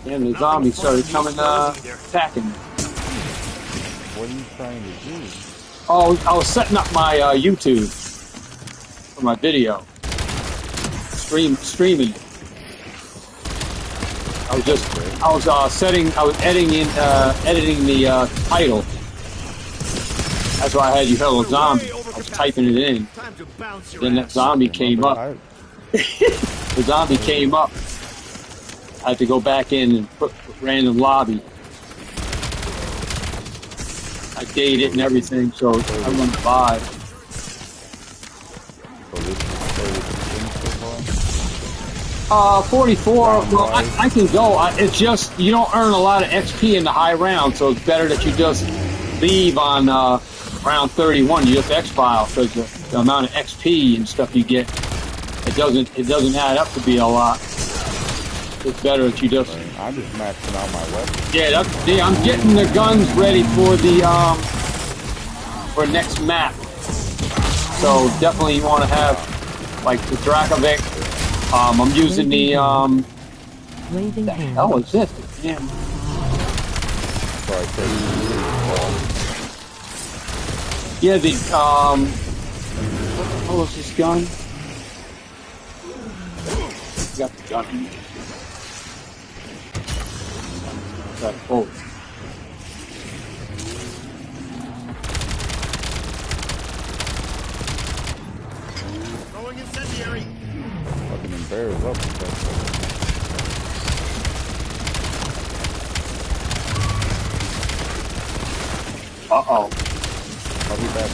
And the zombies started coming, attacking me. What are you trying to do? Oh, I was setting up my YouTube for my video. Streaming. I was editing the title. That's why I had you hello zombie. I was typing it in. Then that zombie came up. The zombie came up. I had to go back in and put random lobby. I date it and everything, so I went 5. So 44. Well, I can go. It's just you don't earn a lot of XP in the high round, so it's better that you just leave on round 31. You just X-file because the amount of XP and stuff you get, it doesn't add up to be a lot. It's better that you just. I'm just maxing out my weapons. Yeah, I'm getting the guns ready for the for next map. So definitely you want to have like the Dracovic. I'm using the what the hell is this? Damn. Yeah, the what the hell is this gun? Got the gun. Oh. Throwing incendiary. Fucking embarrassed up with that. Uh-oh. I'll be back.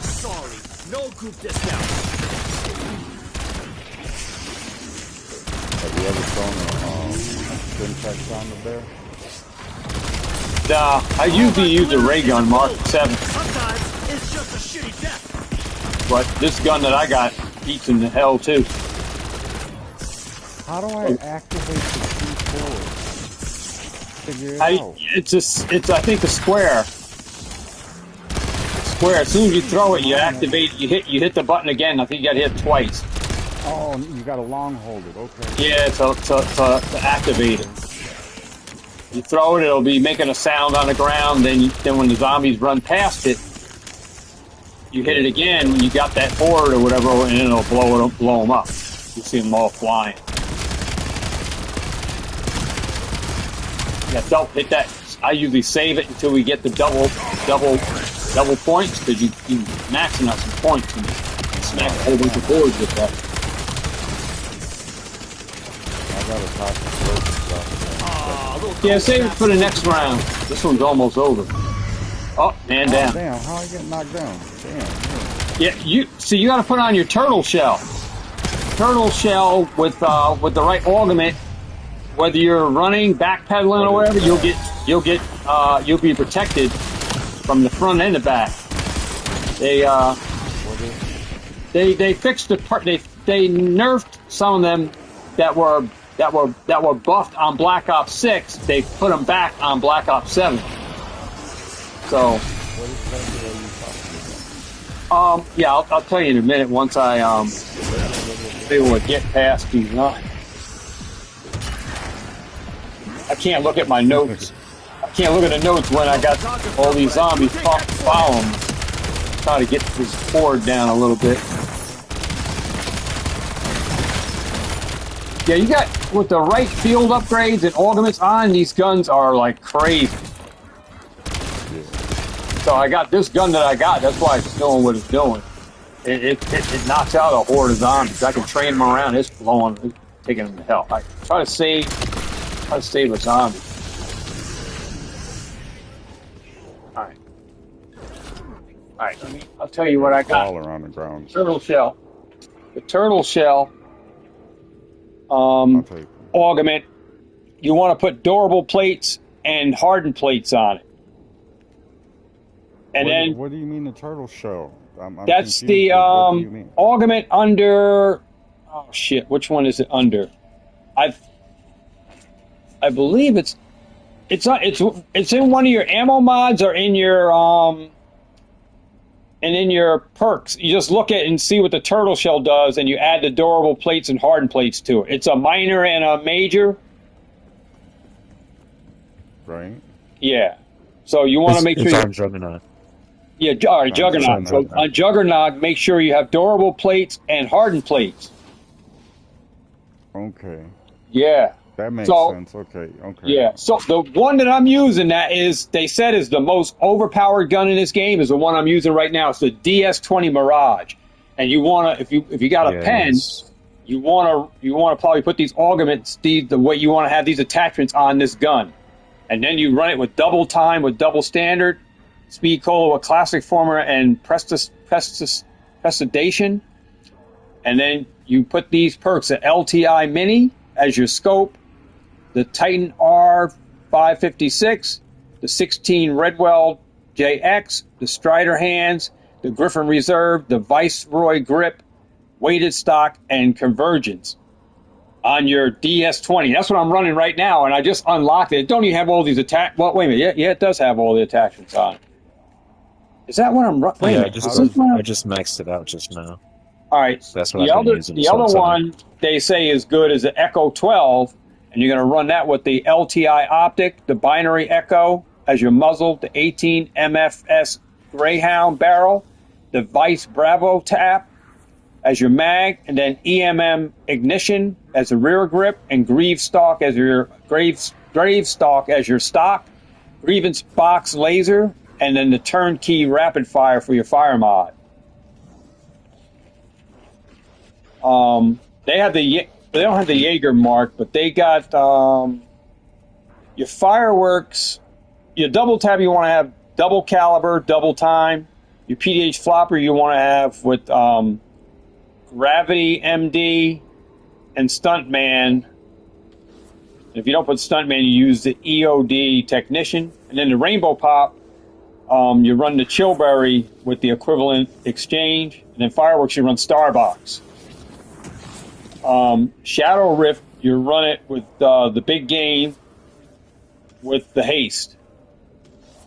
Sorry, no group discount. Have you ever thrown a syntax on the bear? I usually use a ray gun Mark 7. Sometimes it's just a shitty death. But this gun that I got beats in the hell too. How do I activate the C4? Figure it out. It's I think a square. Square. As soon as you throw it, you activate. You hit the button again. I think you got to hit twice. Oh, you got to long hold it. Okay. Yeah, to activate it. You throw it, it'll be making a sound on the ground. Then when the zombies run past it, you hit it again. You got that board or whatever, and it'll blow them up. You see them all flying. Yeah, don't hit that. I usually save it until we get the double points because you maxing out some points and smack a whole bunch of boards with that. I got a top stuff. Yeah, save it for the next round. This one's almost over. Oh, man down. Damn, how I get knocked down? Damn. Yeah, you got to put on your turtle shell. Turtle shell with the right augment. Whether you're running, backpedaling, or whatever, you'll be protected from the front and the back. They fixed the part. They nerfed some of them that were buffed on Black Ops 6. They put them back on Black Ops 7. So. Yeah, I'll tell you in a minute once I able to get past these. I can't look at my notes. I can't look at the notes when I got all these zombies following me. Try to get this board down a little bit. Yeah, you got with the right field upgrades and augments on, these guns are like crazy. So I got this gun that I got. That's why it's doing what it's doing. It knocks out a horde of zombies. I can train them around. It's taking them to hell. I try to save a zombie. All right. I'll tell you what I got. All around the ground. Turtle shell. The turtle shell. Augment. You want to put durable plates and hardened plates on it. And what do you mean the turtle shell? I'm that's confused. the augment under Oh shit! Which one is it under? I believe it's in one of your ammo mods or in your and in your perks. You just look at it and see what the turtle shell does, and you add the durable plates and hardened plates to it. It's a minor and a major. Right. Yeah. So you want to make sure it's you on Juggernaut. Yeah, all right, Juggernaut. So on Juggernaut, make sure you have durable plates and hardened plates. Okay. Yeah. That makes sense. Okay. Okay. Yeah. So the one that I'm using that is, they said, is the most overpowered gun in this game is the one I'm using right now. It's the DS-20 Mirage. And you want to, if you got a pen, you want to probably put these augments, the way you want to have these attachments on this gun. And then you run it with double time, with double standard, speed cola with classic former and prestidigitation. And then you put these perks, the LTI Mini as your scope, the Titan R556, the 16 Redwell JX, the Strider hands, the Griffin Reserve, the Viceroy grip, weighted stock, and convergence on your DS-20. That's what I'm running right now, and I just unlocked it. Don't even have all these well, wait a minute. Yeah, it does have all the attachments on. Is that what I'm running? Wait a minute. I just maxed it out just now. All right. So that's what I've been using. The other one they say is good is the Echo 12, and you're going to run that with the LTI optic, the binary Echo as your muzzle, the 18 MFS Greyhound barrel, the Vice Bravo tap as your mag, and then EMM ignition as a rear grip, and Grieve stock as your stock, Grievance box laser, and then the turnkey rapid fire for your fire mod. They don't have the Jaeger mark, but they got your fireworks, your double tab. You want to have double caliber, double time. Your PDH flopper you want to have with Gravity MD and Stuntman. If you don't put Stuntman, you use the EOD Technician. And then the Rainbow Pop, you run the Chillberry with the equivalent exchange. And then fireworks, you run Starbox. Shadow Rift, you run it with the Big Game with the Haste.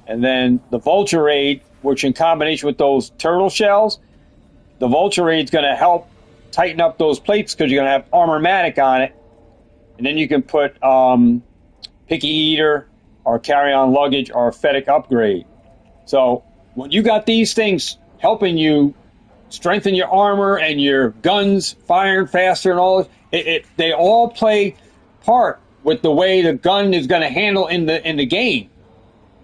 And then the Vulture Raid, which in combination with those turtle shells, the Vulture Raid's going to help tighten up those plates because you're going to have Armormatic on it. And then you can put Picky Eater or Carry-On Luggage or Fedic Upgrade. So when you got these things helping you strengthen your armor and your guns firing faster and all this, they all play part with the way the gun is going to handle in the game.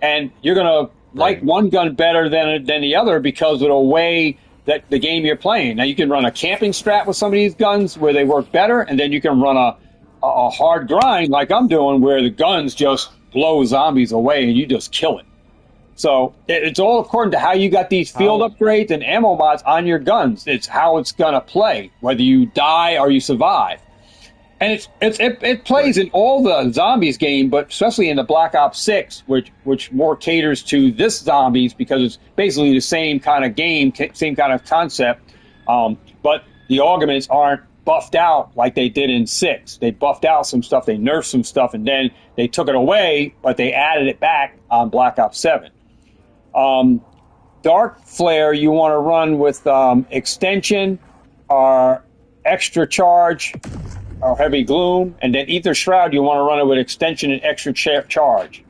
And you're going to like one gun better than the other because of the way that the game you're playing. Now you can run a camping strat with some of these guns where they work better, and then you can run a hard grind like I'm doing where the guns just blow zombies away and you just kill it. So it's all according to how you got these field upgrades and ammo mods on your guns. It's how it's going to play, whether you die or you survive. And it plays in all the zombies game, but especially in the Black Ops 6, which more caters to this zombies because it's basically the same kind of game, same kind of concept. But the augments aren't buffed out like they did in 6. They buffed out some stuff, they nerfed some stuff, and then they took it away, but they added it back on Black Ops 7. Dark Flare you want to run with Extension or Extra Charge or Heavy Gloom, and then Ether Shroud you want to run it with Extension and Extra Charge.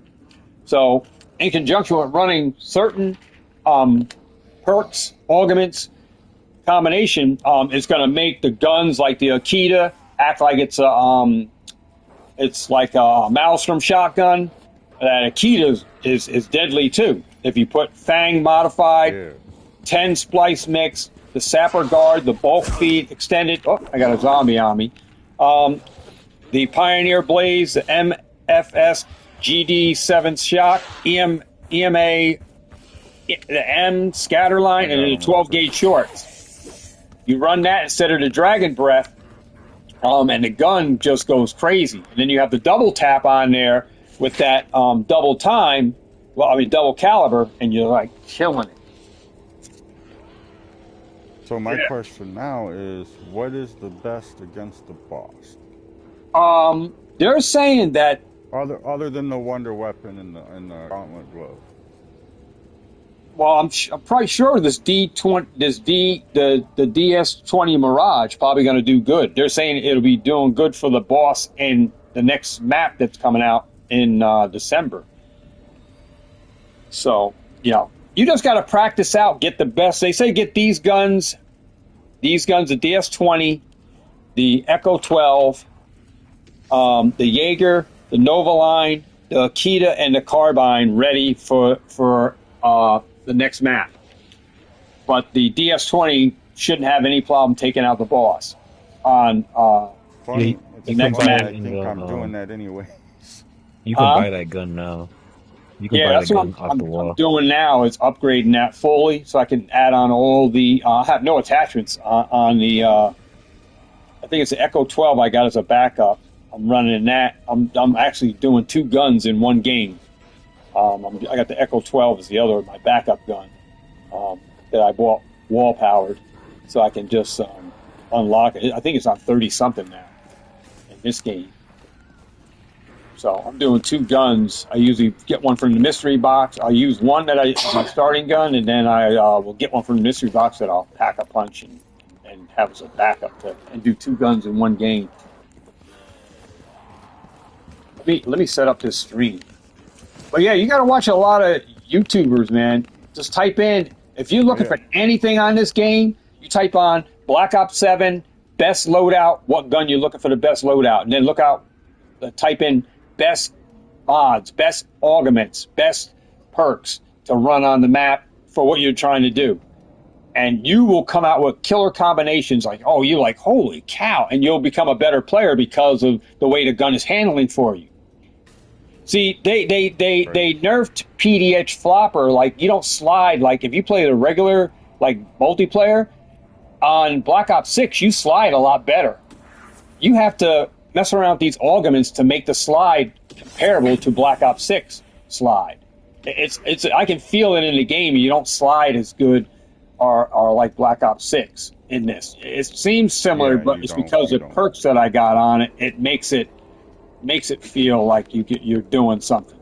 So in conjunction with running certain perks, augments, combination, is going to make the guns like the Akita act like it's like a Maelstrom shotgun. That Akita is deadly too. If you put Fang modified, 10 splice mix, the Sapper Guard, the bulk feed extended. Oh, I got a zombie on me. The Pioneer Blaze, the MFS GD7 shock, EMA, the M Scatterline, and then the 12 gauge shorts. You run that instead of the Dragon Breath, and the gun just goes crazy. And then you have the double tap on there with that double time. Well, I mean double caliber, and you're like killing it. So my question now is, what is the best against the boss? They're saying that. Other than the wonder weapon and the gauntlet glove. Well, I'm probably sure this D20, the DS20 Mirage probably going to do good. They're saying it'll be doing good for the boss in the next map that's coming out in December. So, you just got to practice out, get the best. They say get these guns, the DS20, the Echo 12, the Jaeger, the Nova line, the Akita, and the Carbine ready for the next map. But the DS20 shouldn't have any problem taking out the boss on Funny, the next map. I think I'm doing that anyway. You can buy that gun now. You can buy that's that what gun off the wall. I'm doing now is upgrading that fully so I can add on all the. I have no attachments on the. I think it's the Echo 12 I got as a backup. I'm running that. I'm actually doing 2 guns in one game. I got the Echo 12 as the other, my backup gun that I bought wall powered, so I can just unlock it. I think it's on 30 something now in this game. So I'm doing 2 guns. I usually get one from the mystery box. I'll use one that my starting gun, and then I will get one from the mystery box that I'll pack a punch and have as a backup and do 2 guns in one game. Let me set up this stream. But yeah, you got to watch a lot of YouTubers, man. Just type in, if you're looking for anything on this game, you type on Black Ops 7, best loadout, what gun you're looking for the best loadout. And then type in best mods, best augments, best perks to run on the map for what you're trying to do. And you will come out with killer combinations like, oh, you're like, holy cow. And you'll become a better player because of the way the gun is handling for you. See, they nerfed PDH flopper. Like, you don't slide. Like, if you play the regular, like, multiplayer, on Black Ops 6, you slide a lot better. You have to mess around with these augments to make the slide comparable to Black Ops 6 slide. I can feel it in the game. You don't slide as good or like Black Ops 6 in this. It seems similar, but it's because of perks that I got on it. It makes it feel like you're doing something.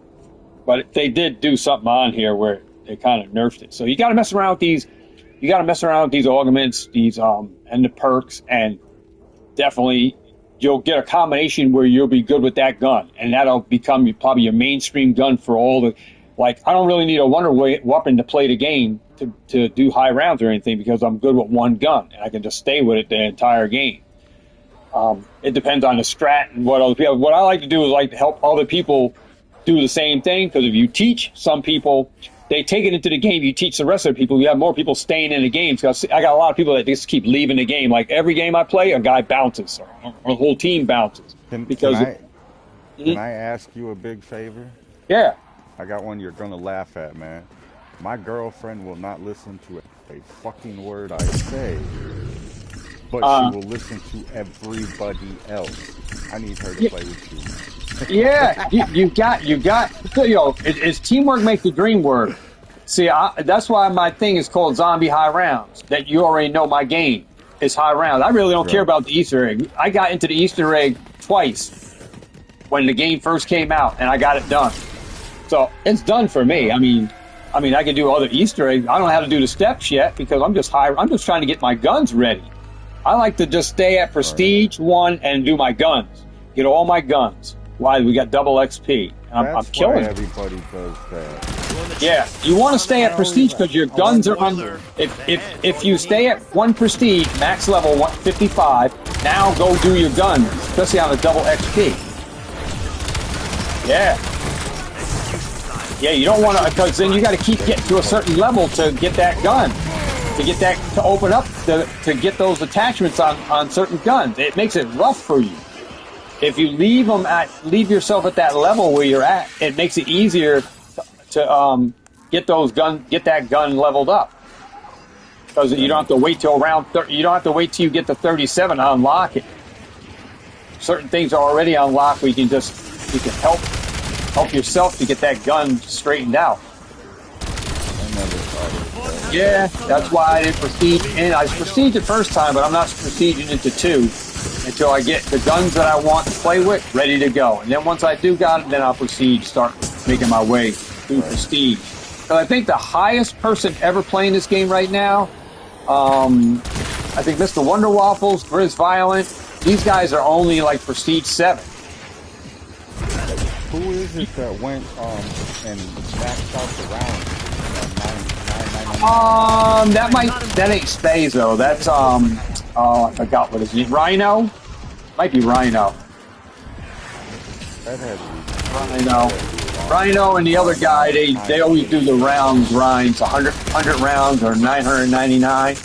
But they did do something on here where they kind of nerfed it. So you got to mess around with these. You got to mess around with these augments, and the perks, and definitely you'll get a combination where you'll be good with that gun, and that'll become probably your mainstream gun for all the. Like, I don't really need a wonder weapon to play the game to do high rounds or anything because I'm good with one gun and I can just stay with it the entire game. It depends on the strat and what other people. What I like to do is like to help other people do the same thing, because if you teach some people, they take it into the game. You teach the rest of the people. You have more people staying in the game. Because I got a lot of people that just keep leaving the game. Like every game I play, a guy bounces or the whole team bounces. Can I ask you a big favor? Yeah. I got one you're gonna laugh at, man. My girlfriend will not listen to a fucking word I say, but she will listen to everybody else. I need her to play with you. Yeah, you got. It's teamwork makes the dream work. See, that's why my thing is called Zombie High Rounds. That you already know my game is high rounds. I really don't care about the Easter egg. I got into the Easter egg twice when the game first came out, and I got it done. So it's done for me. I mean, I can do other Easter eggs. I don't know how to do the steps yet because I'm just trying to get my guns ready. I like to just stay at Prestige 1 and do my guns. Get all my guns. Why? We got double XP. And I'm killing it. Everybody does that. Yeah, you want to stay at Prestige because your guns are under. If you stay at 1 Prestige, max level 155, now go do your guns, especially on a double XP. Yeah. Yeah, you don't want to, because then you got to keep getting to a certain level to get that gun, to open up, to get those attachments on certain guns. It makes it rough for you. If you leave yourself at that level where you're at, it makes it easier to get that gun leveled up. Because you don't have to wait till you don't have to wait till you get to 37 to unlock it. Certain things are already unlocked where you can help yourself to get that gun straightened out. I never thought of that. Yeah, that's why I didn't proceed. And I proceeded the first time, but I'm not proceeding into 2 until I get the guns that I want to play with ready to go. And then once I do got it, then I'll proceed to start making my way through Prestige. So I think the highest person ever playing this game right now, I think Mr. Wonder Waffles, Grizz Violent, these guys are only like Prestige 7. Who is it that went and maxed out the round? That ain't Spaze though. That's oh, I forgot what his name. Rhino, might be Rhino. That had to be Rhino and the other guy. They always do the round grinds, 100 rounds or 999.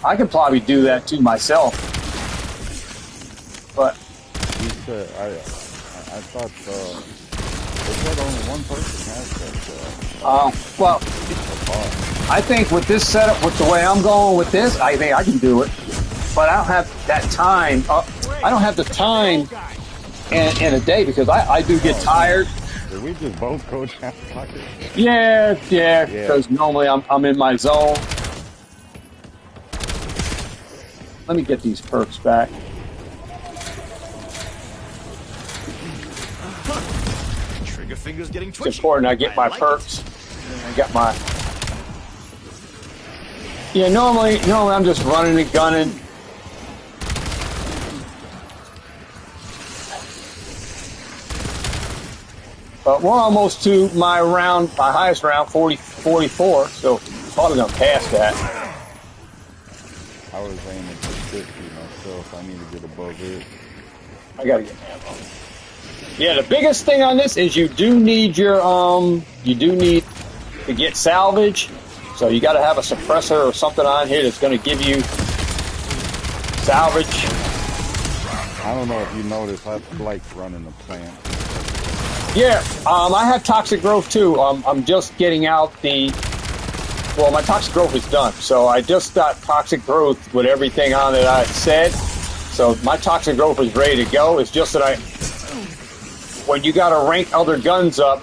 I could probably do that too myself, but he said I thought they said only one person has that. Well, I think with this setup, with the way I'm going with this, I think I can do it. But I don't have that time. I don't have the time in a day because I do get tired. Did we just both go down pocket? Yeah. Because normally I'm in my zone. Let me get these perks back. Trigger fingers getting twitchy. It's important I get my perks. I got my. Yeah, normally I'm just running and gunning. But we're almost to my highest round, 44, so probably gonna pass that. I was aiming for 50 myself. I need to get above it. I gotta get ammo. Yeah, the biggest thing on this is you do need your to get salvage. So you gotta have a suppressor or something on here that's gonna give you salvage. I don't know if you noticed, I like running the plant. Yeah, I have toxic growth too. I'm just getting out well, my toxic growth is done. So I just got toxic growth with everything on it I said. So my toxic growth is ready to go. It's just that when you gotta rank other guns up,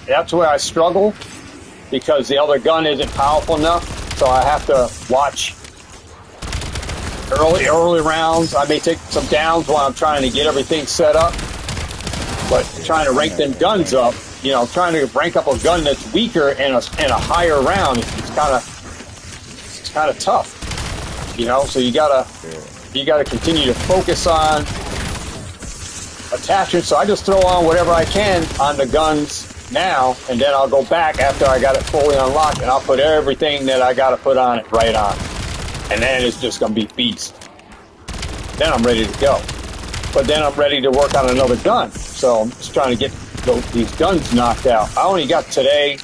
that's where I struggle because the other gun isn't powerful enough. So I have to watch early rounds. I may take some downs while I'm trying to get everything set up. But trying to rank them guns up, trying to rank up a gun that's weaker and a higher round, it's kind of tough, So you gotta continue to focus on attachments. So I just throw on whatever I can on the guns now, and then I'll go back after I got it fully unlocked, and I'll put everything that I gotta put on it right on, and then it's just gonna be beast. Then I'm ready to go. But then I'm ready to work on another gun. So I'm just trying to get these guns knocked out. I only got today.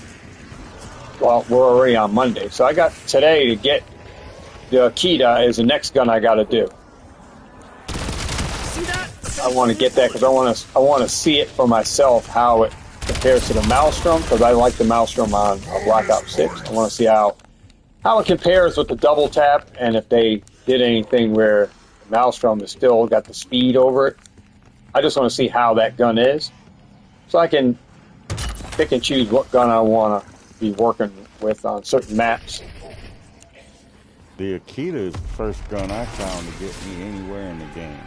Well, we're already on Monday. So I got today to get the Akita is the next gun I got to do. I want to get that because I want to see it for myself how it compares to the Maelstrom because I like the Maelstrom on Black Ops 6. I want to see how it compares with the double tap and if they did anything where Maelstrom has still got the speed over it. I just want to see how that gun is, so I can pick and choose what gun I want to be working with on certain maps. The Akita is the first gun I found to get me anywhere in the game.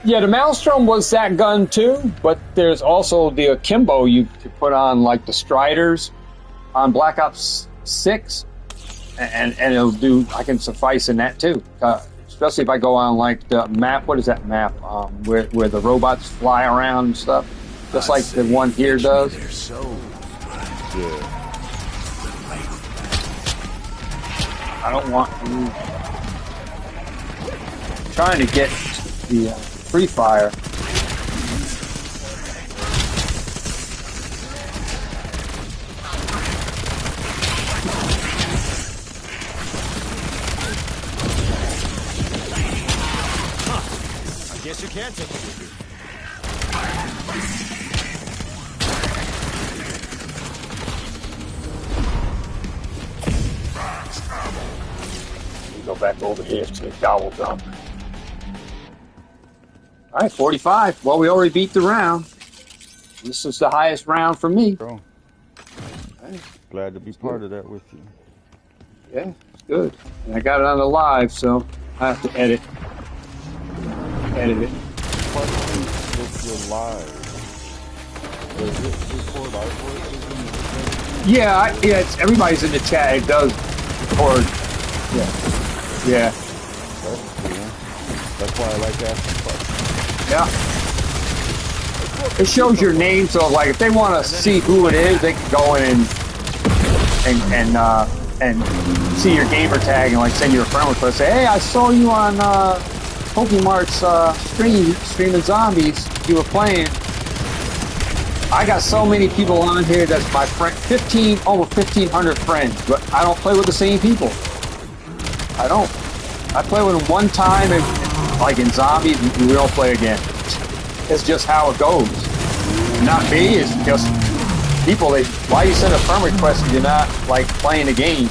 Yeah, the Maelstrom was that gun too, but there's also the Akimbo you could put on like the Striders on Black Ops 6, and it'll do. I can suffice in that too. Especially if I go on like the map. What is that map? Where the robots fly around and stuff, just like the one here does. Yeah. I don't want. I'm trying to get the free fire. Guess you can't take it with you. Go back over here to the gobble dump. All right, 45. Well, we already beat the round. This is the highest round for me. Glad to be part of that with you. Yeah, it's good. And I got it on the live, so I have to edit it. Question if you're live. Does it record our voices in the beginning? Yeah, it's everybody's in the chat. It does record. Yeah. That's cool. That's why I like asking questions. Yeah. It shows your name, so like if they want to see who it is, they can go in and see your gamer tag and like send you a friend request. Say, hey, I saw you on Pokemart's streaming zombies. You were playing. I got so many people on here that's my friend, over 1,500 friends, but I don't play with the same people. I don't. I play with them one time, and like in zombies, and we don't play again. It's just how it goes. Not me. It's just people. Why you send a friend request if you're not like playing the game?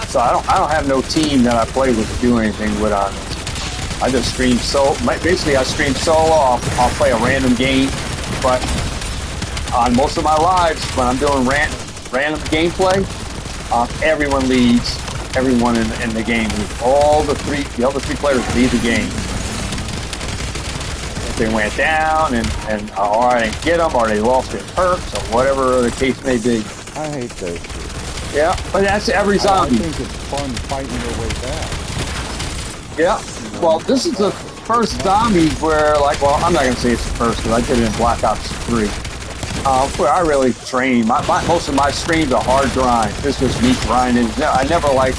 So I don't have no team that I play with to do anything with on. I just stream basically I stream solo. I'll play a random game, but on most of my lives when I'm doing random gameplay, everyone leads. Everyone in the game leads. The other three players lead the game. If they went down and or I didn't get them, or they lost their perks, or whatever the case may be. I hate that shit. Yeah, but that's every zombie. I think it's fun fighting your way back. Yeah. Well, this is the first zombie where, like, well, I'm not going to say it's the first because I did it in Black Ops 3. Where I really train. Most of my streams are hard grind. This was me grinding. I never like,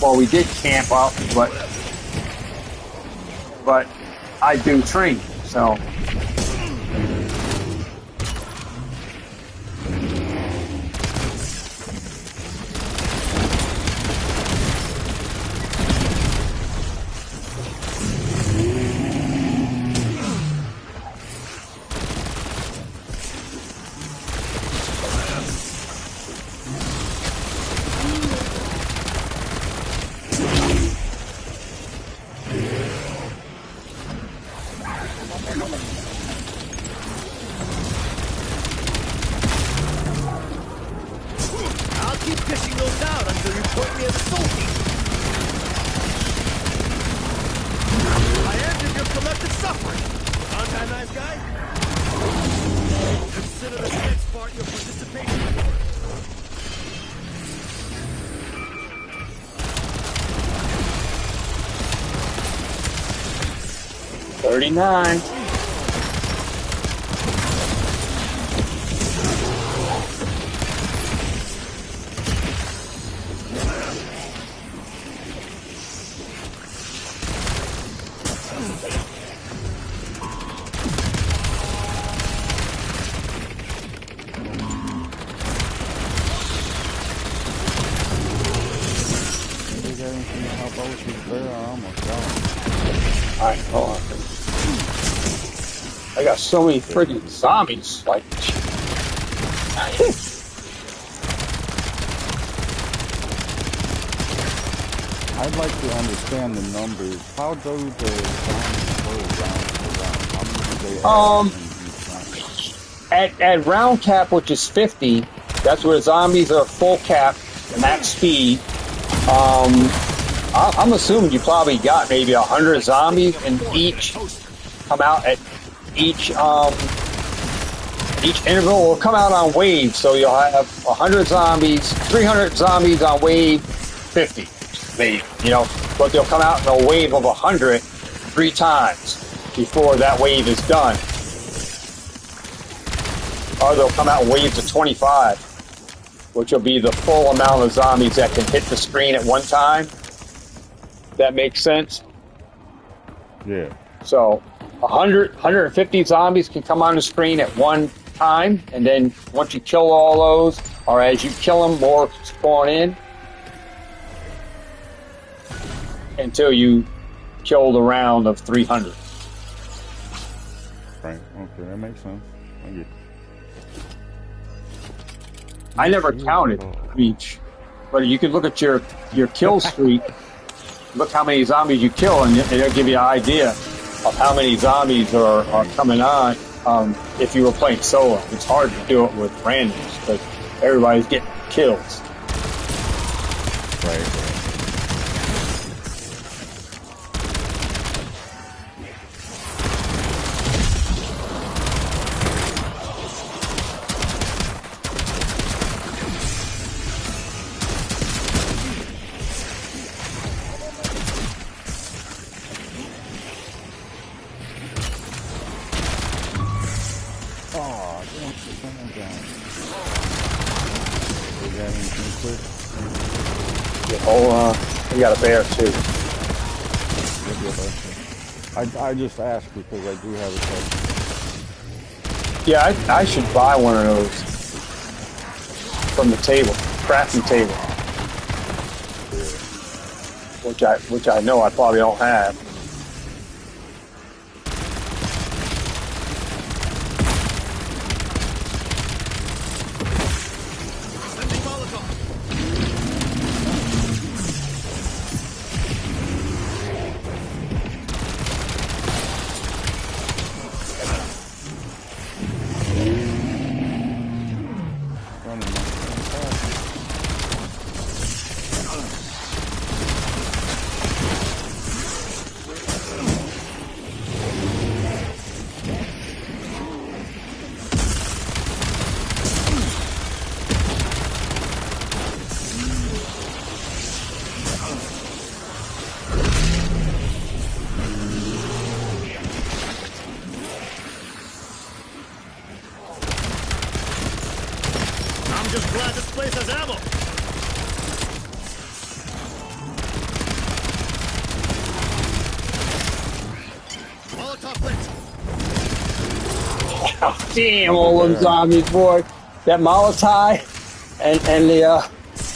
well, we did camp up, but I do train, so. $39. Alright, hold on. I got so many freaking zombies, like... I'd like to understand the numbers. How do the zombies go round to round? How many do they have in each round? At round cap, which is 50, that's where zombies are full cap, max speed. I'm assuming you probably got maybe 100 zombies, and each come out at each interval will come out on waves. So you'll have 100 zombies, 300 zombies on wave 50, maybe, but they'll come out in a wave of 100 3 times before that wave is done. Or they'll come out in waves of 25, which will be the full amount of zombies that can hit the screen at one time. That makes sense? Yeah. So 150 zombies can come on the screen at one time, and then once you kill all those, or as you kill them, more spawn in until you kill the round of 300. Right. Okay, that makes sense. I never counted each, but you can look at your kill streak. Look how many zombies you kill, and it'll give you an idea of how many zombies are coming on if you were playing solo. It's hard to do it with randoms, but everybody's getting kills. Right. We got a bear too. I just asked because I do have a question. Yeah, I should buy one of those from the table, crafting table, which I know I probably don't have. Just glad this place has ammo. Molotov lit. Oh, damn, all them zombies, boy. That Molotov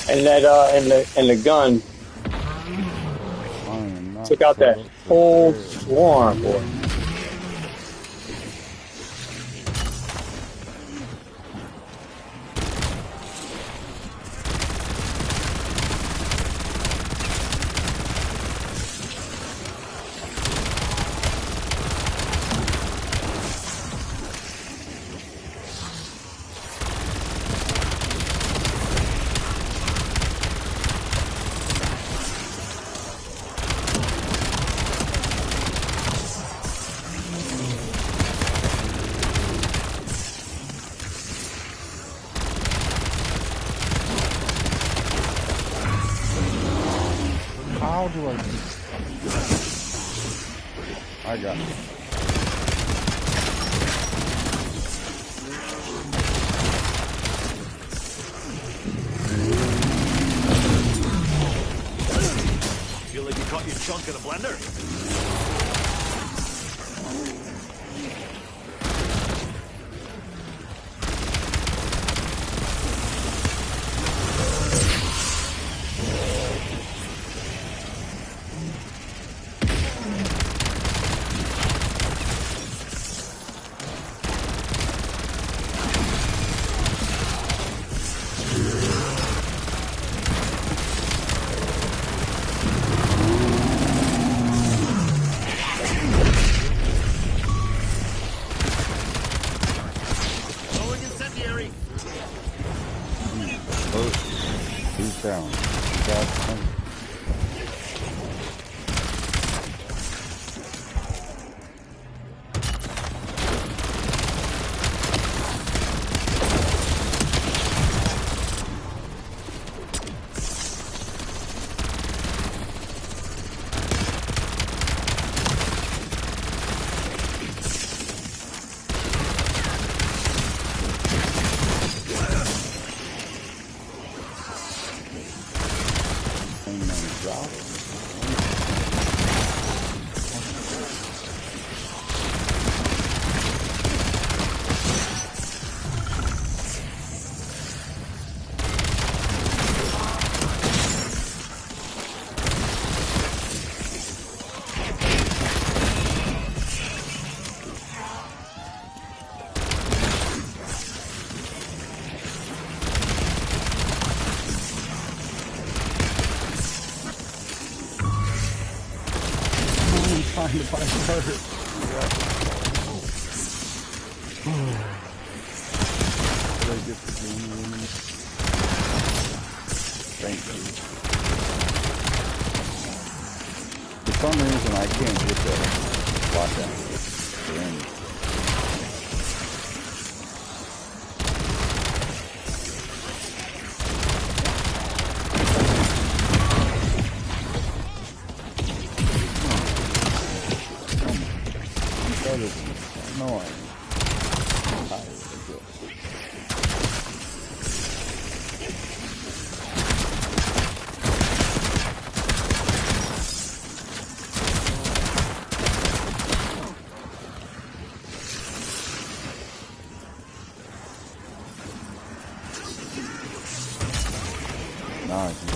and the gun took out that whole swarm, boy. How do I got it. Feel like you caught your chunk in a blender? He's down. That's him. Trying to find her. Did I get the game? Thank you. For some reason, I can't get that lockdown. That is annoying. I'm tired of this. Now I can go.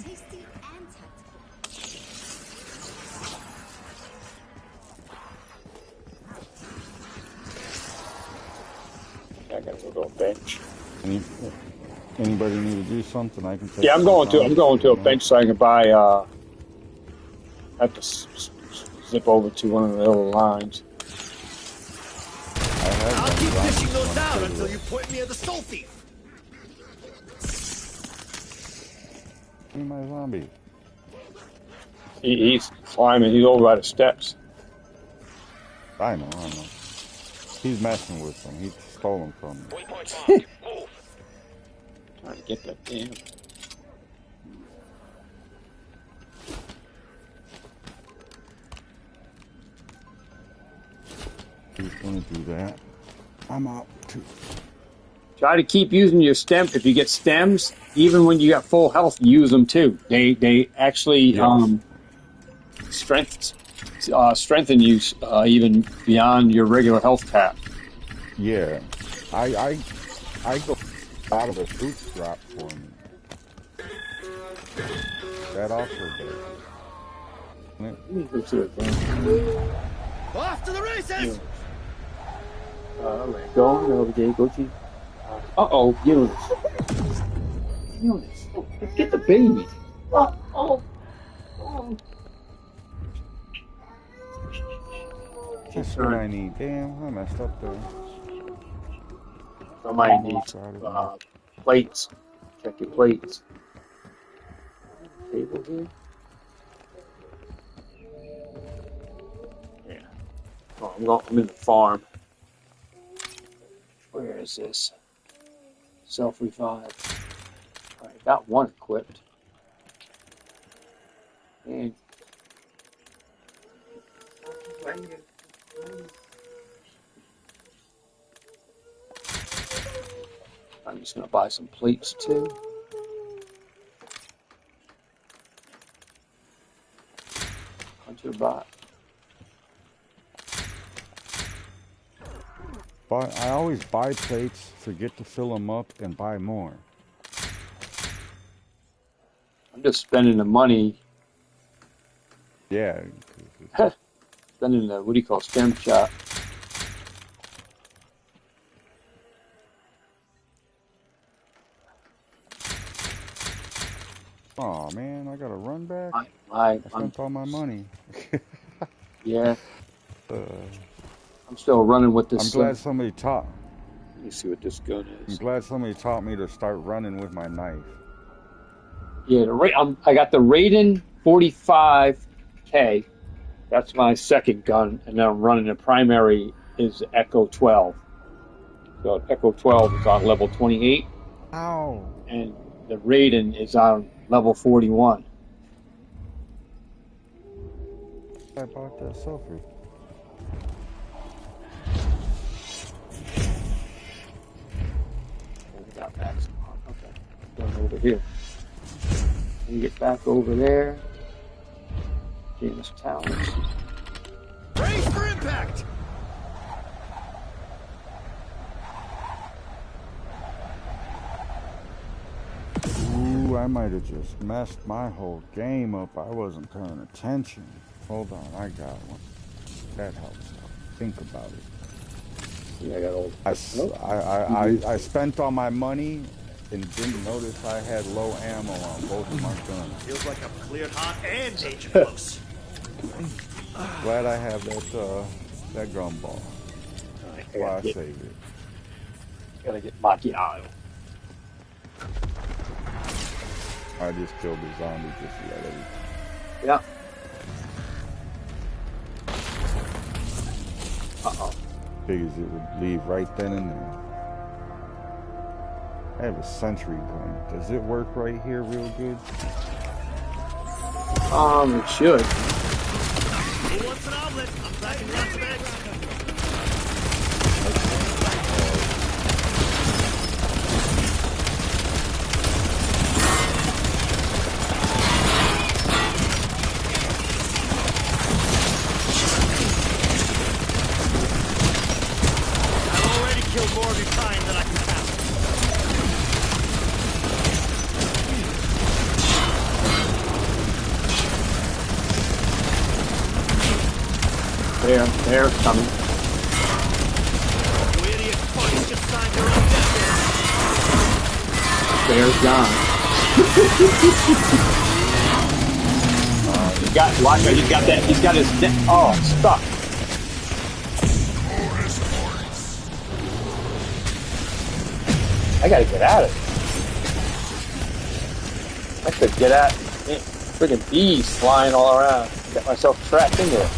Tasty and tactical. I gotta go to a bench. Anybody need to do something? I can take. Yeah, I'm going to a bench so I can buy. I have to zip over to one of the little lines. I'll keep dishing those out until you point me at the soul thief. Give me my zombie. He's climbing. He's over by the steps. I know. He's messing with them. He stole them from me. Trying to get that damn. He's gonna do that. I'm out too. Try to keep using your stem. If you get stems, even when you got full health, use them too. They actually strengthen you even beyond your regular health cap. Yeah, I go out of the fruit drop for me. That also does. Let me go to it. Off to the races! Alright, going over there. Go to. Uh-oh, Eunice. Eunice, let's get the baby. Oh. That's what I need. Damn, I messed up there. Somebody needs plates. Check your plates. Table here. Yeah. Oh, I'm in the farm. Where is this? Self-revive. Alright, got one equipped. And I'm just gonna buy some plates too. Hunter bot. But I always buy plates, forget to fill them up, and buy more. I'm just spending the money. Yeah. Spending the, what do you call, stem shot. Aw, man, I gotta run back. I spent all my money. Yeah. I'm still running with this. I'm glad somebody taught. Let me see what this gun is. I'm glad somebody taught me to start running with my knife. Yeah, I got the Raiden 45K. That's my second gun, and then I'm running the primary is Echo 12. So Echo 12 is on level 28. Ow. And the Raiden is on level 41. I bought that selfie. Got back. Okay, going over here. And get back over there. Janus Towers. Brace for impact! Ooh, I might have just messed my whole game up. I wasn't paying attention. Hold on, I got one. That helps out. Think about it. Yeah, I got old. I spent all my money and didn't notice I had low ammo on both of my guns. Feels like I've cleared hot and danger close. Glad I have that gumball. That's why I saved it. Gotta get macchiato. I just killed the zombie just to let everything. Yeah. Uh-oh. Figures it would leave right then and there. I have a sentry gun. Does it work right here real good? It should. Who wants an omelet? I'm packing lots of eggs. I've already killed more of your kind than I can count. They're coming. You idiot fucking just signed your own death There's gone. He got, watch out, he's got that, he's got his neck, oh, stuck. I gotta get out of here. I could get out, friggin' bees flying all around. Get myself trapped in there.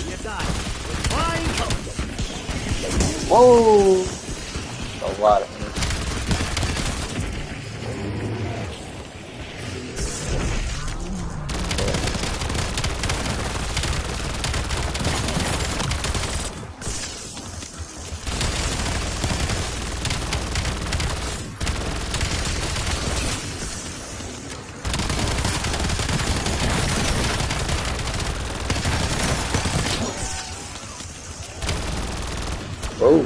You die. With flying colors. Whoa! A lot of energy. Whoa.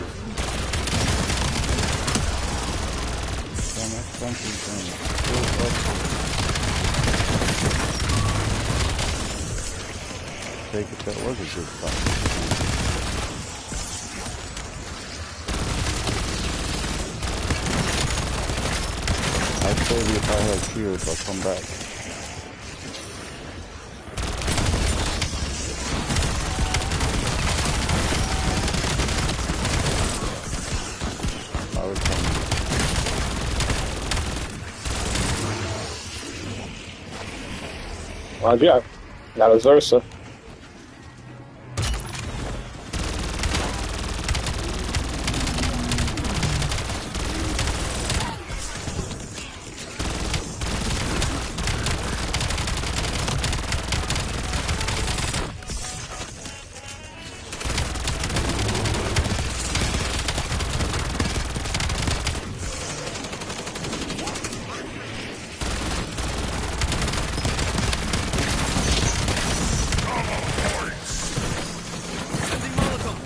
Damn, that sentry gun is still up. Take it, that was a good fight. I'd save you if I had shields. I'll come back. I was coming. Well, yeah. Not a Zersa. Sending Molotov.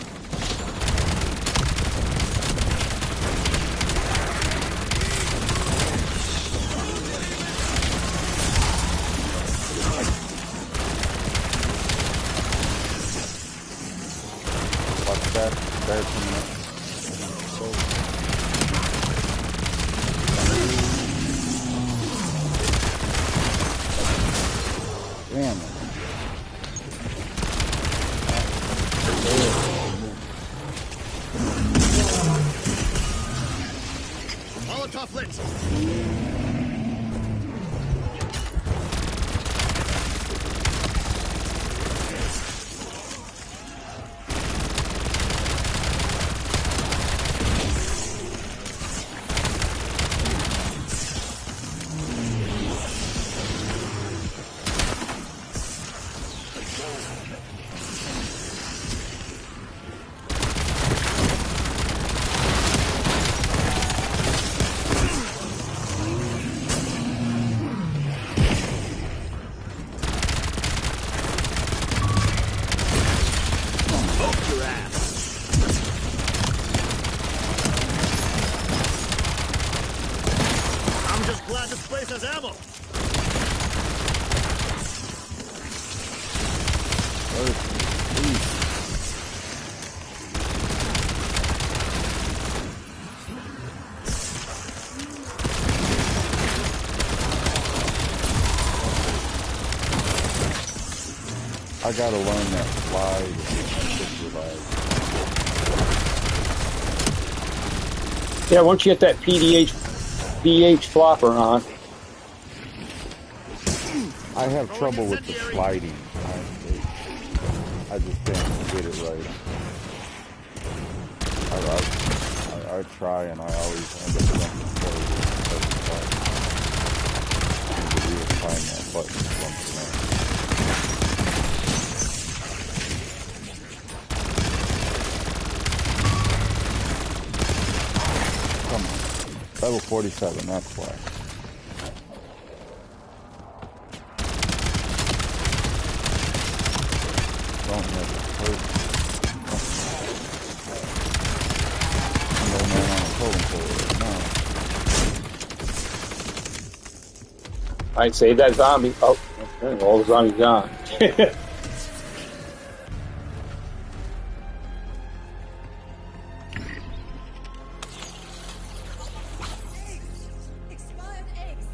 Watch that. Bear coming up. Damn it. Molotov lit. Poke your ass. I'm just glad this place has ammo. I gotta learn that slide. Yeah, once you get that BH flopper on. I have trouble with the sliding. I just can't get it right. I try and I always end up jumping forward. I need to reassign that button something else. Come on. Level 47, that's why. Don't let it hurt. No man on a totem pole right now. I'd save that zombie. Oh, okay, all the zombies gone. Expired eggs.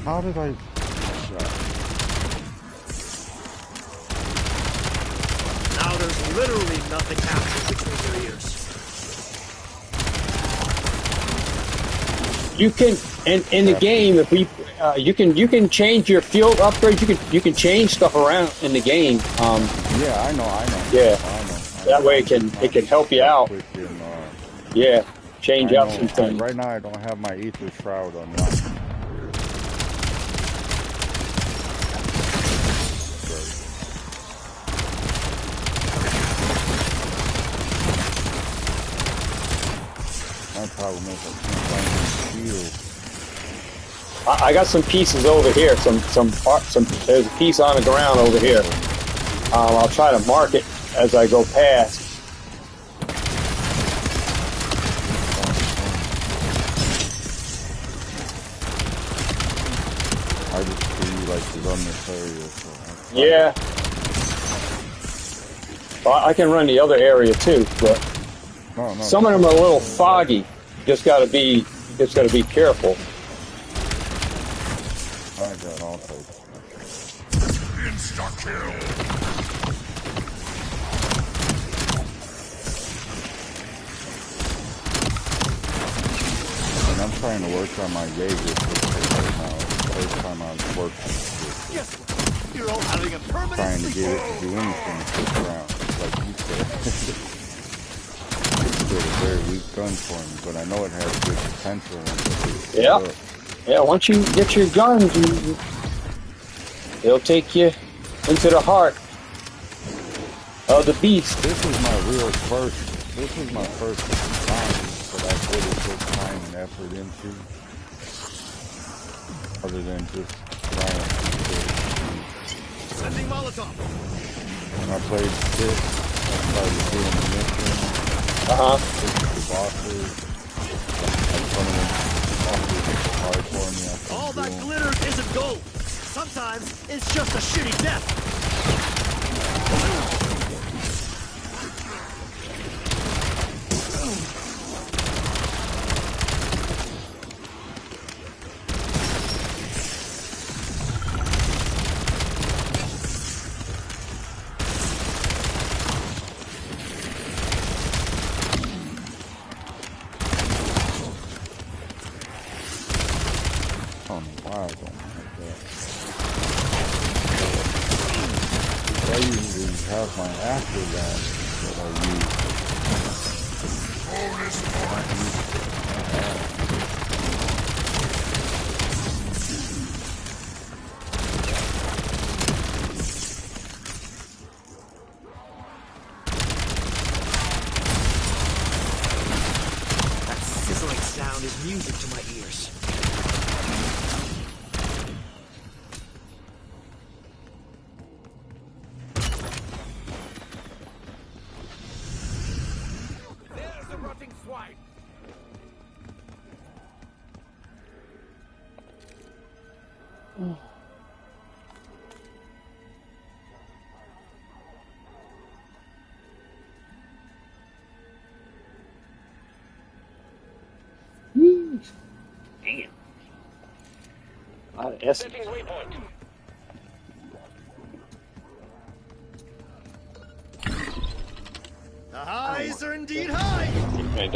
How did I... Now there's literally nothing happening between your ears. You can in the game if we you can change your field upgrades. You can change stuff around in the game. Yeah, I know. Yeah, I know. that way it can help you out. Yeah, change up some things. Right now I don't have my ether shroud unlocked. My problem is I can't find any shield. I got some pieces over here. There's a piece on the ground over here. I'll try to mark it as I go past. I just feel like to run this area. So Yeah. Well, I can run the other area too, but No, no. some of them are a little foggy. Just gotta be careful. I got all types. Insta-kill. And I'm trying to work on my Jaeger system right now. It's the first time I've worked on this. Guess what? You're all having a permanent Trying to get it to sleepover. do anything this round, like you said. It's still a very weak gun for me, but I know it has good potential. Yeah. Yeah, once you get your guns, it'll take you into the heart of the beast. This is my first time that I've really put time and effort into, other than just trying to. Sending Molotov. When I played 6, I started doing the mission, the bosses, like some of them bosses were hard for me. All that glitters isn't gold. Sometimes it's just a shitty death. I don't know why I don't like that. I usually have my afterlife that I use. That sizzling sound is music to my ears. There's the rotting swine. Damn. A lot of essence. The highs are indeed high. And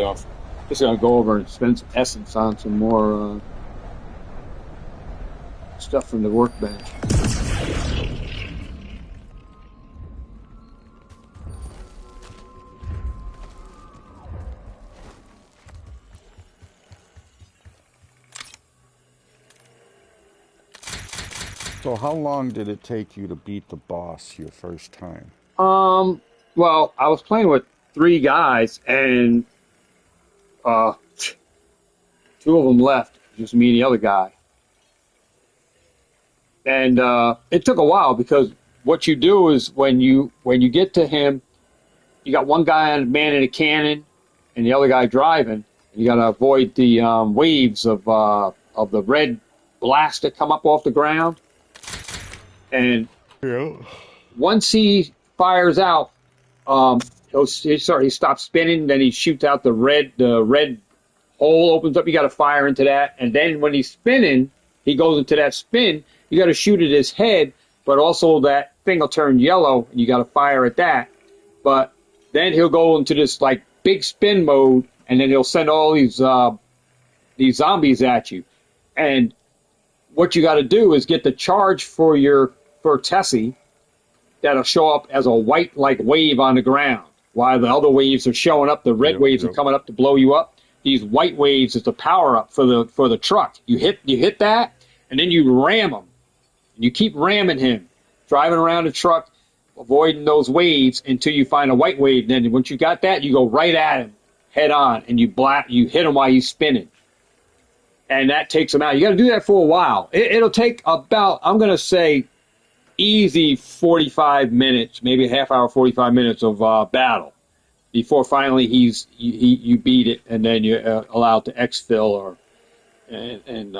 just gonna go over and spend some essence on some more stuff from the workbench. So how long did it take you to beat the boss your first time? Well, I was playing with 3 guys, and 2 of them left, just me and the other guy. And it took a while because what you do is when you get to him, you got one guy manning a cannon, and the other guy driving. You got to avoid the waves of the red blast that come up off the ground. And once he fires out, he stops spinning. Then he shoots out the red hole opens up. You got to fire into that, and then when he's spinning, he goes into that spin. You got to shoot at his head, but also that thing will turn yellow, and you got to fire at that. But then he'll go into this like big spin mode, and then he'll send all these zombies at you. And what you got to do is get the charge for Tessie that'll show up as a white like wave on the ground, while the other waves are showing up. The red waves are coming up to blow you up. These white waves is the power up for the truck. You hit that, and then you ram them. You keep ramming him, driving around the truck, avoiding those waves until you find a white wave. Then once you got that, you go right at him head on, and you hit him while he's spinning. And that takes him out. You got to do that for a while. It'll take about, I'm going to say, easy 45 minutes, maybe a half hour, 45 minutes of battle before finally you beat it, and then you're allowed to exfil and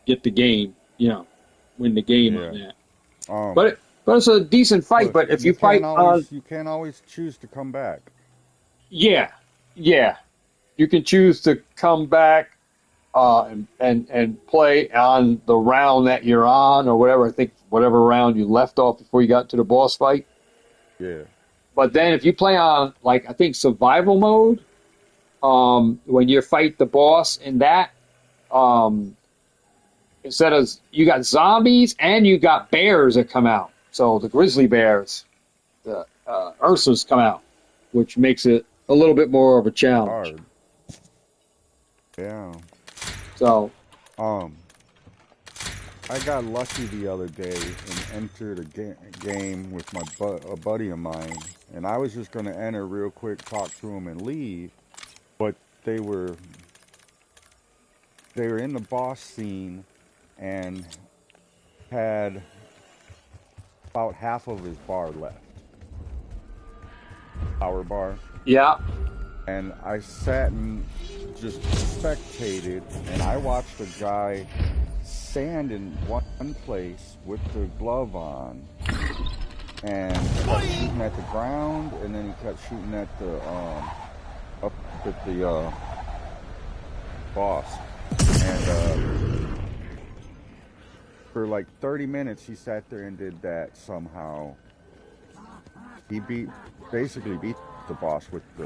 get the game, win the game on that. But But it's a decent fight. But if you fight, you can't always choose to come back. yeah, yeah, you can choose to come back and play on the round that you're on or whatever. I think whatever round you left off before you got to the boss fight. Yeah. But then if you play on like I think survival mode, when you fight the boss in that, um, instead of you got zombies and you got bears that come out. So the grizzly bears, the Ursas come out, which makes it a little bit more of a challenge. Hard. Yeah. So, I got lucky the other day and entered a game with a buddy of mine, and I was just gonna enter real quick, talk to him, and leave. But they were in the boss scene and had about half of his bar left, power bar. yeah, And I sat and just spectated, and I watched a guy stand in one place with the glove on, and kept shooting at the ground, and then he kept shooting at the up at the boss, and for like 30 minutes he sat there and did that. Somehow he basically beat the boss with the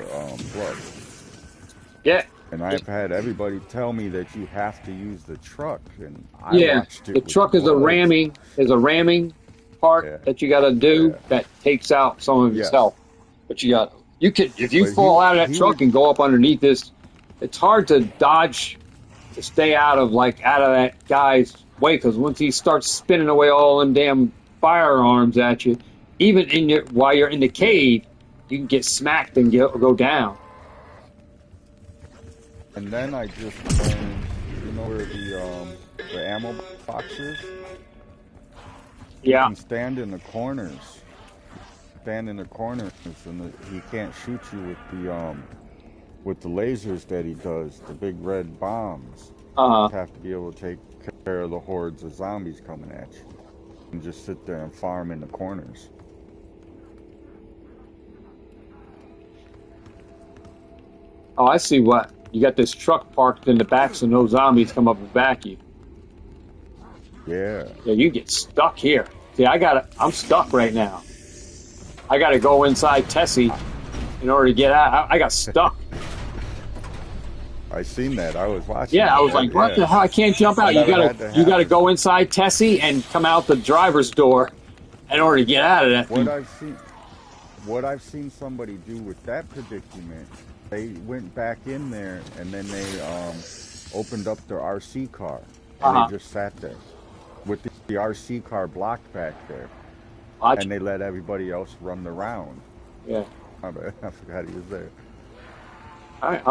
glove. yeah, And I've had everybody tell me that you have to use the truck, and I yeah. watched it The with truck is a ramming part Yeah. that you got to do Yeah. that takes out some of his Yes. health. But you could if you But fall out of that he truck would, and go up underneath this, it's hard to dodge to stay out of that guy's way because once he starts spinning away all them damn firearms at you, even while you're in the cave, you can get smacked and go down. and then I just learned, you know where the ammo box is? You Yeah, can stand in the corners. Stand in the corners, and he can't shoot you with the lasers that he does, the big red bombs. You have to be able to take care of the hordes of zombies coming at you, and just sit there and farm in the corners. Oh, I see what. You got this truck parked in the back so no zombies come up and back you. Yeah. Yeah, you get stuck here. See, I'm stuck right now. I gotta go inside Tessie in order to get out. I got stuck. I seen that. I was watching. Yeah, I was like, what the hell? I can't jump out. You gotta go inside Tessie and come out the driver's door in order to get out of that thing. What I've seen somebody do with that predicament, they went back in there and then they opened up their RC car and they just sat there with the RC car blocked back there, and they let everybody else run the round. Yeah, I forgot he was there. All right,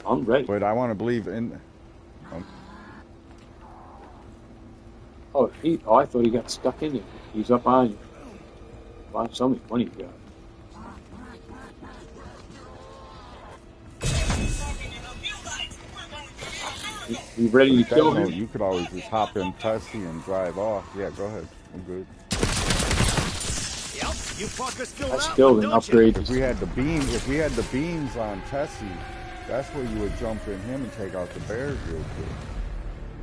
I'm ready. But I want to believe in. I thought he got stuck in there. He's up on you. Wow, so many money you got. You ready to kill him? You could always just hop in Tessie and drive off. Yeah, go ahead. I'm good. Yep, you fuckers still That's out, still an don't upgrade. If we had the beams on Tessie, that's where you would jump in him and take out the bears real quick.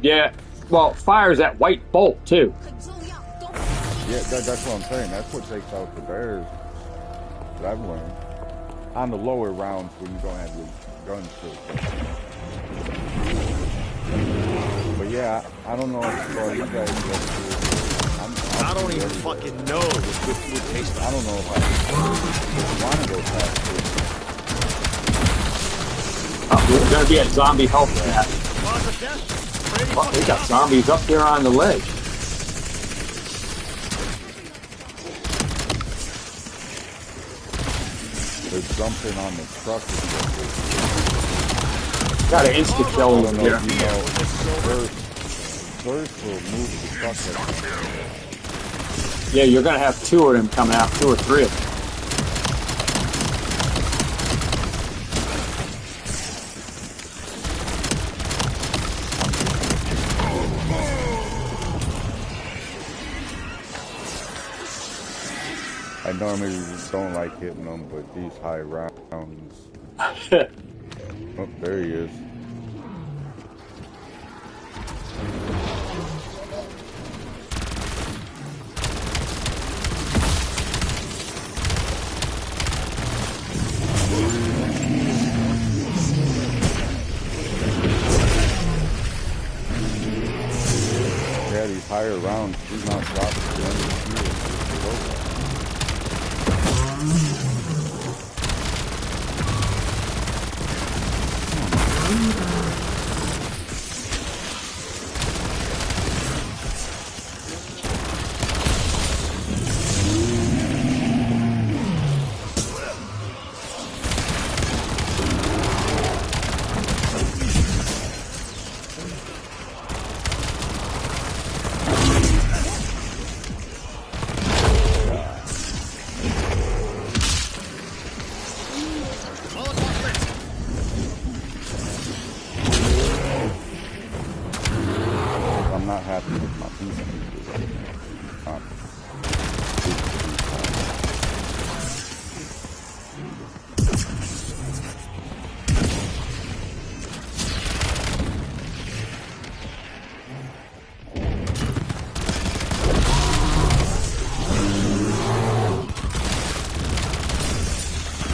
Yeah, well, fires that white bolt too. Yeah, that's what I'm saying. That's what takes out the bears. That I've learned. On the lower rounds when you don't have your guns still. But yeah, I don't know if you guys I don't even fucking know what good food tastes like. I don't know if I want to go past this. There's gonna be a zombie health pad. Cause of death? Pretty Well, they fucking got zombies up there on the ledge. They're jumping on the truck. Got an insta kill in here. You know, first will move the truck. Yeah, you're gonna have two of them coming out, 2 or 3 of them. normally don't like hitting them, but these high rounds. Oh, there he is. Yeah, these higher rounds do not drop the I'm not happy with my piece.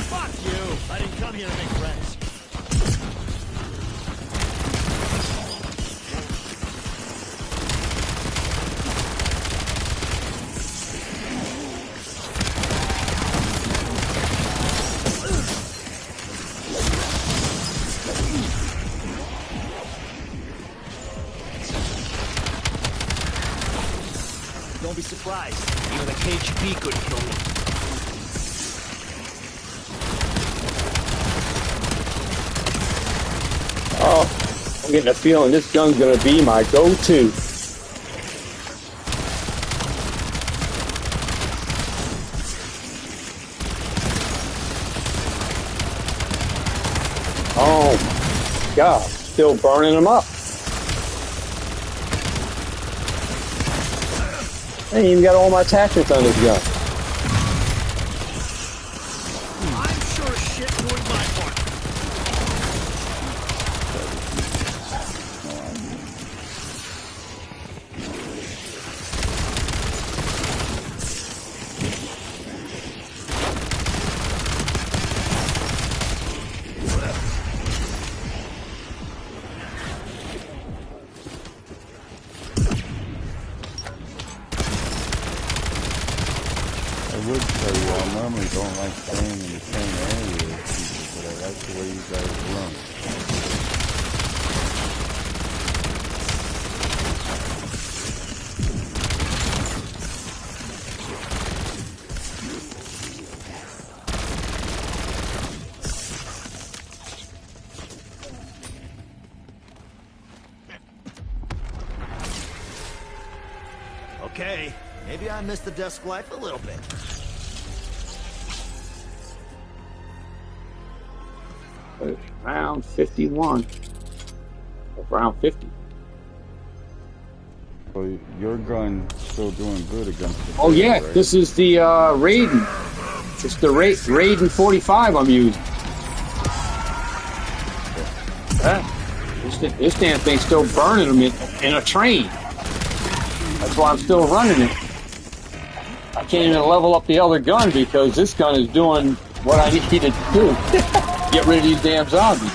Fuck you! I didn't come here to make friends. Don't be surprised. Even the KGB couldn't kill me. Oh, I'm getting a feeling this gun's gonna be my go-to. Oh my God, still burning them up. I ain't even got all my attachments on this gun. I'm sure as shit doing my part. I would tell you, I normally don't like staying in the same area as people, but I like the way you guys run. Okay, maybe I missed the desk life a little bit. Round 51. Round 50. So your gun still doing good against the Oh yeah, right? this is the Raiden. It's the Raiden 45 I'm using. This damn thing's still burning them in a train. That's why I'm still running it. I can't even level up the other gun because this gun is doing what I need it to do. Get rid of these damn zombies. Now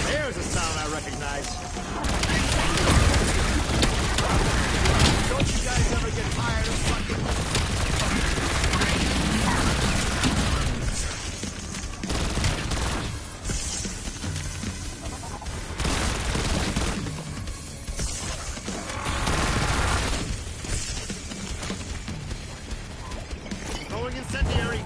there's a sound I recognize. Don't you guys ever get tired of fucking... Throwing incendiary.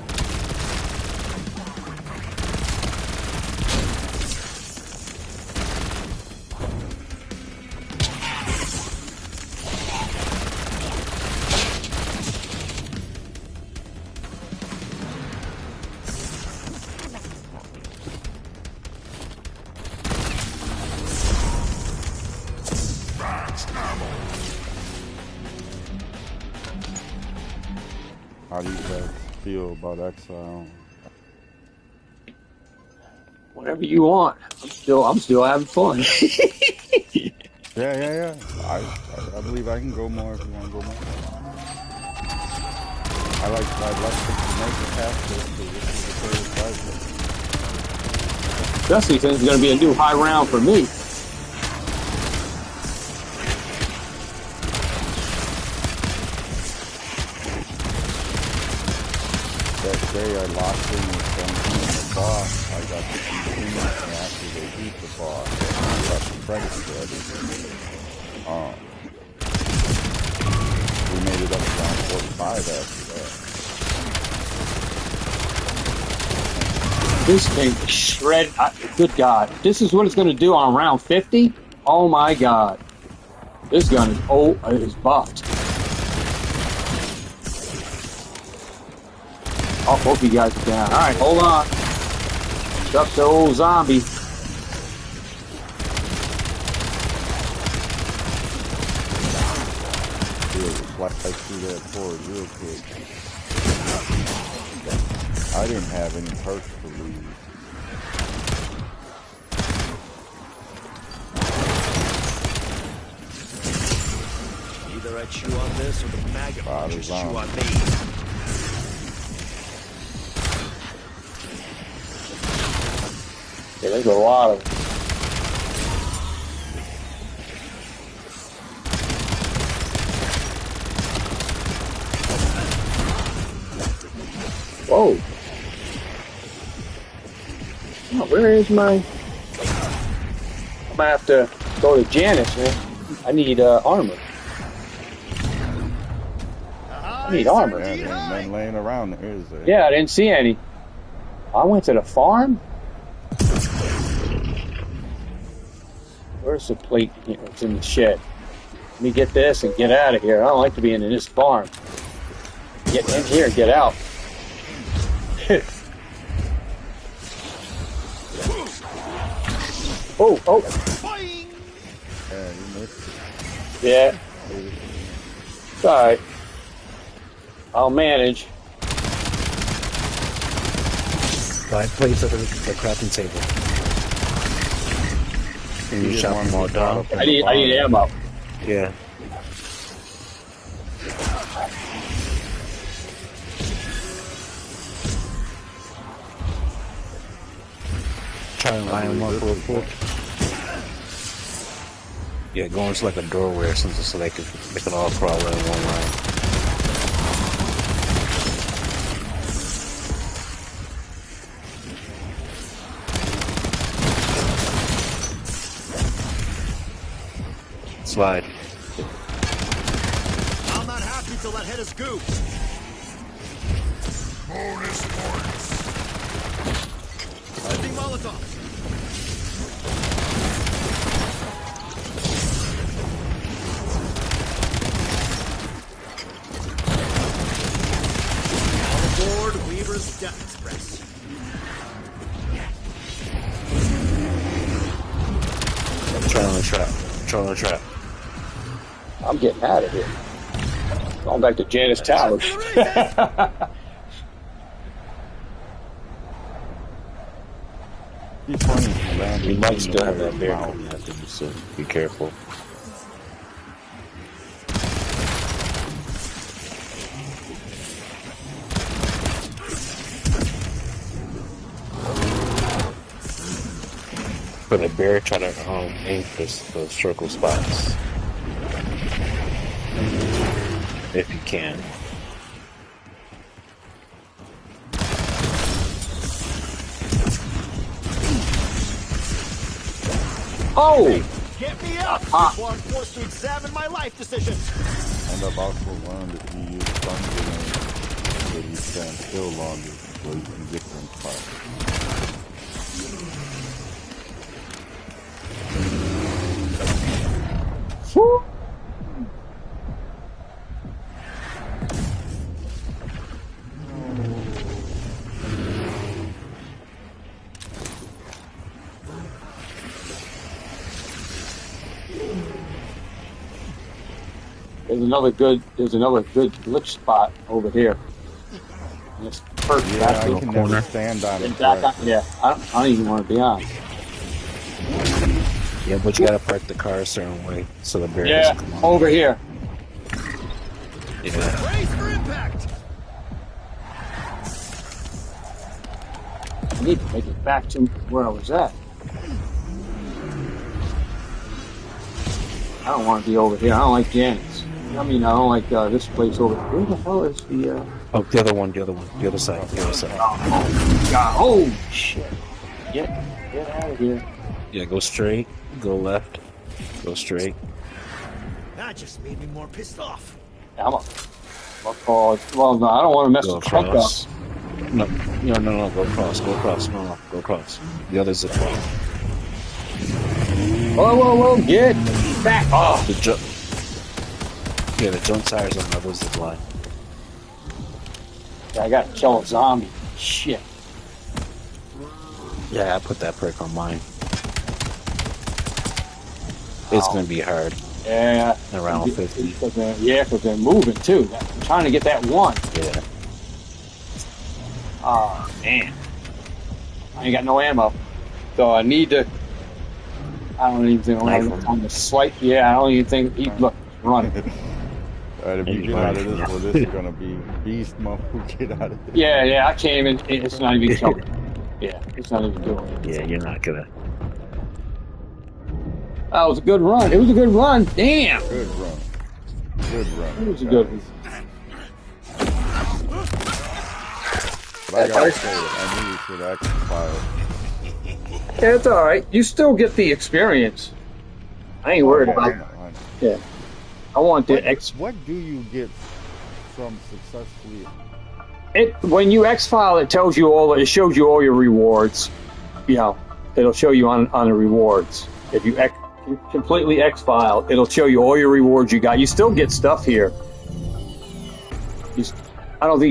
How do you guys feel about Exile? Whatever you want. I'm still having fun. Yeah. I believe I can go more if you want to go more. I'd like to make it past this because this is the third fight. Especially since it's going to be a new high round for me. That day I locked in with something in the boss. I got to continue after they beat the boss. I got the credits ready. We made it up to round 45 after that. This thing shred. Good God. This is what it's going to do on round 50? Oh my God. This gun is buffed. Oh, both of you guys are down. Alright, hold on. It's up to old zombie. Fly through that forward real quick. I didn't have any perks to lose. Either I chew on this or the maggot just chew on me. Yeah, there's a lot of them. Whoa. Oh, where is my... I'm gonna have to go to Janice, man. I need armor. I need armor. Yeah, there ain't nothing laying around there, is there? Yeah, I didn't see any. I went to the farm? Where's the plate? It's in the shed. Let me get this and get out of here. I don't like to be in this farm. Get in here and get out. Oh. Yeah, you missed it. Yeah. It's alright. I'll manage. 5 plates at the crafting table. Can you chop them all down? I need ammo. Yeah. Try and line them up real quick. Yeah, go into like a doorway or something so they can all crawl in one line. Slide. I'm not happy till that head is goop. Bonus points. Lightning Molotov. On board Weaver's Death Express. Try on the trap. I'm getting out of here. Going back to Janice Towers. You might still have that bear coming after you, so be careful. For the bear, try to aim for those circle spots. If you can. Oh! Get me out before I'm forced to examine my life decisions. And I've also learned if you use thunder that you stand still longer, so you can get them spots. Woo! There's another good glitch spot over here. Just perk Yeah, back I to the can corner. never stand on it. and back on. Yeah, I don't even want to be on. Yeah, but you gotta park the car a certain way so the bear Yeah, doesn't come on. over here. Yeah. Brace for impact. I need to make it back to where I was at. I don't want to be over here. I don't like Janet's. I mean, I don't like this place over here. Where the hell is the... Oh, the other one, the other side, the other side. Oh, God. Oh, shit. Get out of here. Yeah, go straight, go left, go straight. That just made me more pissed off. I'm a call. Well, no, I don't want to mess Go the truck up. across. No, go across, no, go across. The other's a 12. Whoa, get back off. The jump tires on others is blind. Yeah, I got to kill a zombie. Shit. Yeah, I put that perk on mine. It's gonna be hard. Yeah. Around 50. Because they're moving too. I'm trying to get that one. Yeah. Oh, man. I ain't got no ammo. So I need to... I don't even think I have enough time to swipe. Yeah, I don't even think... Look, run. Alright, if you get out of this one, this is gonna be beast mode. Get out of this. Yeah, I came in. It's not even killing. Yeah, it's not even doing it. Yeah, you're not gonna. That was a good run. It was a good run. Damn. Good run. Good run. It was a good one. But I gotta say, I knew you should act fire. Yeah, it's all right. You still get the experience. I ain't worried about it. Yeah. I want the What do you get from successfully? When you X-file, it tells you all. It shows you all your rewards. You know, it'll show you on the rewards. If you completely X-file, it'll show you all your rewards you got. You still get stuff here. I don't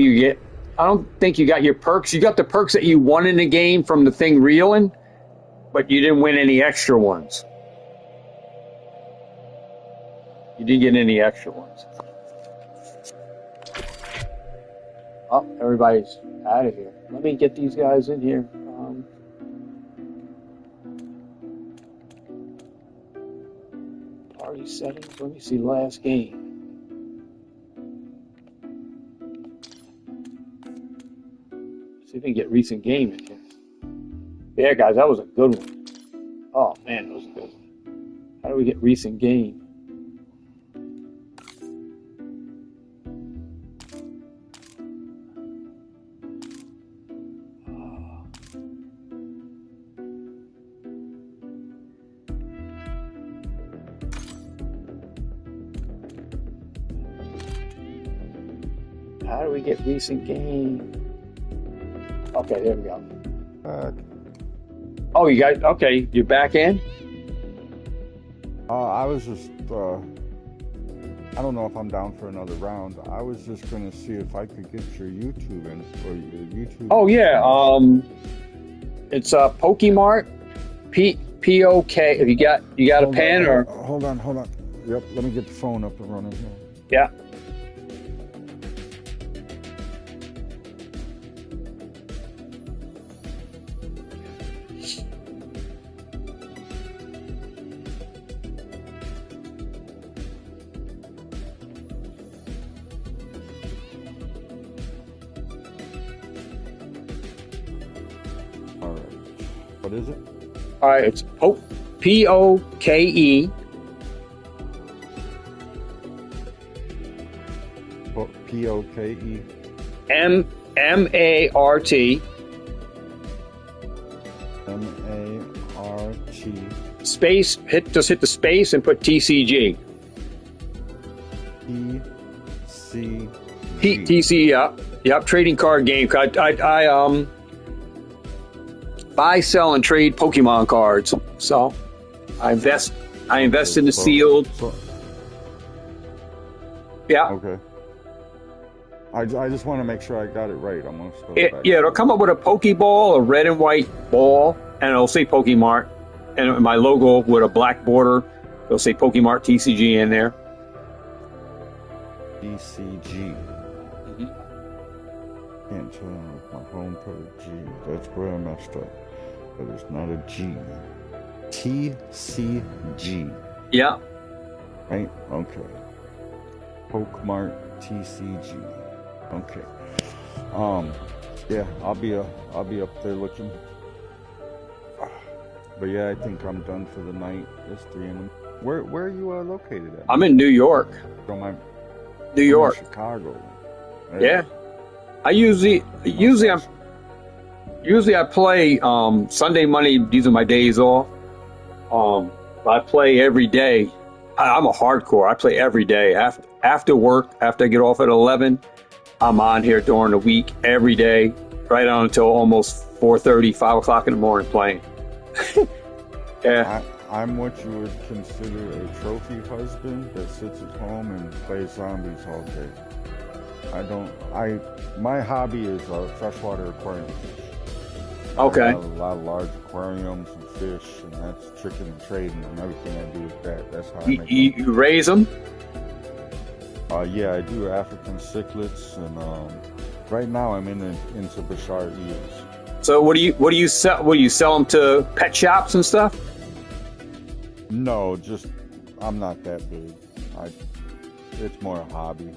think you got your perks. You got the perks that you won in the game from the thing reeling, but you didn't win any extra ones. You didn't get any extra ones. Oh, everybody's out of here. Let me get these guys in here. Party settings. Let me see last game. See if we can get recent game in here. Yeah, guys, that was a good one. Oh, man, that was a good one. How do we get recent game? How do we get recent game? Okay, there we go. Oh, you guys, okay, you're back in? I was just, I don't know if I'm down for another round. I was just going to see if I could get your YouTube or your YouTube. Oh, yeah, it's Pokemart, P-O-K. Have you got a pen or? Hold on. Yep, let me get the phone up and running here. Yeah. What is it? All right, it's P-O-K-E. P-O-K-E. M-A-R-T. M-A-R-T. Space, just hit the space and put TCG. T-C-G. TC, yep, trading card game. I buy, sell, and trade Pokemon cards. So I invest in the sealed. Yeah. Okay. I just want to make sure I got it right. I'm gonna spell Yeah, it'll come up with a Pokeball, a red and white ball, and it'll say Pokemart. And my logo with a black border. It'll say Pokemart TCG in there. TCG. can't tell if my home put a G. That's where I messed up. But it's not a G. TCG. Yeah. Right? Okay. Pokemart TCG. Okay. Yeah, I'll be up there looking. But yeah, I think I'm done for the night. It's 3 a.m. Where are you located at? I'm in New York. New New York. Chicago. Yeah. I usually I play Sunday, Monday. These are my days off. I play every day. I'm a hardcore. I play every day after work. After I get off at 11, I'm on here during the week every day, right on until almost 4:30, 5 o'clock in the morning playing. Yeah. I'm what you would consider a trophy husband that sits at home and plays zombies all day. My hobby is freshwater aquarium fish. Okay. I have a lot of large aquariums and fish, and that's tricking and trading, and everything I do with that. That's how I make money. You raise them? Yeah, I do African cichlids, and right now I'm into Bashar eels. So what do you sell? What do you sell them to pet shops and stuff? No, just I'm not that big. It's more a hobby.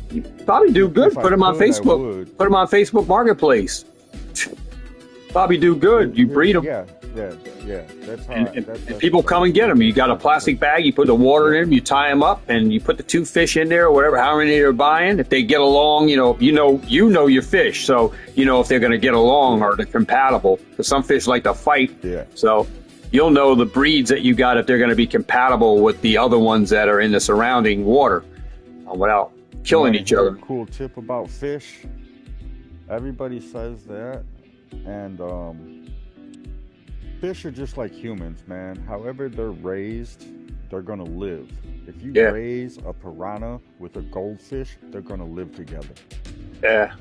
You probably do good. Put them on Facebook. Put them on Facebook Marketplace. Probably do good. You breed them. Yeah. That's how. And people come and get them. You got a plastic bag. You put the water in them. You tie them up, and you put the 2 fish in there, or whatever. How many they're buying? If they get along, you know your fish, so you know if they're going to get along or they're compatible. Because some fish like to fight. Yeah. So you'll know the breeds that you got if they're going to be compatible with the other ones that are in the surrounding water, without killing each other. Cool tip about fish. Everybody says that, and fish are just like humans, man. However they're raised, they're gonna live. If you raise a piranha with a goldfish, they're gonna live together. Yeah.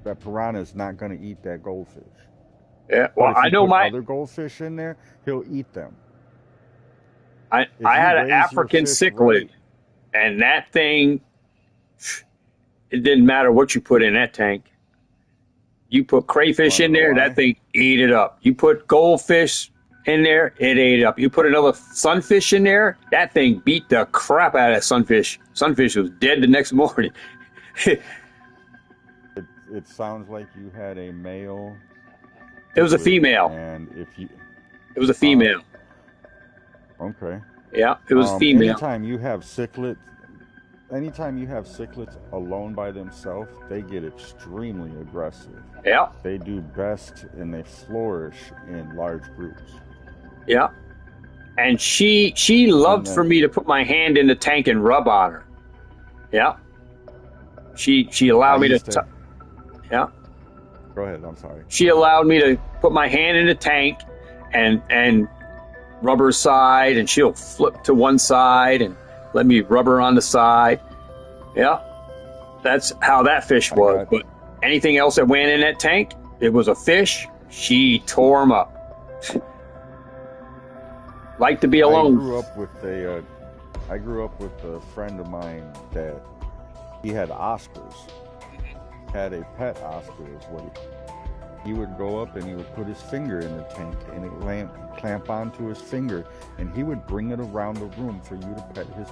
That piranha is not gonna eat that goldfish. Yeah. Well, I know my other goldfish in there, he'll eat them. I had an African cichlid, and that thing, it didn't matter what you put in that tank. You put crayfish in there, that thing ate it up. You put goldfish in there, it ate it up. You put another sunfish in there, that thing beat the crap out of that sunfish. Sunfish was dead the next morning. It sounds like you had a male. It was a female. And it was a female. Okay. Yeah, it was female. Anytime you have cichlids alone by themselves, they get extremely aggressive. Yeah. They do best and they flourish in large groups. Yeah. And she loved for me to put my hand in the tank and rub on her. Yeah. She allowed me to yeah. Go ahead, I'm sorry. She allowed me to put my hand in the tank and rub her side, and she'll flip to one side and let me rub her on the side. Yeah. That's how that fish was. But anything else that went in that tank, it was a fish, she tore them up. Like to be alone. I grew up with a friend of mine that he had Oscars. Had a pet Oscar is what he would go up and he would put his finger in the tank and it would clamp onto his finger, and he would bring it around the room for you to pet his,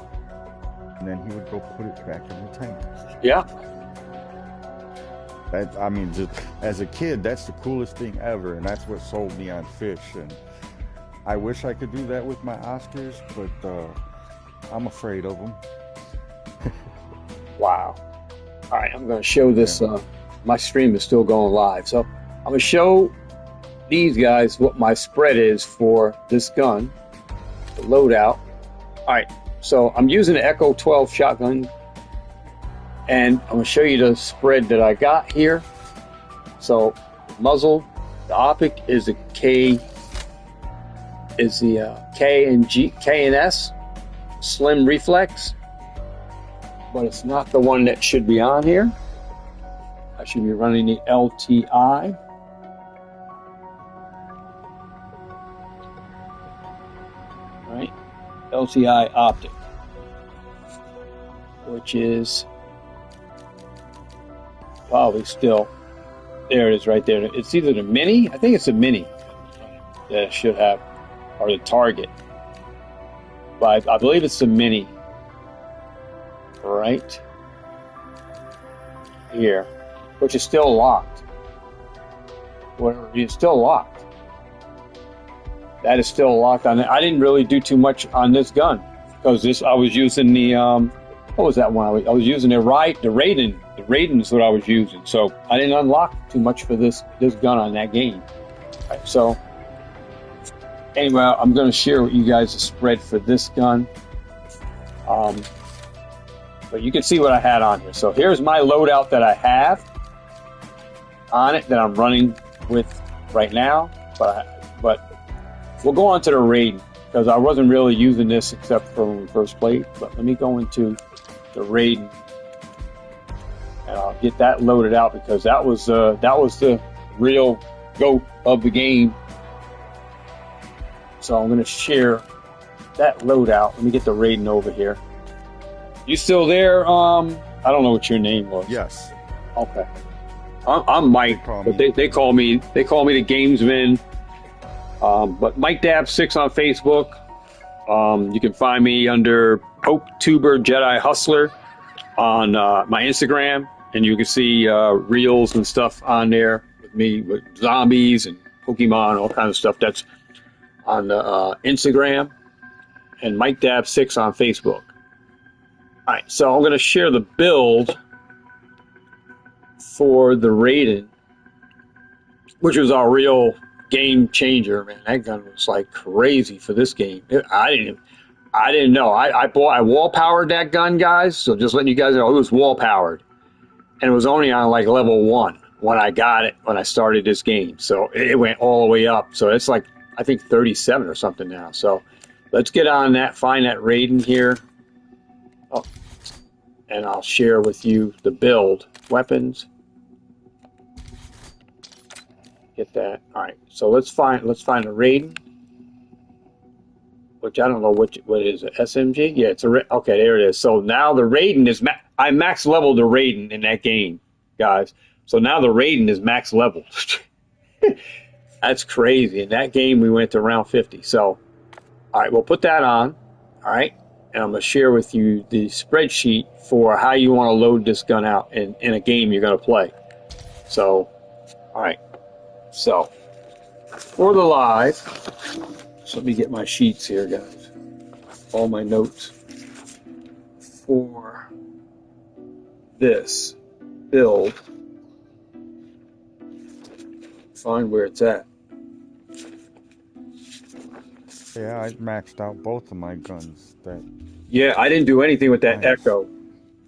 and then he would go put it back in the tank. Yeah. Just as a kid, that's the coolest thing ever, and that's what sold me on fish. And I wish I could do that with my Oscars, but I'm afraid of them. Wow. All right, I'm going to show this. My stream is still going live, so I'm going to show these guys what my spread is for this gun, the loadout. All right, so I'm using the Echo 12 shotgun, and I'm going to show you the spread that I got here. So muzzle, the optic is the K and S slim reflex, but it's not the one that should be on here. I should be running the LTI. Right, LTI optic, which is probably still. There it is right there. It's either the mini, I think it's the mini that it should have, or the target. But I believe it's the mini. Right here, which is still locked. Whatever, it's still locked. That is still locked on it. I didn't really do too much on this gun because I was using the what was that one? I was using the Raiden. The Raiden is what I was using. So I didn't unlock too much for this gun on that game. Right, so anyway, I'm going to share with you guys the spread for this gun. But you can see what I had on here. So here's my loadout that I have on it that I'm running with right now. But we'll go on to the Raiden because I wasn't really using this except for when we first played. But let me go into the Raiden and I'll get that loaded out because that was the real GOAT of the game. So I'm going to share that loadout. Let me get the Raiden over here. You still there? I don't know what your name was. Yes. Okay. I'm Mike, but they call me the Gamesman. But Mike Dab6 on Facebook. You can find me under PokeTuber Jedi Hustler on my Instagram, and you can see reels and stuff on there with me with zombies and Pokemon, all kinds of stuff. That's on the Instagram, and Mike Dab6 on Facebook. All right, so I'm going to share the build for the Raiden, which was our real game changer. Man, that gun was like crazy for this game. I didn't know. I wall powered that gun, guys. So just letting you guys know, it was wall powered, and it was only on like level 1 when I got it when I started this game. So it went all the way up. So it's like I think 37 or something now. So let's get on that. Find that Raiden here. Oh, and I'll share with you the build. Weapons. Get that. All right. So let's find the Raiden, which I don't know what is it. SMG? Yeah, it's okay. There it is. So now the Raiden is I max leveled the Raiden in that game, guys. So now the Raiden is max level. That's crazy. In that game, we went to round 50. So, all right, we'll put that on. All right. And I'm going to share with you the spreadsheet for how you want to load this gun out in a game you're going to play. So, all right. So, for the live, so let me get my sheets here, guys. All my notes for this build. Find where it's at. Yeah, I maxed out both of my guns. Yeah, I didn't do anything with that Echo.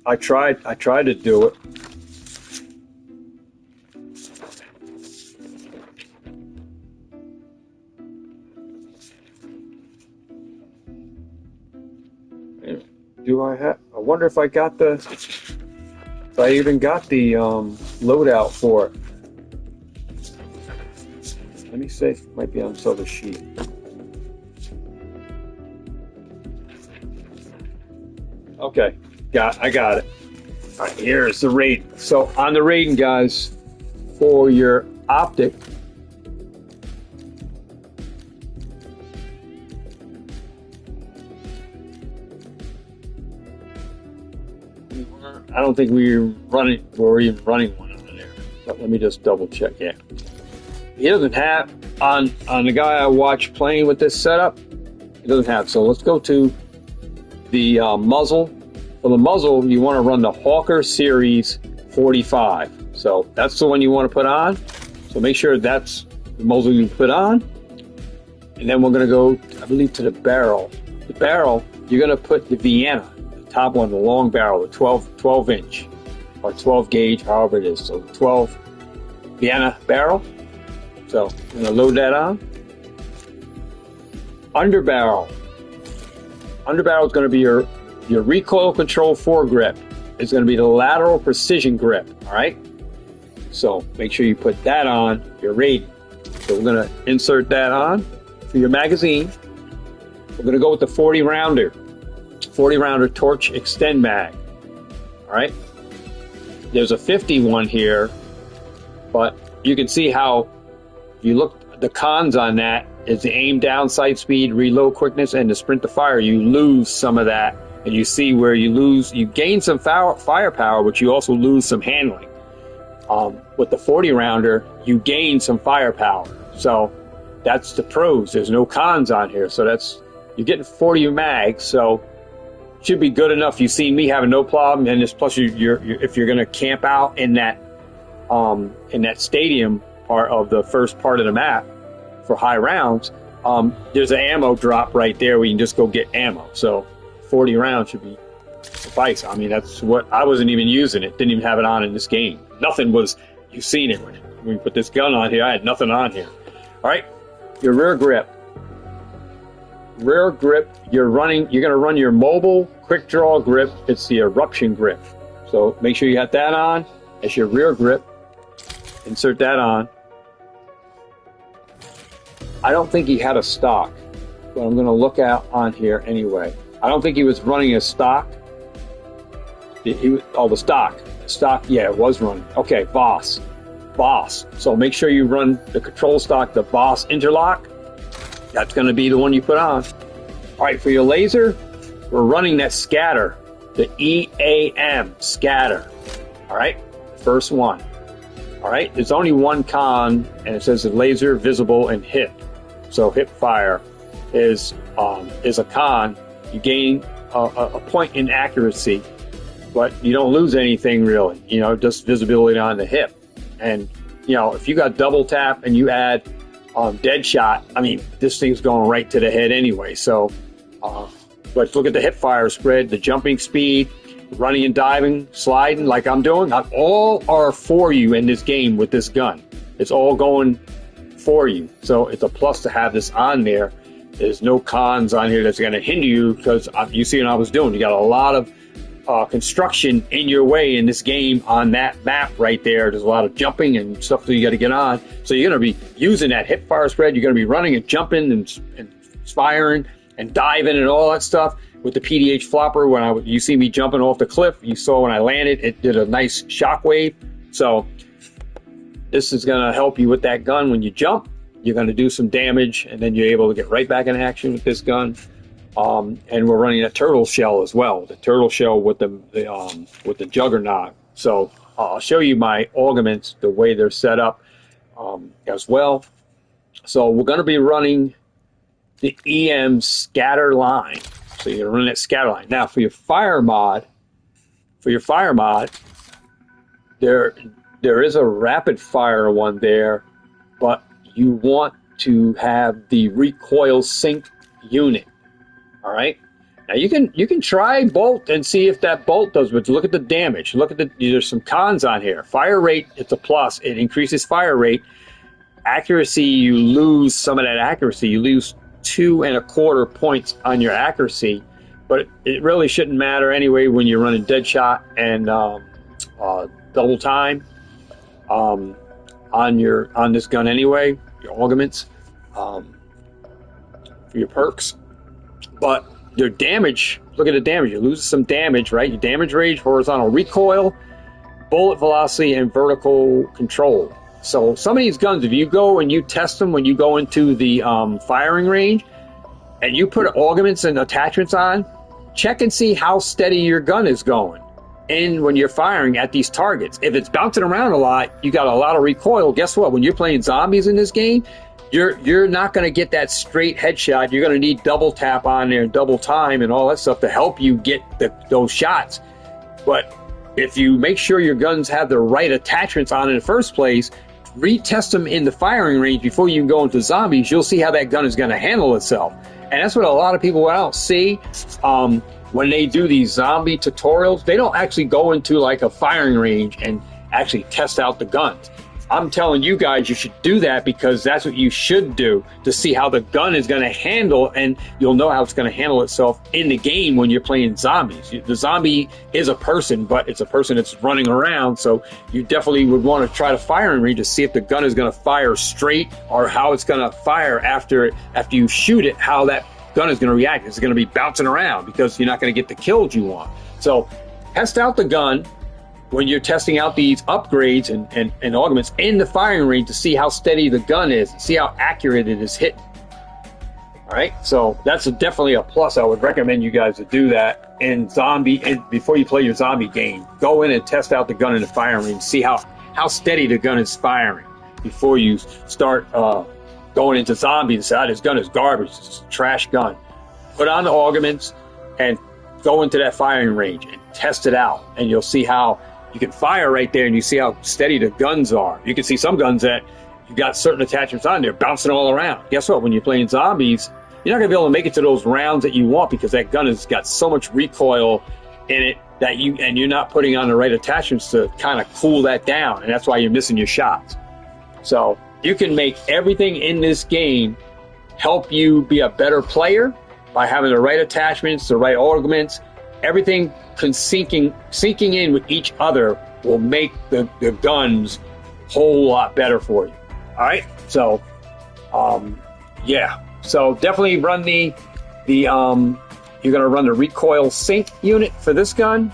I tried to do it. I wonder if I got if I even got the loadout for it. Let me see. It might be on this other sheet. Okay, I got it. All right, here's the Raiden. So on the Raiden, guys, for your optic, I don't think we were even running one on there. But let me just double check. Yeah, he doesn't have on the guy I watched playing with this setup. He doesn't have. So let's go to the muzzle. For the muzzle, you want to run the Hawker Series 45. So that's the one you want to put on. So make sure that's the muzzle you put on. And then we're going to go, I believe, to the barrel. The barrel, you're going to put the Vienna, the top one, the long barrel, the 12 inch or 12 gauge, however it is. So 12 Vienna barrel. So I'm going to load that on. Underbarrel. Underbarrel is going to be your recoil control foregrip. It's going to be the lateral precision grip. All right. So make sure you put that on your Raiden. So we're going to insert that on for your magazine. We're going to go with the 40 rounder torch extend mag. All right. there's a 51 here, but you can see how you look. The cons on that is the aim down, sight speed, reload quickness, and the sprint to fire. You lose some of that, and you see where you gain some firepower, but you also lose some handling. With the 40 rounder, you gain some firepower. So that's the pros. There's no cons on here. So you're getting 40 mags. So should be good enough. You've seen me having no problem. And plus you're if you're going to camp out in that stadium part of the first part of the map for high rounds, there's an ammo drop right there where you can just go get ammo. So 40 rounds should be suffice. I mean, that's what I wasn't even using it. Didn't even have it on in this game. Nothing was. You've seen it when we put this gun on here. I had nothing on here. All right, your rear grip. Rear grip. You're going to run your mobile quick draw grip. It's the eruption grip. So make sure you have that on. It's your rear grip. Insert that on. I don't think he had a stock, but I'm going to look out on here anyway. I don't think he was running a stock. The stock. Stock, yeah, it was running. Okay, Boss. So make sure you run the control stock, the Boss interlock. That's going to be the one you put on. All right, for your laser, we're running that scatter, the EAM scatter. All right, first one. All right, there's only one con, and it says the laser, visible, and hip. So hip fire is a con. You gain a point in accuracy, but you don't lose anything really, just visibility on the hip. And, if you got double tap and you add dead shot, I mean, this thing's going right to the head anyway. So, but look at the hip fire spread, the jumping speed, running and diving, sliding like I'm doing. All are for you in this game with this gun. It's all going for you. So it's a plus to have this on there. There's no cons on here that's going to hinder you because you see what I was doing. You got a lot of construction in your way in this game on that map right there. There's a lot of jumping and stuff that you got to get on. So you're going to be using that hip fire spread. You're going to be running and jumping and firing and diving and all that stuff with the PDH flopper. When you see me jumping off the cliff, you saw when I landed, it did a nice shockwave. So this is going to help you with that gun. When you jump, you're going to do some damage, and then you're able to get right back in action with this gun. And we're running a turtle shell as well. The turtle shell with the juggernaut. So I'll show you my augments, the way they're set up as well. So we're going to be running the EM scatter line. So you're running that scatter line. Now for your fire mod, there is a rapid fire one there, but you want to have the recoil sync unit. All right. Now you can try bolt and see if that bolt does, but look at the damage. There's some cons on here. Fire rate, it's a plus. It increases fire rate. Accuracy, you lose some of that accuracy. You lose 2.25 points on your accuracy, but it really shouldn't matter anyway when you're running dead shot and double time on this gun anyway. Your augments for your perks. But your damage, look at the damage. You lose some damage, right? Your damage range, horizontal recoil, bullet velocity, and vertical control. So some of these guns, if you go and you test them when you go into the firing range and you put augments and attachments on, check and see how steady your gun is going. And when you're firing at these targets, if it's bouncing around a lot, you got a lot of recoil. Guess what? When you're playing zombies in this game, you're not going to get that straight headshot. You're going to need double tap on there, double time, and all that stuff to help you get those shots. But if you make sure your guns have the right attachments on in the first place, retest them in the firing range before you go into zombies, you'll see how that gun is going to handle itself. And that's what a lot of people don't see when they do these zombie tutorials. They don't actually go into like a firing range and actually test out the guns. I'm telling you guys you should do that because that's what you should do to see how the gun is going to handle, and you'll know how it's going to handle itself in the game when you're playing zombies. The zombie is a person, but it's a person that's running around, so you definitely would want to try to firing range to see if the gun is going to fire straight or how it's going to fire after you shoot it, how that gun is going to react. It's going to be bouncing around because you're not going to get the kills you want. So test out the gun when you're testing out these upgrades and augments in the firing range to see how steady the gun is, see how accurate it is hitting. All right, so that's definitely a plus. I would recommend you guys to do that in zombie. And before you play your zombie game, go in and test out the gun in the firing range, see how steady the gun is firing before you start going into zombie and say, this gun is garbage, it's a trash gun. Put on the augments and go into that firing range and test it out, and you'll see how you can fire right there, and you see how steady the guns are. You can see some guns that you got certain attachments on there bouncing all around. Guess what? When you're playing zombies, you're not going to be able to make it to those rounds that you want because that gun has got so much recoil in it that you're not putting on the right attachments to kind of cool that down, and that's why you're missing your shots. So you can make everything in this game help you be a better player by having the right attachments, the right augments. Everything sinking in with each other will make the guns a whole lot better for you. All right, so yeah, so definitely run the you're gonna run the recoil sync unit for this gun,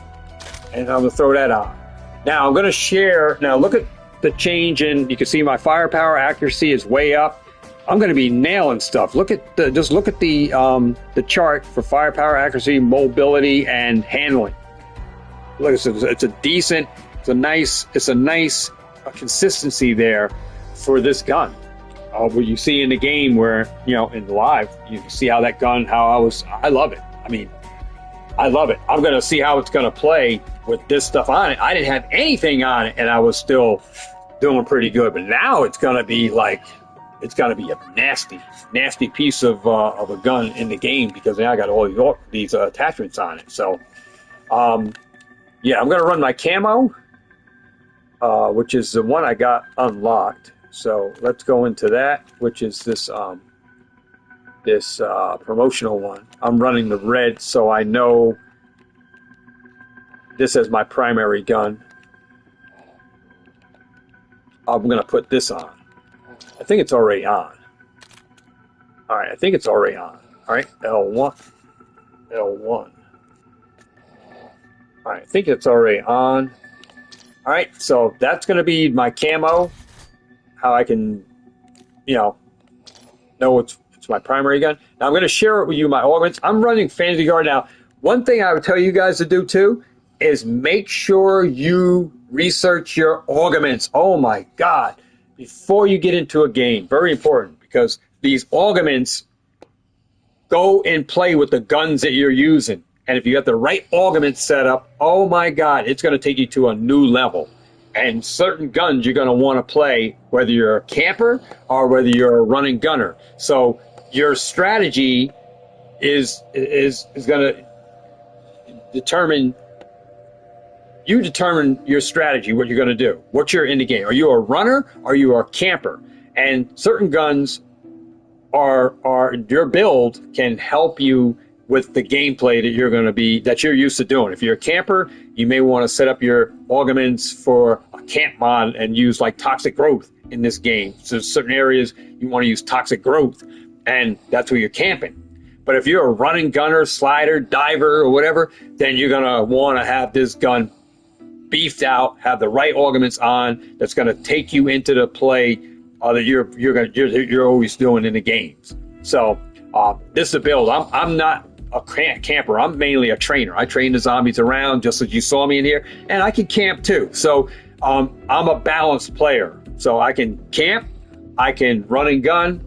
and I'm gonna throw that on. Now I'm gonna share. Now look at the change in. You can see my firepower accuracy is way up. I'm going to be nailing stuff. Look at the chart for firepower accuracy, mobility, and handling. Look, it's a nice consistency there for this gun. What you see in the game, where in the live, you see how that gun, I love it. I mean, I love it. I'm going to see how it's going to play with this stuff on it. I didn't have anything on it, and I was still doing pretty good. But now it's going to be like. It's got to be a nasty piece of a gun in the game because now I got all these attachments on it. So, yeah, I'm going to run my camo, which is the one I got unlocked. So let's go into that, which is this promotional one. I'm running the red, so I know this as my primary gun. I'm going to put this on. I think it's already on. All right, I think it's already on. All right, L1. All right, I think it's already on. All right, so that's going to be my camo. How I can, know it's my primary gun. Now I'm going to share it with you, my augments. I'm running Fantasy Guard now. One thing I would tell you guys to do too is make sure you research your augments. Oh my God. Before you get into a game, very important, because these augments go and play with the guns that you're using. And if you got the right augment set up, oh my God, it's going to take you to a new level. And certain guns you're going to want to play, whether you're a camper or whether you're a running gunner. So your strategy is going to determine. You determine your strategy, what you're going to do, what you're in the game. Are you a runner? Or are you a camper? And certain guns are your build can help you with the gameplay that you're used to doing. If you're a camper, you may want to set up your augments for a camp mod and use like toxic growth in this game. So certain areas you want to use toxic growth, and that's where you're camping. But if you're a running gunner, slider, diver, or whatever, then you're going to want to have this gun beefed out, have the right augments on. That's going to take you into the play that you're always doing in the games. So this is a build. I'm not a camper. I'm mainly a trainer. I train the zombies around, just as you saw me in here, and I can camp too. So I'm a balanced player. So I can camp, I can run and gun,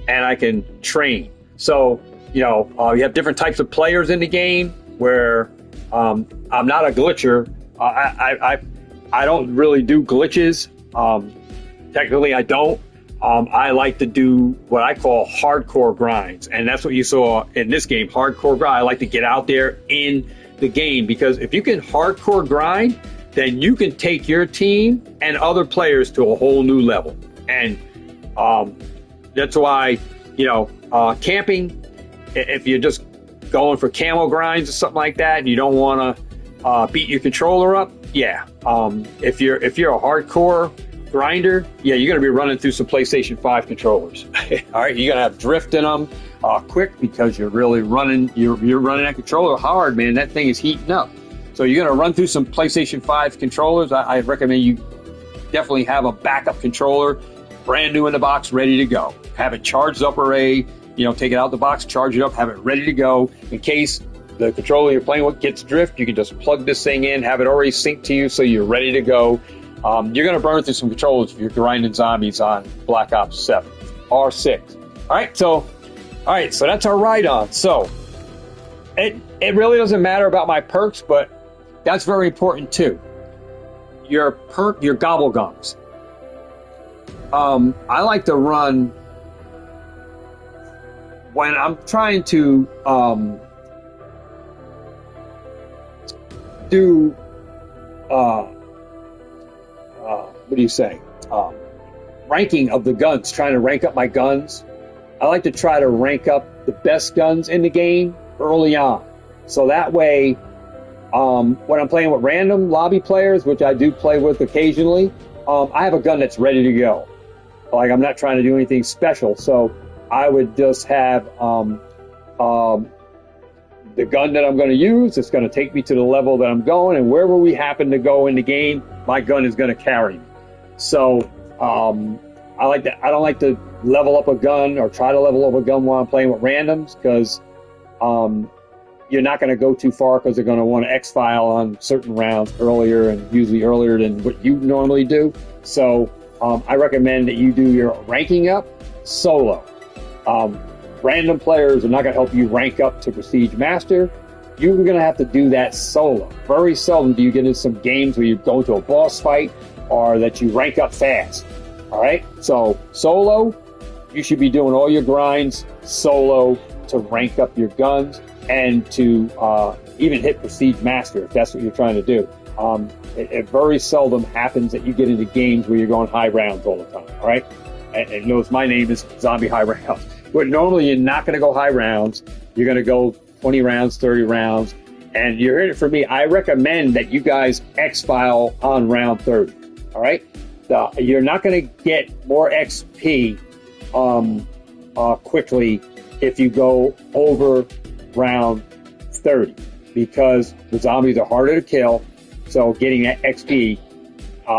and I can train. So you have different types of players in the game. Where I'm not a glitcher. I don't really do glitches. Technically, I don't. I like to do what I call hardcore grinds, and that's what you saw in this game, hardcore grind. I like to get out there in the game, because if you can hardcore grind, then you can take your team and other players to a whole new level. And that's why, camping, if you're just going for camo grinds or something like that, and you don't want to beat your controller up, yeah. If you're a hardcore grinder, yeah, you're going to be running through some PlayStation 5 controllers. All right, you're going to have drift in them quick, because you're really running. You're running that controller hard, man. That thing is heating up. So you're going to run through some PlayStation 5 controllers. I recommend you definitely have a backup controller, brand new in the box, ready to go. Have it charged up array, take it out the box, charge it up, have it ready to go. In case the controller you're playing with gets drift, you can just plug this thing in, have it already synced to you so you're ready to go. You're going to burn through some controllers if you're grinding zombies on Black Ops 7 or 6. All right, so that's our ride on. So it really doesn't matter about my perks, but that's very important too. Your gobble gums. I like to run when I'm trying to do what do you say? Ranking of the guns, trying to rank up my guns. I like to try to rank up the best guns in the game early on. So that way, when I'm playing with random lobby players, which I do play with occasionally, I have a gun that's ready to go. Like, I'm not trying to do anything special. So I would just have the gun that I'm going to use. It's going to take me to the level that I'm going, and wherever we happen to go in the game, my gun is going to carry me. So I like that. I don't like to level up a gun or try to level up a gun while I'm playing with randoms, because you're not going to go too far, because they're going to want to X-file on certain rounds earlier, and usually earlier than what you normally do. So I recommend that you do your ranking up solo. Random players are not going to help you rank up to Prestige Master. You're going to have to do that solo. Very seldom do you get into some games where you go into a boss fight or that you rank up fast. All right? So solo, you should be doing all your grinds solo to rank up your guns and to even hit Prestige Master if that's what you're trying to do. It very seldom happens that you get into games where you're going high rounds all the time. All right? And notice my name is Zombie High Rounds. But normally you're not going to go high rounds. You're going to go 20 rounds, 30 rounds. And you're hearing it from me. I recommend that you guys X-file on round 30. All right? You're not going to get more XP quickly if you go over round 30, because the zombies are harder to kill. So getting that XP,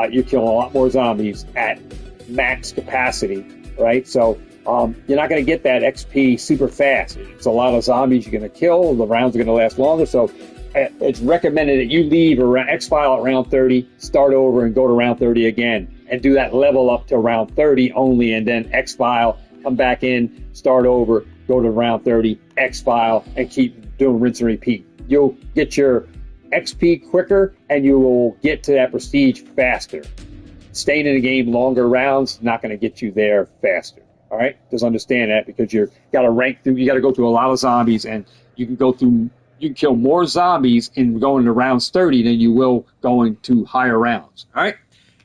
you're killing a lot more zombies at max capacity, right? So you're not going to get that XP super fast. It's a lot of zombies you're going to kill. The rounds are going to last longer. So it's recommended that you leave around X-file at round 30, start over and go to round 30 again, and do that level up to round 30 only, and then X-file, come back in, start over, go to round 30, X-file, and keep doing rinse and repeat. You'll get your XP quicker, and you will get to that prestige faster. Staying in the game longer rounds not going to get you there faster. All right, just understand that, because you got to rank through. You got to go through a lot of zombies, and you can go through. You can kill more zombies in going to rounds 30 than you will going to higher rounds. All right,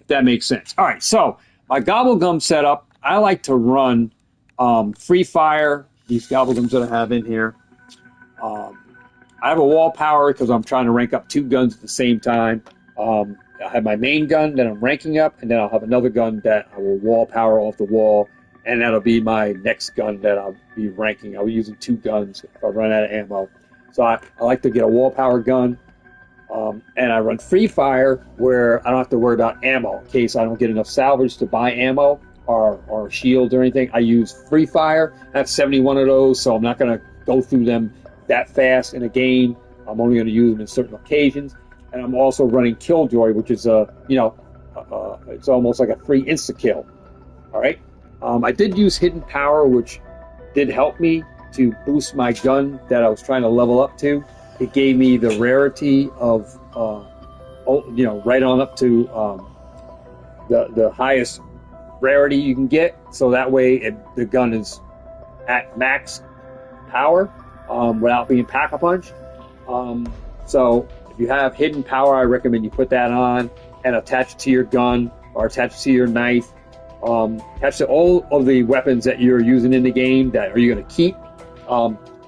if that makes sense. All right, so my gobblegum setup, I like to run free fire. These gobblegums that I have in here. I have a wall power because I'm trying to rank up two guns at the same time. I have my main gun that I'm ranking up, and then I'll have another gun that I will wall power off the wall, and that'll be my next gun that I'll be ranking. I'll be using two guns if I run out of ammo. So I like to get a wall power gun, and I run free fire where I don't have to worry about ammo in case I don't get enough salvage to buy ammo or shields or anything. I use free fire. I have 71 of those, so I'm not going to go through them that fast in a game. I'm only going to use them in certain occasions. And I'm also running Killjoy, which is it's almost like a free insta kill. All right. I did use hidden power, which did help me to boost my gun that I was trying to level up to. It gave me the rarity of, right on up to the highest rarity you can get. So that way the gun is at max power without being pack-a-punch. So if you have hidden power, I recommend you put that on and attach it to your gun or attach it to your knife. Attach to all of the weapons that you're using in the game that are you going to keep.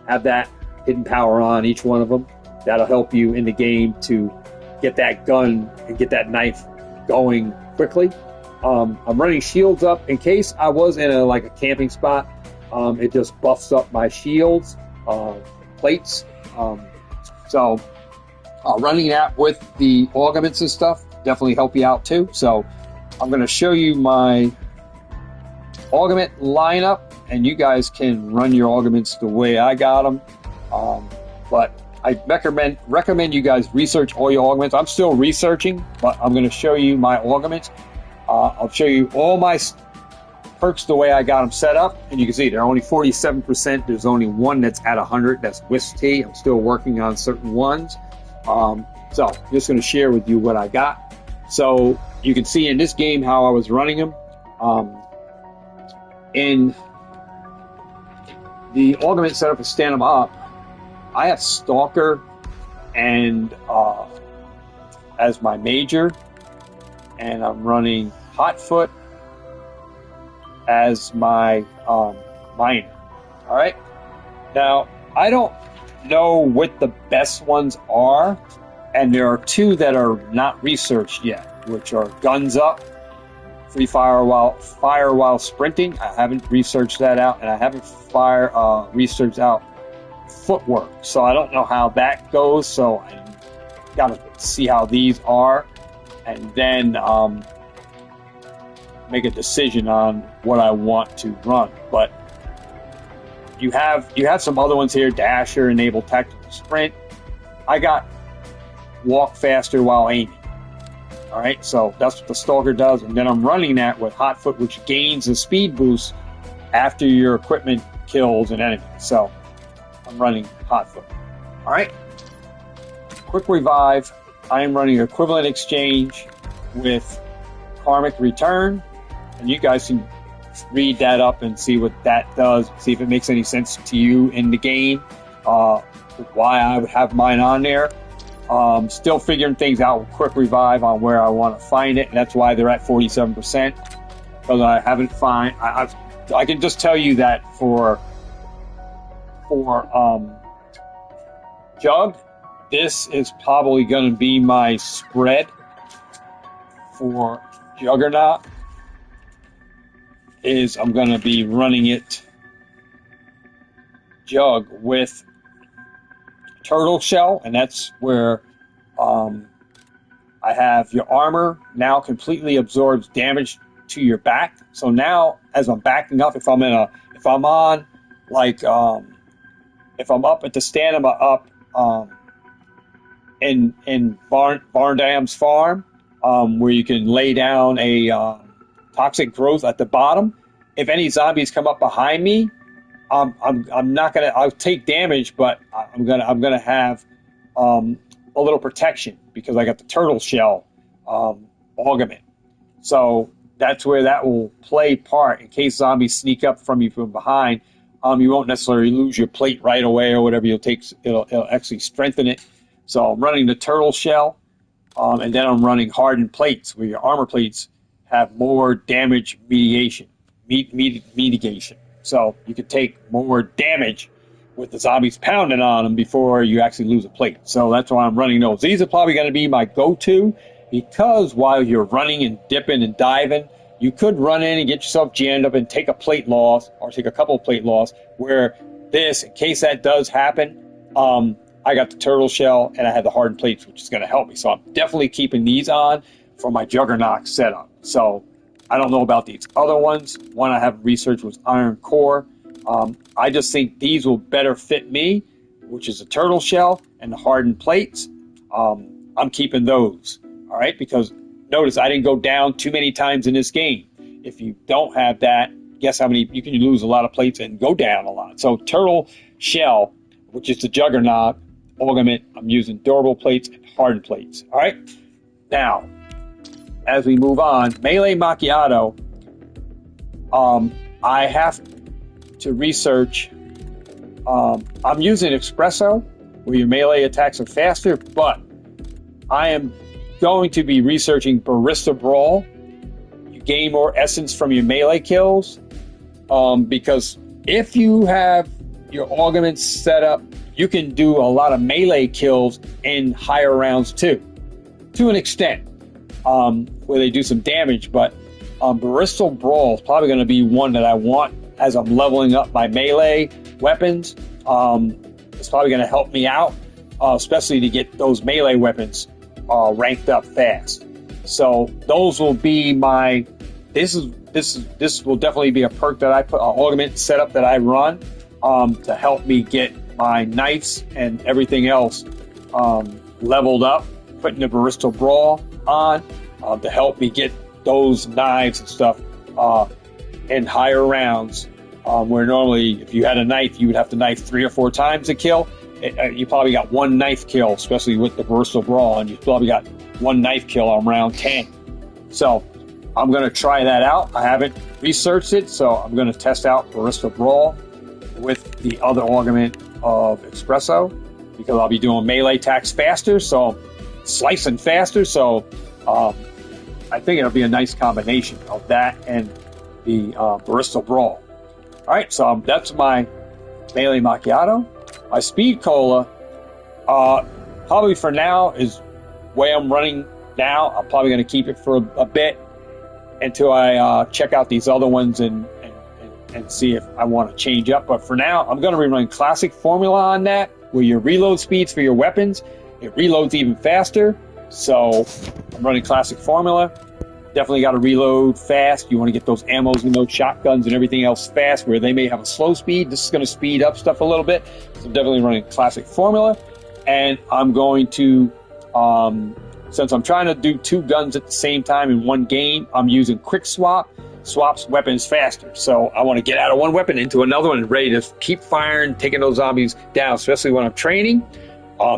Have that hidden power on each one of them. That'll help you in the game to get that gun and get that knife going quickly. I'm running shields up in case I was in a camping spot. It just buffs up my shields, plates. So running that with the augments and stuff definitely help you out too. So I'm going to show you my augment lineup, and you guys can run your augments the way I got them. But I recommend you guys research all your augments. I'm still researching, but I'm going to show you my augments. I'll show you all my perks the way I got them set up, and you can see they're only 47%. There's only one that's at 100. That's Whisk Tea. I'm still working on certain ones. So I'm just going to share with you what I got. So you can see in this game how I was running them. In the augment setup to stand them up, I have Stalker and as my major, and I'm running Hotfoot as my minor. All right. Now I don't know what the best ones are, and there are two that are not researched yet, which are Guns Up, Free Fire while sprinting. I haven't researched that out, and I haven't researched out Footwork. So I don't know how that goes. So I gotta see how these are, and then make a decision on what I want to run. But you have some other ones here: Dasher, Enable Tactical Sprint. I got Walk Faster while aiming. All right, so that's what the Stalker does, and then I'm running that with Hotfoot, which gains a speed boost after your equipment kills an enemy. So I'm running Hotfoot. All right, Quick Revive. I am running Equivalent Exchange with Karmic Return, and you guys can read that up and see what that does. See if it makes any sense to you in the game. Why I would have mine on there. Still figuring things out with Quick Revive on where I want to find it, and that's why they're at 47%. Because I haven't I can just tell you that for Jug, this is probably going to be my spread for Juggernaut. I'm going to be running it Jug with Turtle Shell, and that's where I have your armor now completely absorbs damage to your back. So now, as I'm backing up, if I'm up at the stand, I'm up in Barndam's farm, where you can lay down a toxic growth at the bottom. If any zombies come up behind me, I'm not gonna. I'll take damage, but I'm gonna have a little protection because I got the turtle shell augment. So that's where that will play part in case zombies sneak up from you from behind. You won't necessarily lose your plate right away or whatever. It'll actually strengthen it. So I'm running the turtle shell, and then I'm running hardened plates, where your armor plates have more damage mitigation. So you can take more damage with the zombies pounding on them before you actually lose a plate. So that's why I'm running those. These are probably going to be my go-to, because while you're running and dipping and diving, you could run in and get yourself jammed up and take a plate loss or take a couple of plate loss, where this, in case that does happen, I got the turtle shell and I have the hardened plates, which is going to help me. So I'm definitely keeping these on for my Juggernaut setup. So I don't know about these other ones. One I have researched was Iron Core. I just think these will better fit me, which is a turtle shell and the hardened plates. I'm keeping those, all right? Because notice I didn't go down too many times in this game. If you don't have that, guess how many? You can lose a lot of plates and go down a lot. So turtle shell, which is the Juggernaut augment, I'm using durable plates and hardened plates, all right? Now, as we move on, Melee Macchiato, I have to research. I'm using Espresso, where your melee attacks are faster, but I am going to be researching Barista Brawl. You gain more essence from your melee kills, because if you have your augments set up, you can do a lot of melee kills in higher rounds too, to an extent. Where they do some damage, but Barista Brawl is probably going to be one that I want as I'm leveling up my melee weapons. It's probably going to help me out. especially to get those melee weapons ranked up fast. So those will be my. This will definitely be a perk that I put, augment setup that I run to help me get my knights and everything else leveled up. Putting the Barista Brawl on to help me get those knives and stuff in higher rounds. Where normally, if you had a knife, you would have to knife 3 or 4 times to kill. You probably got 1 knife kill, especially with the Barista Brawl, and you probably got 1 knife kill on round 10. So I'm going to try that out. I haven't researched it, so I'm going to test out Barista Brawl with the other augment of Espresso, because I'll be doing melee attacks faster, so slicing faster. So I think it'll be a nice combination of that and the Barista Brawl. All right, so that's my melee macchiato. My speed cola, probably for now, is the way I'm running now. I'm probably going to keep it for a bit until I check out these other ones and see if I want to change up. But for now, I'm going to be running classic formula on that, where your reload speeds for your weapons, it reloads even faster. So I'm running classic formula. Definitely got to reload fast. You want to get those ammos and those shotguns and everything else fast, where they may have a slow speed. This is going to speed up stuff a little bit. So I'm definitely running classic formula. And I'm going to, since I'm trying to do 2 guns at the same time in one game, I'm using quick swap. Swaps weapons faster. So I want to get out of one weapon into another one and ready to keep firing, taking those zombies down, especially when I'm training.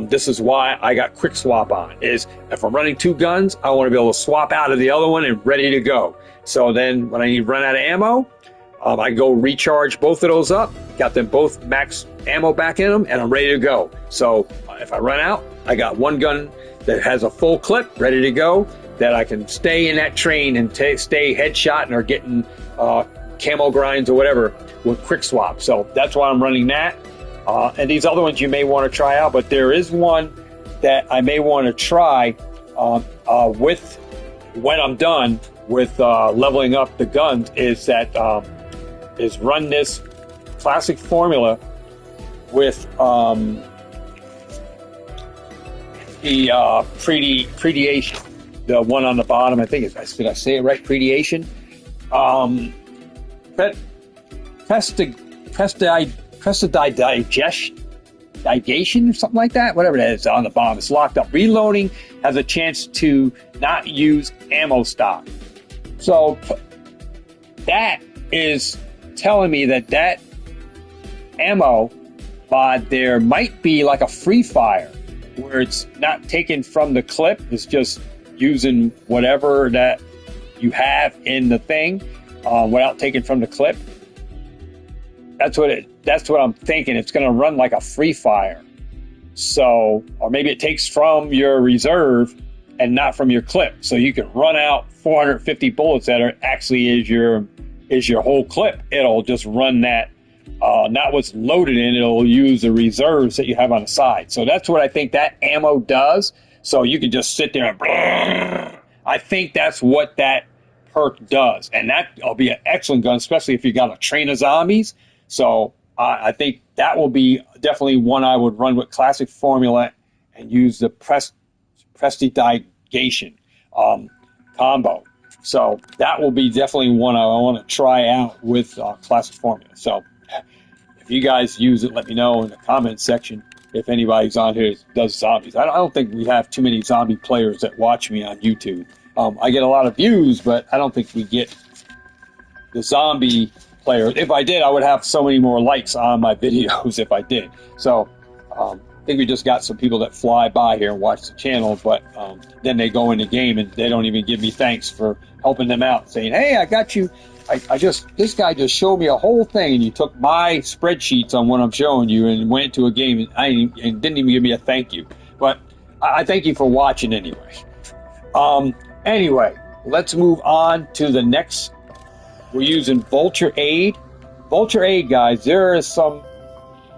This is why I got quick swap on, is if I'm running 2 guns, I want to be able to swap out of the other one and ready to go. So then when I need to run out of ammo, I go recharge both of those up, got them both max ammo back in them, and I'm ready to go. So if I run out, I got one gun that has a full clip ready to go, that I can stay in that train and stay headshotting or getting camo grinds or whatever with quick swap. So that's why I'm running that. And these other ones you may want to try out, but there is one that I may want to try with when I'm done with leveling up the guns, is that is run this classic formula with the Prediation. The one on the bottom, I think, did I say it right? Prediation. Prestidigation or something like that. Whatever that is on the bottom. It's locked up. Reloading has a chance to not use ammo stock. So that is telling me that ammo mod there might be like a free fire, where it's not taken from the clip. It's just using whatever that you have in the thing without taking from the clip. That's what I'm thinking. It's going to run like a free fire. So, or maybe it takes from your reserve and not from your clip. So you can run out 450 bullets that are actually is your whole clip. It'll just run that, not what's loaded in. It'll use the reserves that you have on the side. So that's what I think that ammo does. So you can just sit there and I think that's what that perk does. And that'll be an excellent gun, especially if you got a train of zombies. So I think that will be definitely one I would run with classic formula and use the Prestidigation combo. So that will be definitely one I want to try out with classic formula. So if you guys use it, let me know in the comments section. If anybody's on here that does zombies. I don't think we have too many zombie players that watch me on YouTube. I get a lot of views, but I don't think we get the zombie players. If I did, I would have so many more likes on my videos if I did. So I think we just got some people that fly by here and watch the channel, but then they go in the game and they don't even give me thanks for helping them out, saying, hey, I got you. This guy just showed me a whole thing, and you took my spreadsheets on what I'm showing you and went to a game and didn't even give me a thank you. But I thank you for watching anyway. Anyway, let's move on to the next. We're using Vulture Aid. Vulture Aid, guys, there is some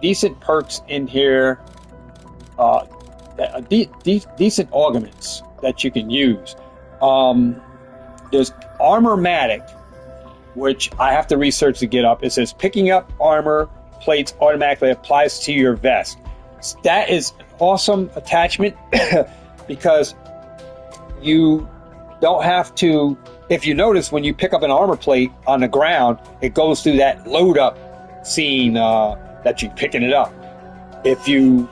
decent perks in here, decent augments that you can use. There's Armormatic, which I have to research to get up. It says picking up armor plates automatically applies to your vest. That is awesome attachment because you don't have to. If you notice, when you pick up an armor plate on the ground, it goes through that load up scene that you're picking it up. If you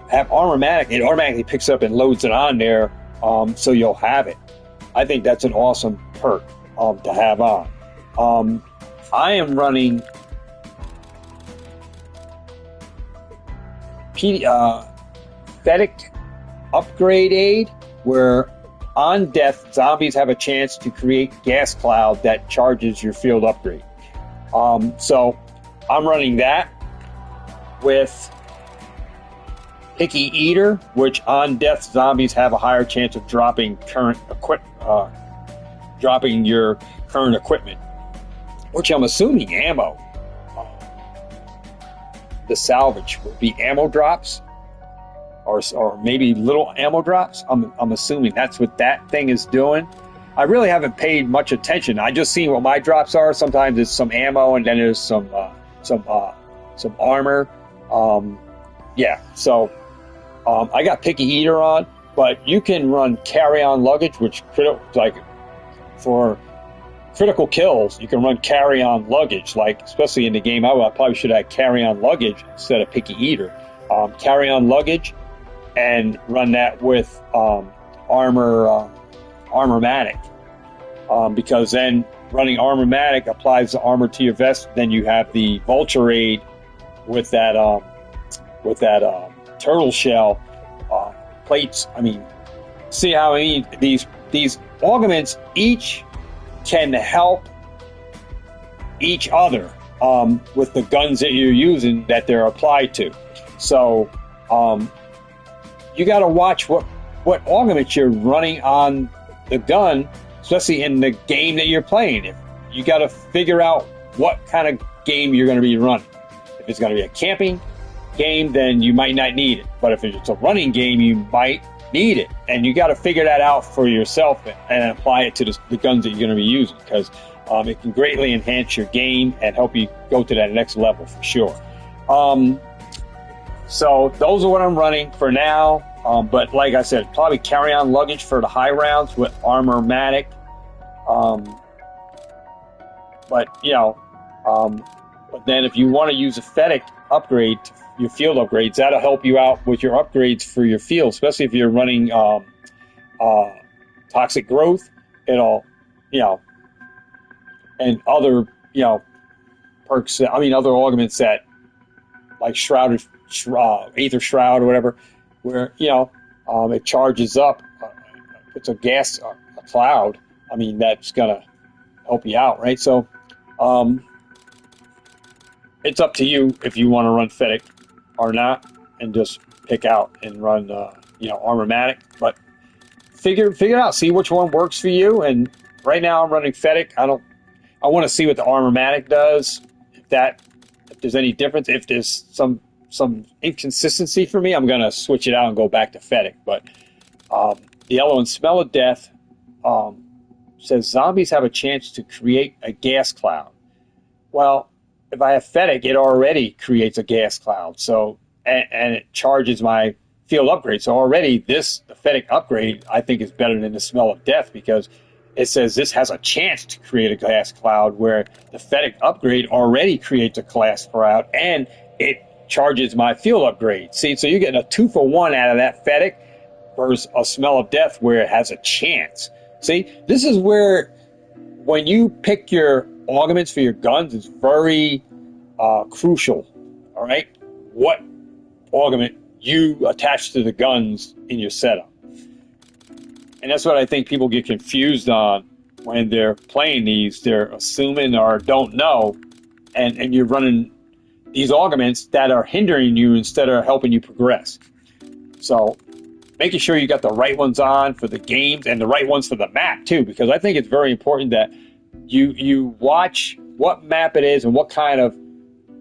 have Armormatic, it automatically picks up and loads it on there, so you'll have it. I think that's an awesome perk to have on. I am running Fetic Upgrade Aid, where on death, zombies have a chance to create gas cloud that charges your field upgrade. So I'm running that with Picky Eater, which on death, zombies have a higher chance of dropping your current equipment, which I'm assuming ammo. The salvage would be ammo drops, or maybe little ammo drops. I'm assuming that's what that thing is doing. I really haven't paid much attention. I just seen what my drops are. Sometimes it's some ammo, and then there's some armor. Yeah, so I got Picky Eater on, but you can run carry-on luggage, which for critical kills, you can run carry-on luggage. Like, especially in the game, I probably should have carry-on luggage instead of Picky Eater. Carry-on luggage, and run that with Armormatic, because then running Armormatic applies the armor to your vest. Then you have the Vulture Aid with that turtle shell plates. I mean, see how these augments each can help each other with the guns that you're using that they're applied to. So you got to watch what augments you're running on the gun, especially in the game that you're playing. If you got to figure out what kind of game you're going to be running. If it's going to be a camping game, then you might not need it. But if it's a running game, you might need it. And you got to figure that out for yourself and apply it to the guns that you're going to be using, because it can greatly enhance your game and help you go to that next level for sure. So those are what I'm running for now. But like I said, probably carry-on luggage for the high rounds with Armormatic. But then if you want to use a Fetic upgrade, your field upgrades, that'll help you out with your upgrades for your field, especially if you're running Toxic Growth. It'll, and other, perks, other augments that, like Aether Shroud or whatever, where, it charges up, puts a gas, a cloud. That's going to help you out, right? So, it's up to you if you want to run Fetic or not, and just pick out and run, Armormatic. But figure it out, see which one works for you. And right now I'm running Fetic. I want to see what the Armormatic does. If there's any difference, if there's some inconsistency for me, I'm going to switch it out and go back to Fetic. But the Yellow and Smell of Death says zombies have a chance to create a gas cloud. Well, if I have Fetic, it already creates a gas cloud. So, and it charges my field upgrade. So already the Fetic upgrade, I think, is better than the Smell of Death, because it says this has a chance to create a gas cloud, where the Fetic upgrade already creates a gas cloud and it charges my field upgrade. See, so you're getting a 2-for-1 out of that Fetic versus a Smell of Death where it has a chance. See, this is where, when you pick your augments for your guns, it's very crucial, all right, what augment you attach to the guns in your setup. And that's what I think people get confused on when they're playing these. They're assuming or don't know, and you're running these augments that are hindering you instead of helping you progress. So making sure you got the right ones on for the games and the right ones for the map too, because I think it's very important that you watch what map it is and what kind of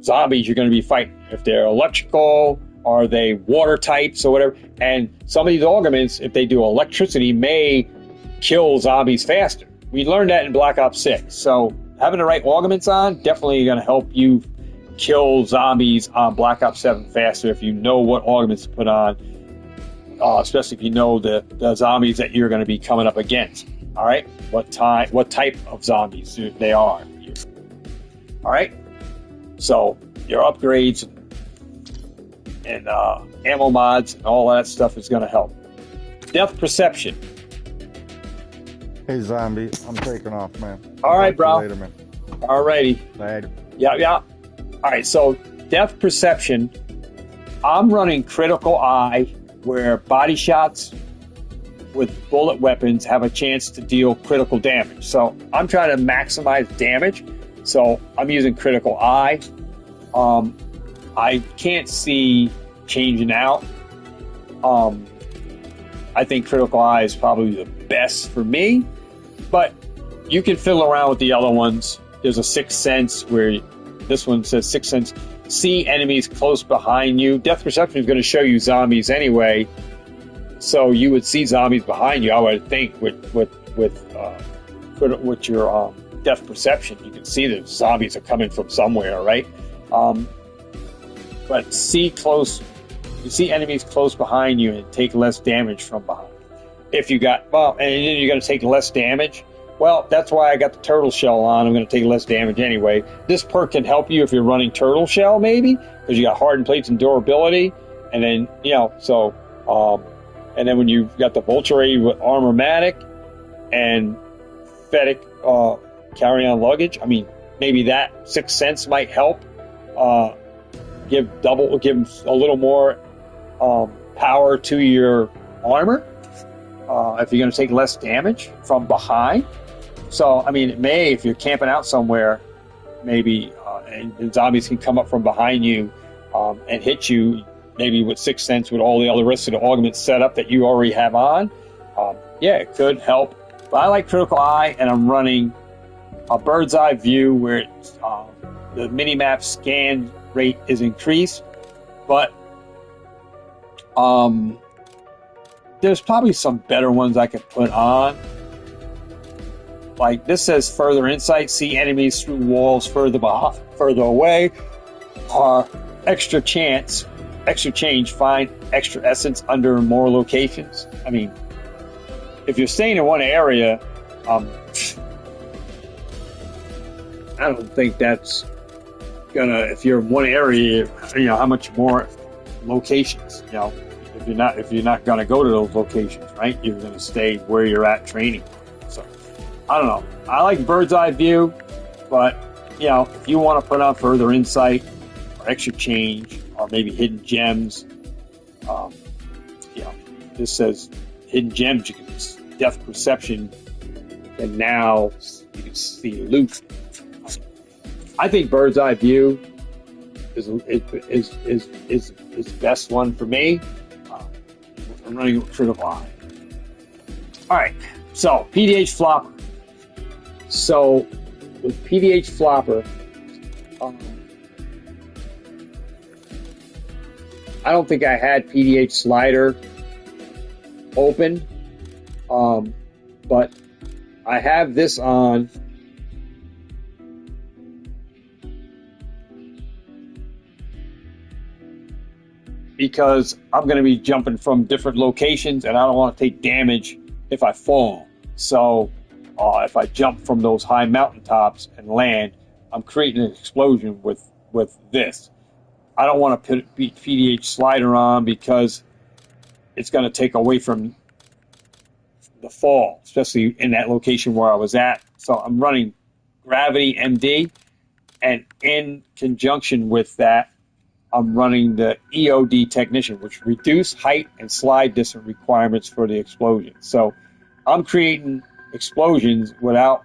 zombies you're going to be fighting. If they're electrical, are they water types or whatever. And some of these augments, if they do electricity, may kill zombies faster. We learned that in Black Ops 6. So having the right augments on definitely going to help you kill zombies on Black Ops 7 faster if you know what augments to put on. especially if you know the zombies that you're going to be coming up against. All right, what type of zombies they are. All right, so your upgrades and ammo mods and all that stuff is going to help. Depth perception. Hey, zombie, I'm taking off, man. All right, bro. Later, man. All righty. Later. Yeah. All right, so depth perception. I'm running critical eye, where body shots with bullet weapons have a chance to deal critical damage. So I'm trying to maximize damage. So I'm using critical eye. I can't see changing out. I think critical eye is probably the best for me, but you can fiddle around with the other ones. There's a sixth sense where this one says sixth sense. See enemies close behind you. Depth perception is going to show you zombies anyway, so you would see zombies behind you. I would think with your depth perception, you can see that zombies are coming from somewhere, right? But you see enemies close behind you and take less damage from behind. If you got and then you're going to take less damage. Well, that's why I got the turtle shell on. I'm going to take less damage anyway. This perk can help you if you're running turtle shell, maybe, because you got hardened plates and durability. And then, and then when you've got the Vulture with Armormatic and Fetic carry-on luggage, I mean, maybe that sixth sense might help give a little more power to your armor if you're going to take less damage from behind. So, I mean, it may, if you're camping out somewhere, maybe, and zombies can come up from behind you and hit you, maybe with sixth sense with all the other rest of the augments set up that you already have on. Yeah, it could help. But I like critical eye, and I'm running a bird's eye view where the mini-map scan rate is increased. But there's probably some better ones I could put on. Like this says further insight, see enemies through walls further away, or extra change, find extra essence under more locations. I mean, if you're staying in one area, I don't think that's gonna. If you're in one area, how much more locations, if you're not gonna go to those locations, right? You're gonna stay where you're at training. So I don't know. I like bird's eye view, but if you want to put on further insight or extra change or maybe hidden gems, this says hidden gems. You can depth perception, and now you can see loot. I think bird's eye view is the best one for me. I'm running critical eye. All right, so PDH flopper. So with PDH flopper, I don't think I had PDH slider open, but I have this on. Because I'm going to be jumping from different locations and I don't want to take damage if I fall. So if I jump from those high mountaintops and land, I'm creating an explosion with this. I don't want to put PDH slider on because it's going to take away from the fall, especially in that location where I was at. So I'm running Gravity MD, and in conjunction with that, I'm running the EOD Technician, which reduce height and slide distance requirements for the explosion. So I'm creating explosions without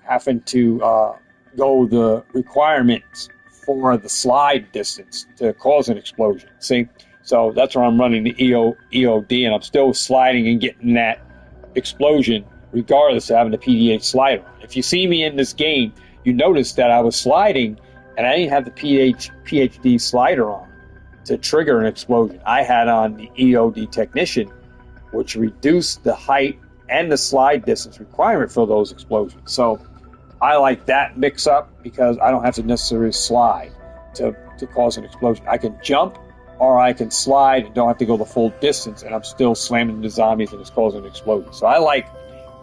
having to go the requirements for the slide distance to cause an explosion. See? So that's where I'm running the EOD, and I'm still sliding and getting that explosion regardless of having the PDH slider. If you see me in this game, you notice that I was sliding and I didn't have the PhD slider on to trigger an explosion. I had on the EOD Technician, which reduced the height and the slide distance requirement for those explosions. So I like that mix up because I don't have to necessarily slide to cause an explosion. I can jump or I can slide and don't have to go the full distance, and I'm still slamming the zombies and it's causing an explosion. So I like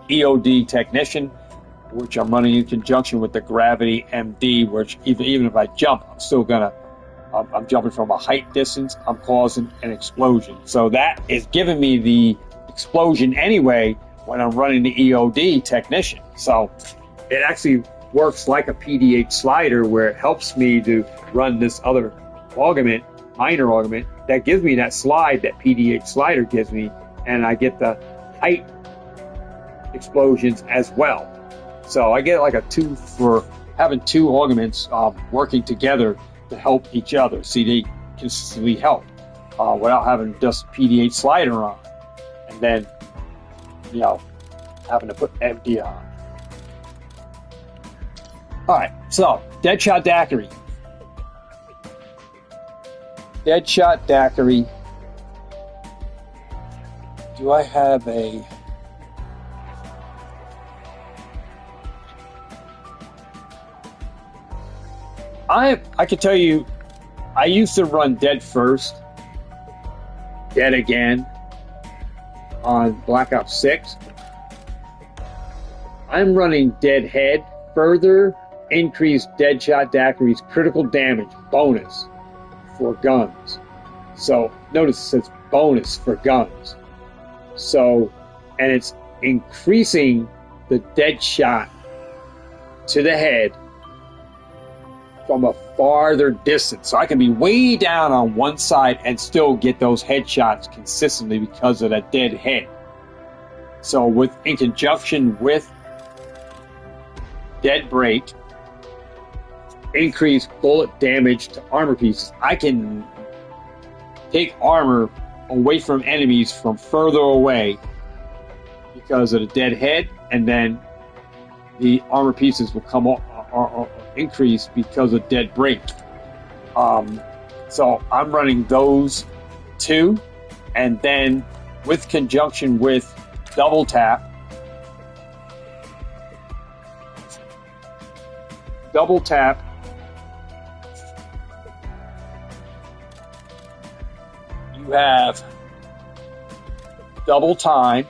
EOD Technician, which I'm running in conjunction with the Gravity MD, which even if I jump, I'm still gonna, I'm jumping from a height distance, I'm causing an explosion. So that is giving me the explosion anyway when I'm running the EOD Technician. So it actually works like a PD8 slider where it helps me to run this other augment, minor augment, that gives me that slide that PD8 slider gives me, and I get the height explosions as well. So I get like a 2 for having 2 augments working together to help each other. See, they consistently help without having just PD8 slider on, and then, you know, having to put MD on. Alright, so, Deadshot Daiquiri. Deadshot Daiquiri. Do I have a... I can tell you, I used to run Dead First, Dead Again on Black Ops 6. I'm running Deadhead, further increased Deadshot Daiquiri's critical damage bonus for guns. So notice it says bonus for guns. So, and it's increasing the dead shot to the head from a farther distance. So I can be way down on one side and still get those headshots consistently because of that dead head. So in conjunction with Dead Break, increased bullet damage to armor pieces, I can take armor away from enemies from further away because of the dead head, and then the armor pieces will come up or increase because of Dead Break. So I'm running those 2, and then with conjunction with Double Tap, you have Double Time,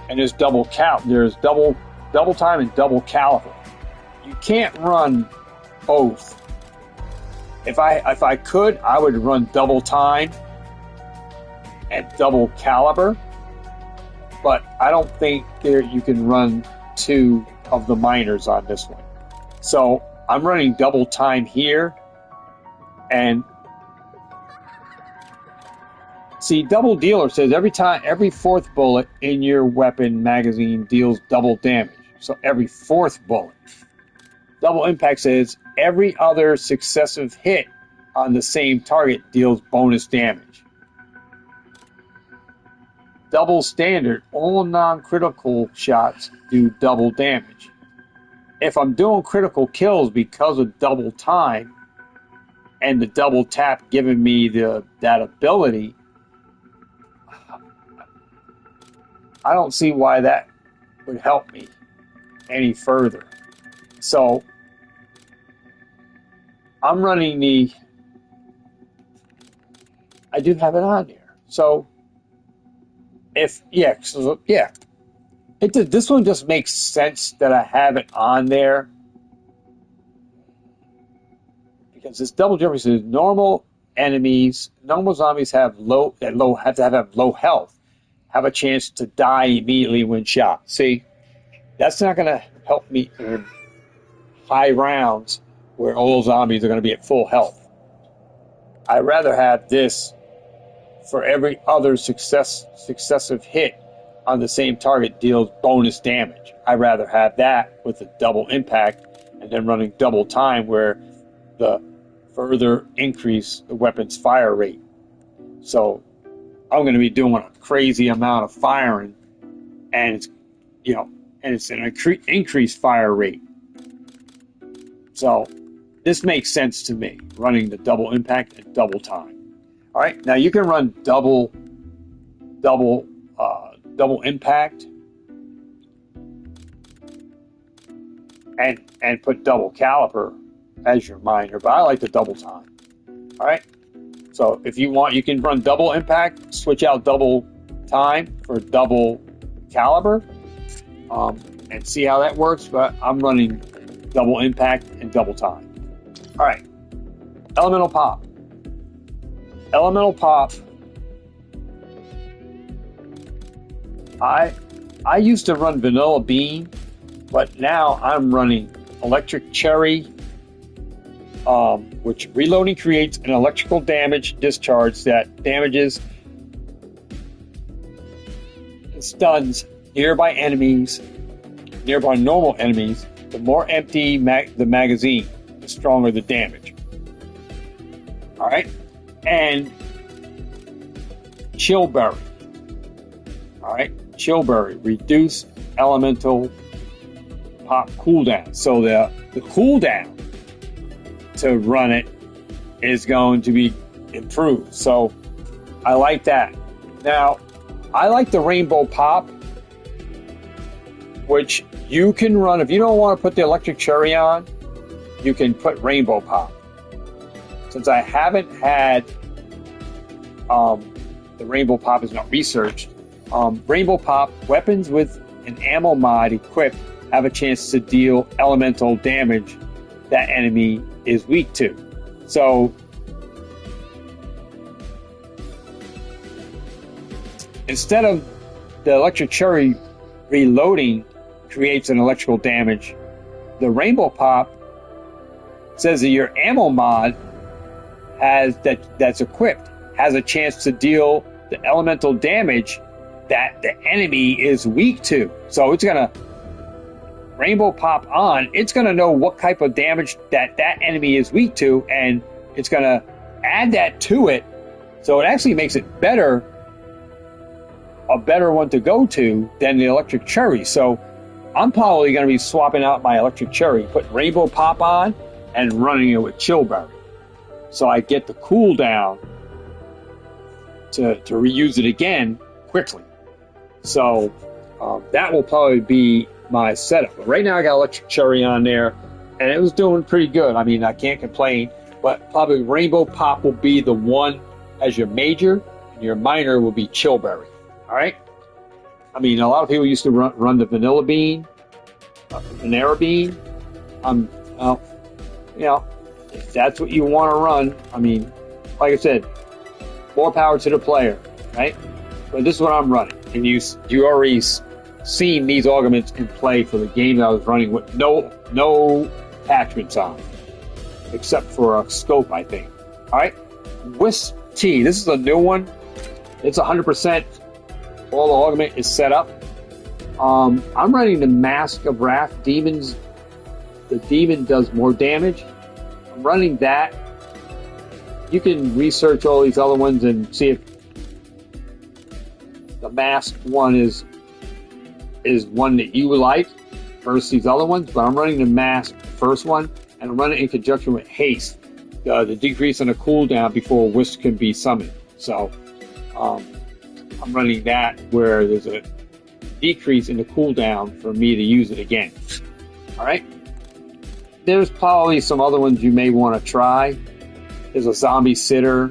and there's double time and double caliber. You can't run both. If I could, I would run double time and double caliber, but I don't think you can run 2 of the minors on this one. So I'm running double time here, and see, Double Dealer says every 4th bullet in your weapon magazine deals double damage. So every 4th bullet. Double Impact says every other successive hit on the same target deals bonus damage. Double Standard, all non-critical shots do double damage. If I'm doing critical kills because of double time and the double tap giving me that ability, I don't see why that would help me any further. So I'm running I do have it on there. So this one just makes sense that I have it on there, because this double jeopardy says normal zombies have low health, have a chance to die immediately when shot. See, that's not going to help me in high rounds where all zombies are going to be at full health. I'd rather have this for every other successive hit on the same target deals bonus damage. I'd rather have that with a double impact and then running double time where the further increase the weapon's fire rate. So I'm going to be doing a crazy amount of firing, and it's an increased fire rate. So this makes sense to me, running the double impact and double time. All right, now you can run double impact and put double caliber as your minor, but I like the double time. All right. So if you want, you can run double impact, switch out double time for double caliber, and see how that works. But I'm running double impact and double time. All right. Elemental pop. Elemental pop. I used to run vanilla bean, but now I'm running electric cherry, which reloading creates an electrical damage discharge that damages and stuns nearby enemies, nearby normal enemies. The more empty the magazine, the stronger the damage. All right, and chillberry. All right, chillberry reduce elemental pop cooldown. So the cooldown to run it is going to be improved. So I like that. Now, I like the rainbow pop, which you can run. If you don't want to put the electric cherry on, you can put rainbow pop. Since I haven't had the rainbow pop is not researched, rainbow pop weapons with an ammo mod equipped have a chance to deal elemental damage that enemy is weak to. So instead of the electric cherry reloading creates an electrical damage, the rainbow pop says that your ammo mod that's equipped has a chance to deal the elemental damage that the enemy is weak to. So it's gonna rainbow pop on, it's going to know what type of damage that enemy is weak to, and it's going to add that to it. So it actually makes it better, a better one to go to than the electric cherry. So I'm probably going to be swapping out my electric cherry, putting rainbow pop on, and running it with chillberry. So I get the cooldown to reuse it again quickly. So that will probably be my setup. But right now I got electric cherry on there, and it was doing pretty good. I mean, I can't complain, but probably rainbow pop will be the one as your major, and your minor will be chillberry. All right. I mean, a lot of people used to run the vanilla bean, vanilla bean. Well, you know, if that's what you want to run, I mean, like I said, more power to the player, right? But this is what I'm running, and you already seen these augments in play for the game that I was running with no attachments on, except for a scope, I think. All right, Wisp T. This is a new one. It's 100%. All the augment is set up. I'm running the Mask of Wrath demons. The demon does more damage. I'm running that. You can research all these other ones and see if the mask one is one that you would like versus these other ones, but I'm running the mask first one, and I'm running it in conjunction with haste, the decrease in the cooldown before Wisp can be summoned. So I'm running that where there's a decrease in the cooldown for me to use it again. All right. There's probably some other ones you may want to try. There's a zombie sitter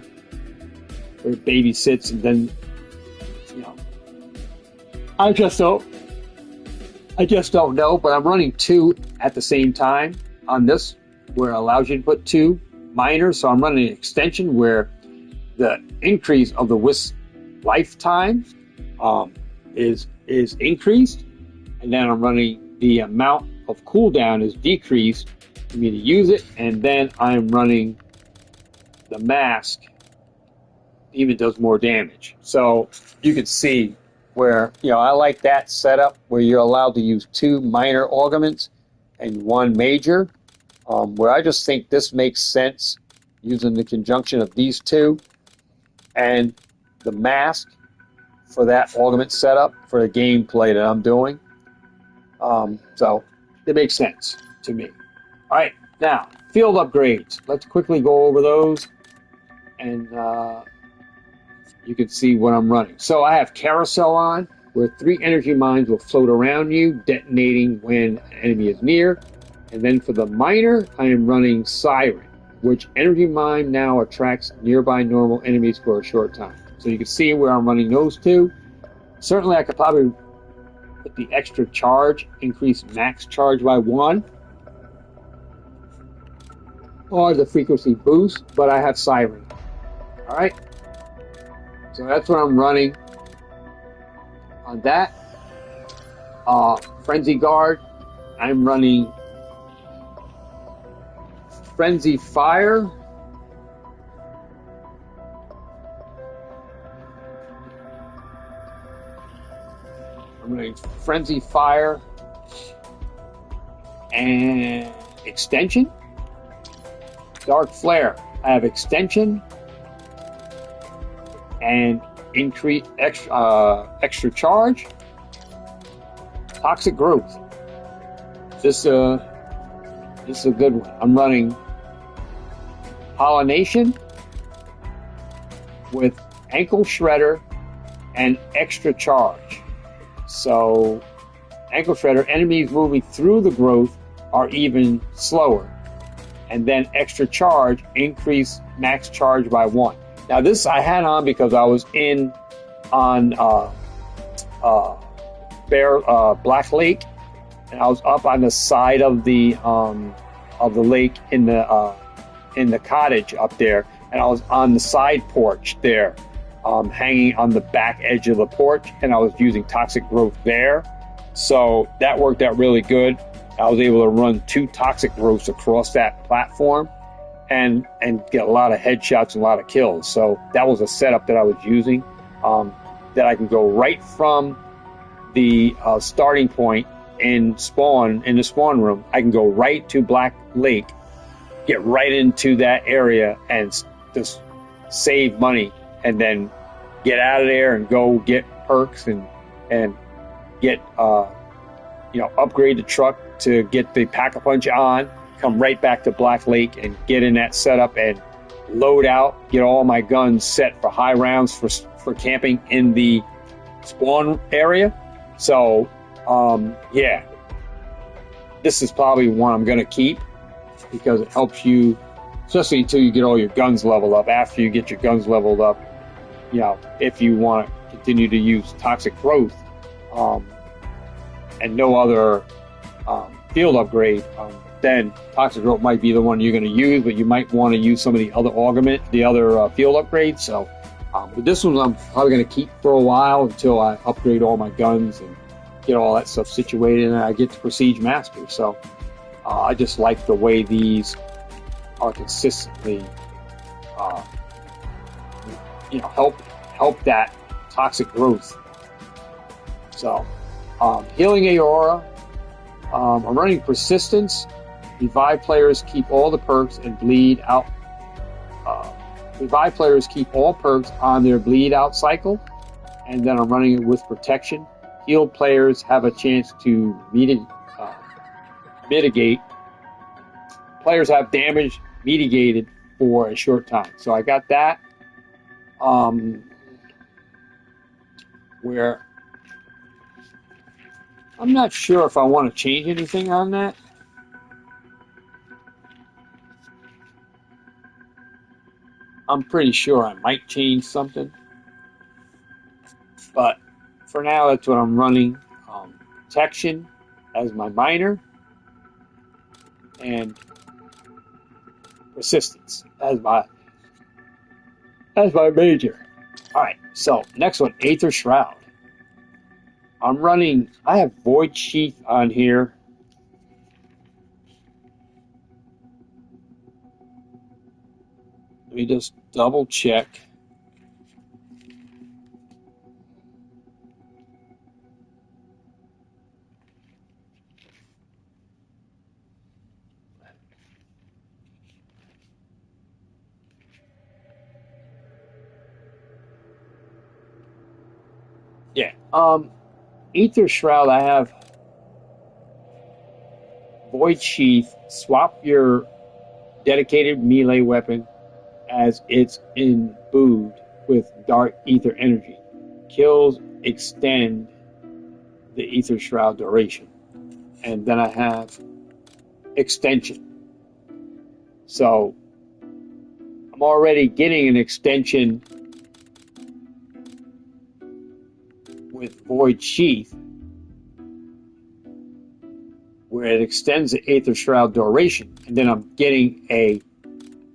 where it babysits, and then, you know, I just don't know, but I'm running two at the same time on this, where it allows you to put two minors. So I'm running an extension where the increase of the Wisp lifetime is increased, and then I'm running the amount of cooldown is decreased for me to use it, and then I'm running the mask even does more damage. So you can see where, you know, I like that setup where you're allowed to use two minor augments and one major, where I just think this makes sense using the conjunction of these two and the mask for that augment setup for the gameplay that I'm doing. So it makes sense to me. All right, now field upgrades. Let's quickly go over those, and you can see what I'm running. So I have carousel on, where 3 energy mines will float around you, detonating when an enemy is near. And then for the miner, I am running Siren, which energy mine now attracts nearby normal enemies for a short time. So you can see where I'm running those two. Certainly I could probably put the extra charge, increase max charge by 1, or the frequency boost, but I have Siren. Alright, so that's what I'm running on that. Frenzy Guard, I'm running Frenzy Fire. I'm running Frenzy Fire and Extension. Dark Flare, I have Extension and increase extra charge. Toxic Growth. This is a good one. I'm running Pollination with Ankle Shredder and extra charge. So Ankle Shredder, enemies moving through the growth are even slower. And then extra charge, increase max charge by 1. Now this I had on because I was on Black Lake, and I was up on the side of the lake in the cottage up there, and I was on the side porch there, hanging on the back edge of the porch, and I was using Toxic Growth there, so that worked out really good. I was able to run 2 Toxic Growths across that platform and get a lot of headshots and a lot of kills. So that was a setup that I was using, that I can go right from the starting point in the spawn room. I can go right to Black Lake, get right into that area and just save money, and then get out of there and go get perks and get upgrade the truck to get the Pack-a-Punch on, come right back to Black Lake and get in that setup and load out, get all my guns set for high rounds for camping in the spawn area. So, yeah, this is probably one I'm going to keep because it helps you, especially until you get all your guns leveled up. After you get your guns leveled up, if you want to continue to use Toxic Growth, and no other field upgrade, then Toxic Growth might be the one you're going to use, but you might want to use some of the other field upgrades. So, but this one I'm probably going to keep for a while until I upgrade all my guns and get all that stuff situated, and I get to Prestige Master. So, I just like the way these are consistently, help that Toxic Growth. So, Healing Aura. I'm running Persistence. Revive players keep all the perks and bleed out. Revive players keep all perks on their bleed out cycle, and then I'm running it with Protection. Healed players have a chance to mitigate. Players have damage mitigated for a short time. So I got that. Where I'm not sure if I want to change anything on that. I'm pretty sure I might change something. But for now, that's what I'm running. Protection as my minor, and Persistence as my major. Alright, so next one, Aether Shroud. I have Void Sheath on here. Let me just double check. Yeah, Aether Shroud, I have Void Sheath. Swap your dedicated melee weapon as it's imbued with Dark Ether energy. Kills extend the Aether Shroud duration. And then I have extension. So I'm already getting an extension with Void Sheath where it extends the Aether Shroud duration, and then I'm getting a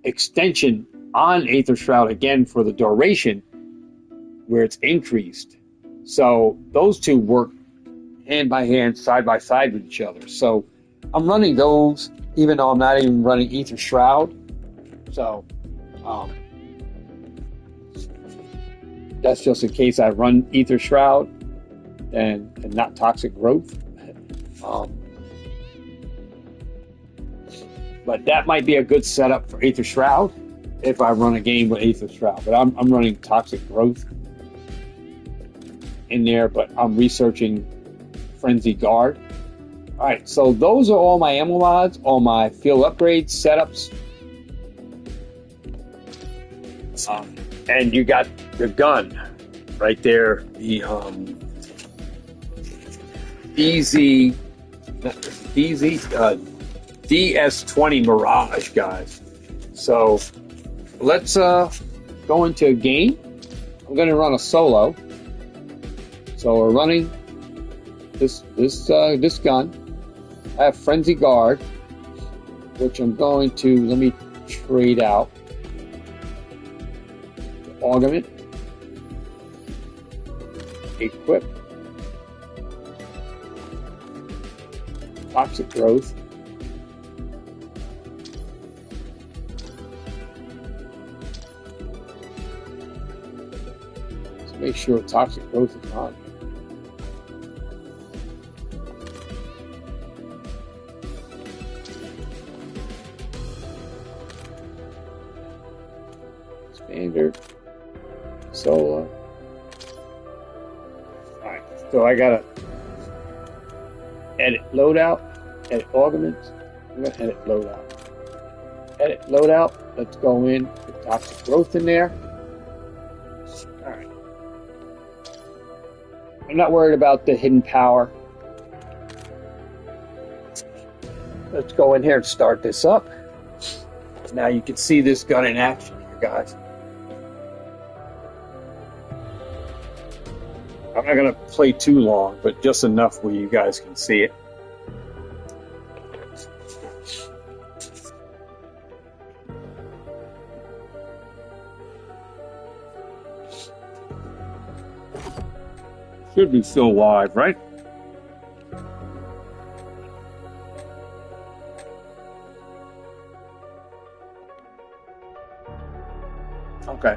extension on Aether Shroud again for the duration where it's increased. So those two work hand by hand, side by side with each other. So I'm running those even though I'm not even running Aether Shroud. So that's just in case I run Aether Shroud and not Toxic Growth. But that might be a good setup for Aether Shroud if I run a game with Aether Shroud. But I'm running Toxic Growth in there, but I'm researching Frenzy Guard. All right, so those are all my ammo mods, all my field upgrades, setups. And you got the gun right there, the DS20 Mirage, guys. So let's go into a game. I'm going to run a solo. So we're running this gun. I have Frenzy Guard, which I'm going to, let me trade out. Augment. Equip. Toxic Growth. Let's make sure Toxic Growth is on. Standard. Solo. Alright, so I gotta edit loadout, edit augments. I'm gonna edit loadout. Edit loadout. Let's go in with Toxic Growth in there. Alright. I'm not worried about the hidden power. Let's go in here and start this up. Now you can see this gun in action here, guys. I'm not going to play too long, but just enough where you guys can see it. Should be still live, right? Okay.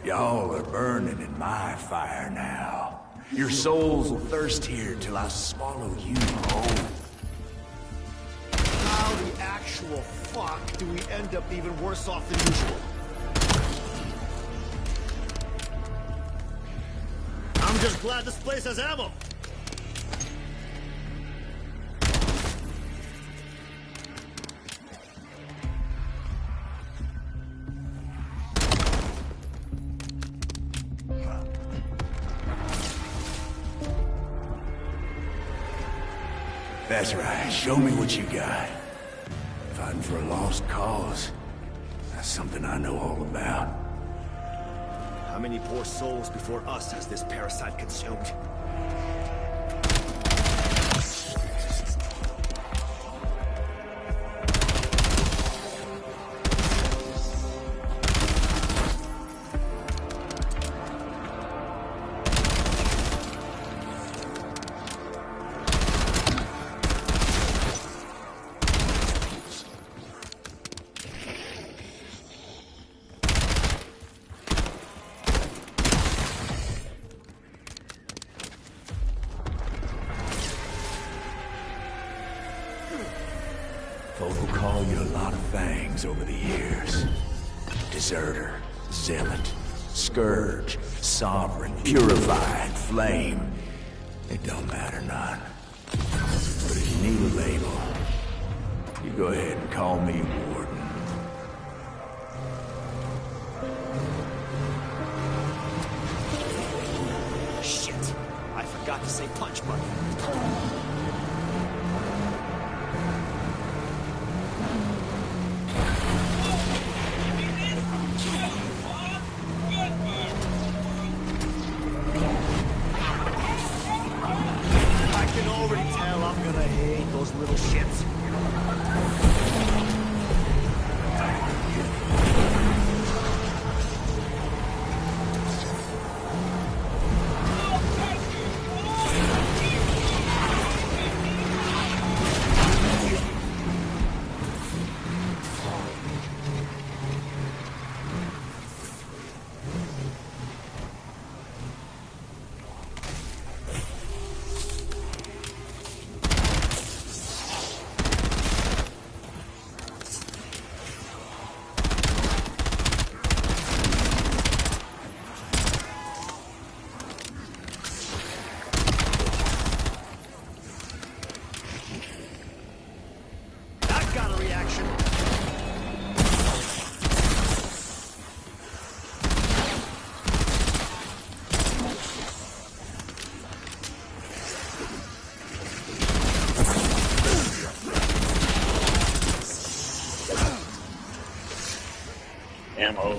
Y'all are burning in my fire now. Your souls will thirst here till I swallow you whole. How the actual fuck do we end up even worse off than usual? I'm just glad this place has ammo. That's right, show me what you got. Fighting for a lost cause. That's something I know all about. How many poor souls before us has this parasite consumed? Folk will call you a lot of things over the years. Deserter, zealot, scourge, sovereign, purified, flame. It don't matter none. But if you you a label. You go ahead and call me Warden. Shit! I forgot to say punch button. I can already tell I'm gonna hate those little shits. That got a reaction. Ammo.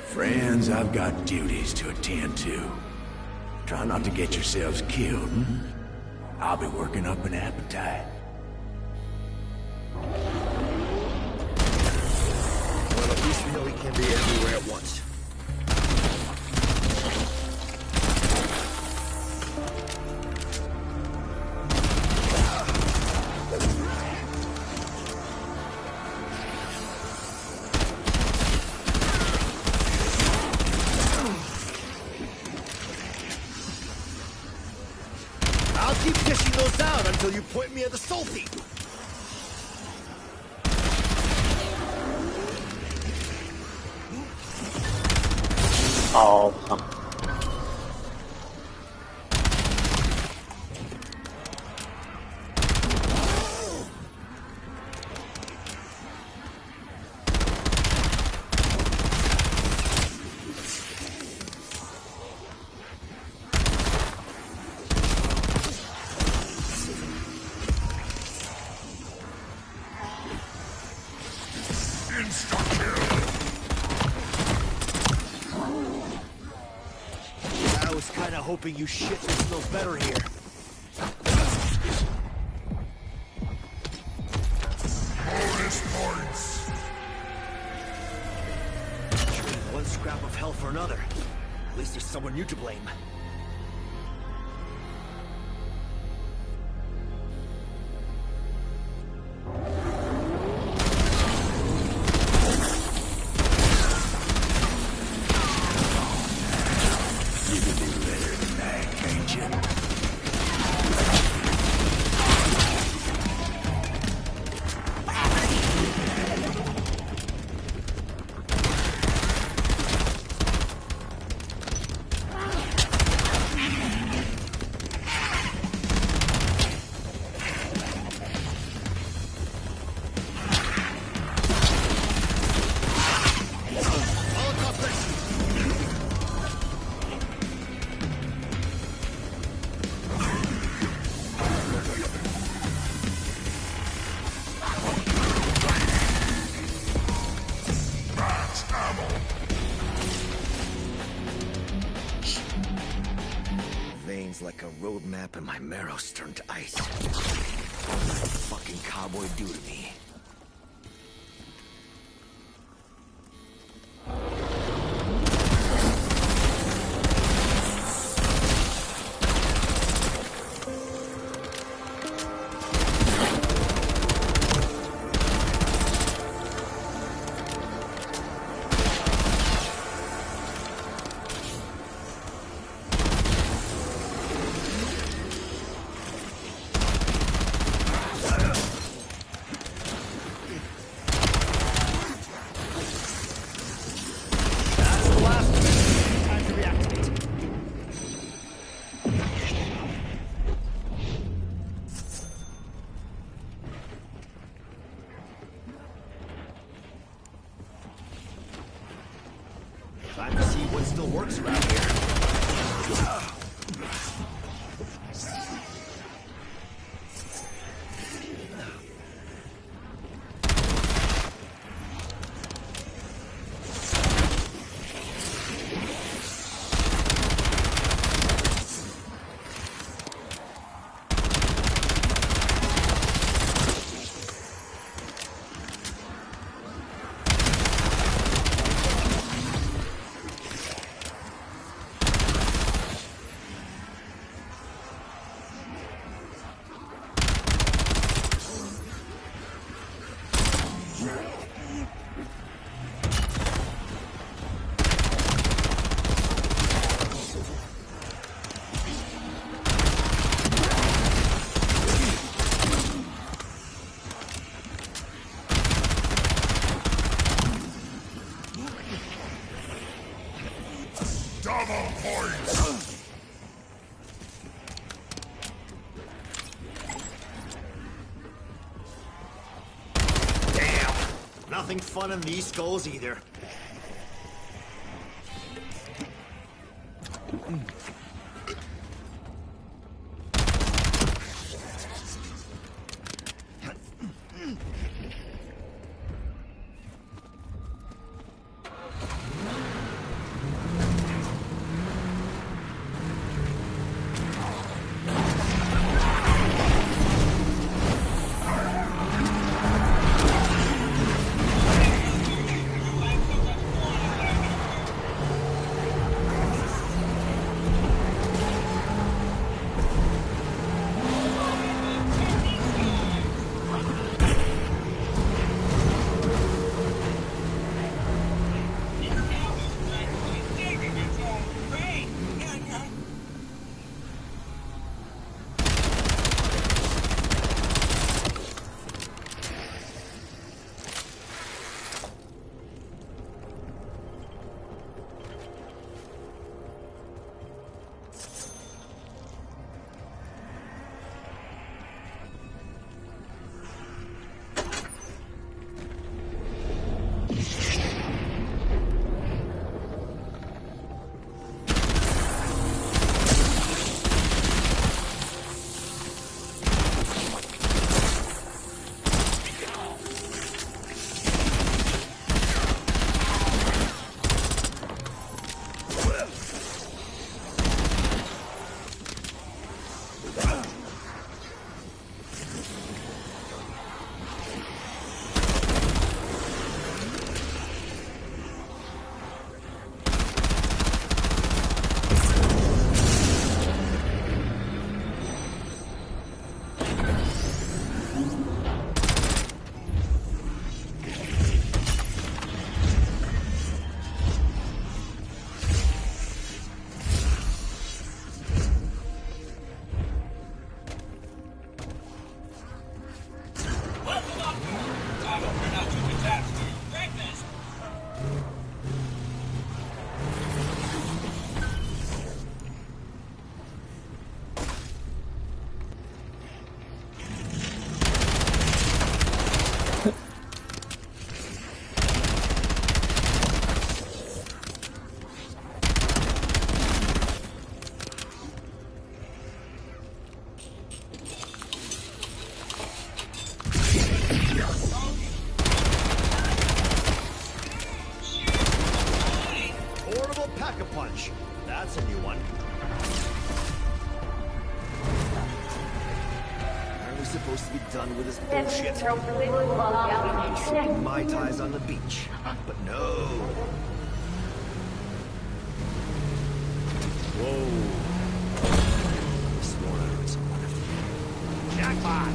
Friends, I've got duties to attend to. Try not to get yourselves killed. I'll be working up an appetite. Well, at least we know he can't be everywhere at once. I'll keep dishing those out until you point me at the salty. Oh, come on. I was kind of hoping you shit would smell better here. Trading one scrap of hell for another. At least there's someone new to blame. You can do better than that, can't you? feels like a road map and my marrow's turned to ice. What did that fucking cowboy do to me? Time to see what still works around here. Nothing fun in these skulls either. Pack-a-punch. That's a new one. supposed to be done with this bullshit. Sipping Mai Tais on the beach. But no. Whoa. I swore I heard someone. Jackpot!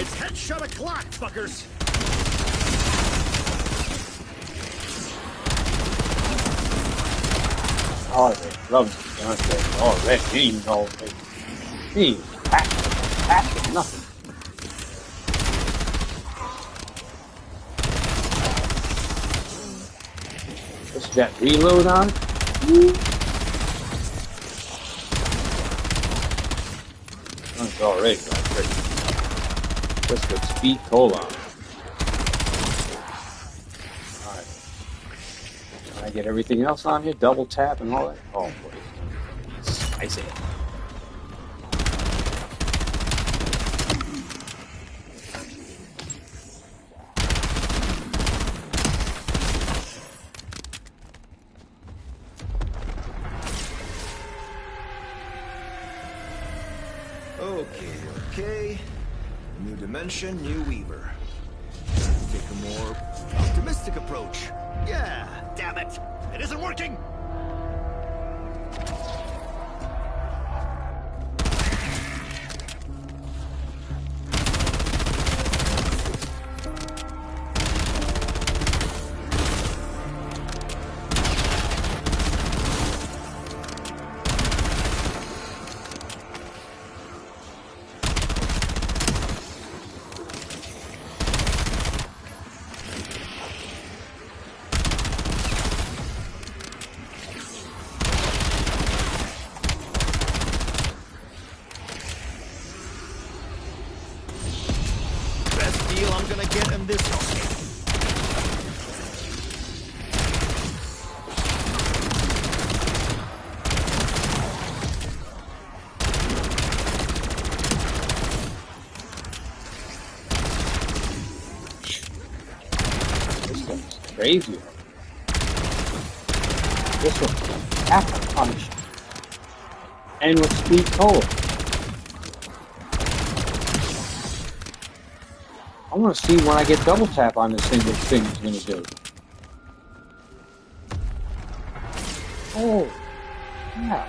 It's headshot o'clock, fuckers! Oh, they love Beyonce already. He ain't even already. He ain't packing nothing. What's that reload on? It's already like crazy. Just with speed cola. Alright. Can I get everything else on here? Double tap and all that? Oh boy. Spicy. Okay. New dimension, new Weaver. Take a more optimistic approach. Yeah, damn it! It isn't working! I'm gonna get him this one. This one's crazy. This one's half a punch. And with speed cola. I want to see when I get double tap on this thing what the thing is going to do. Oh, yeah.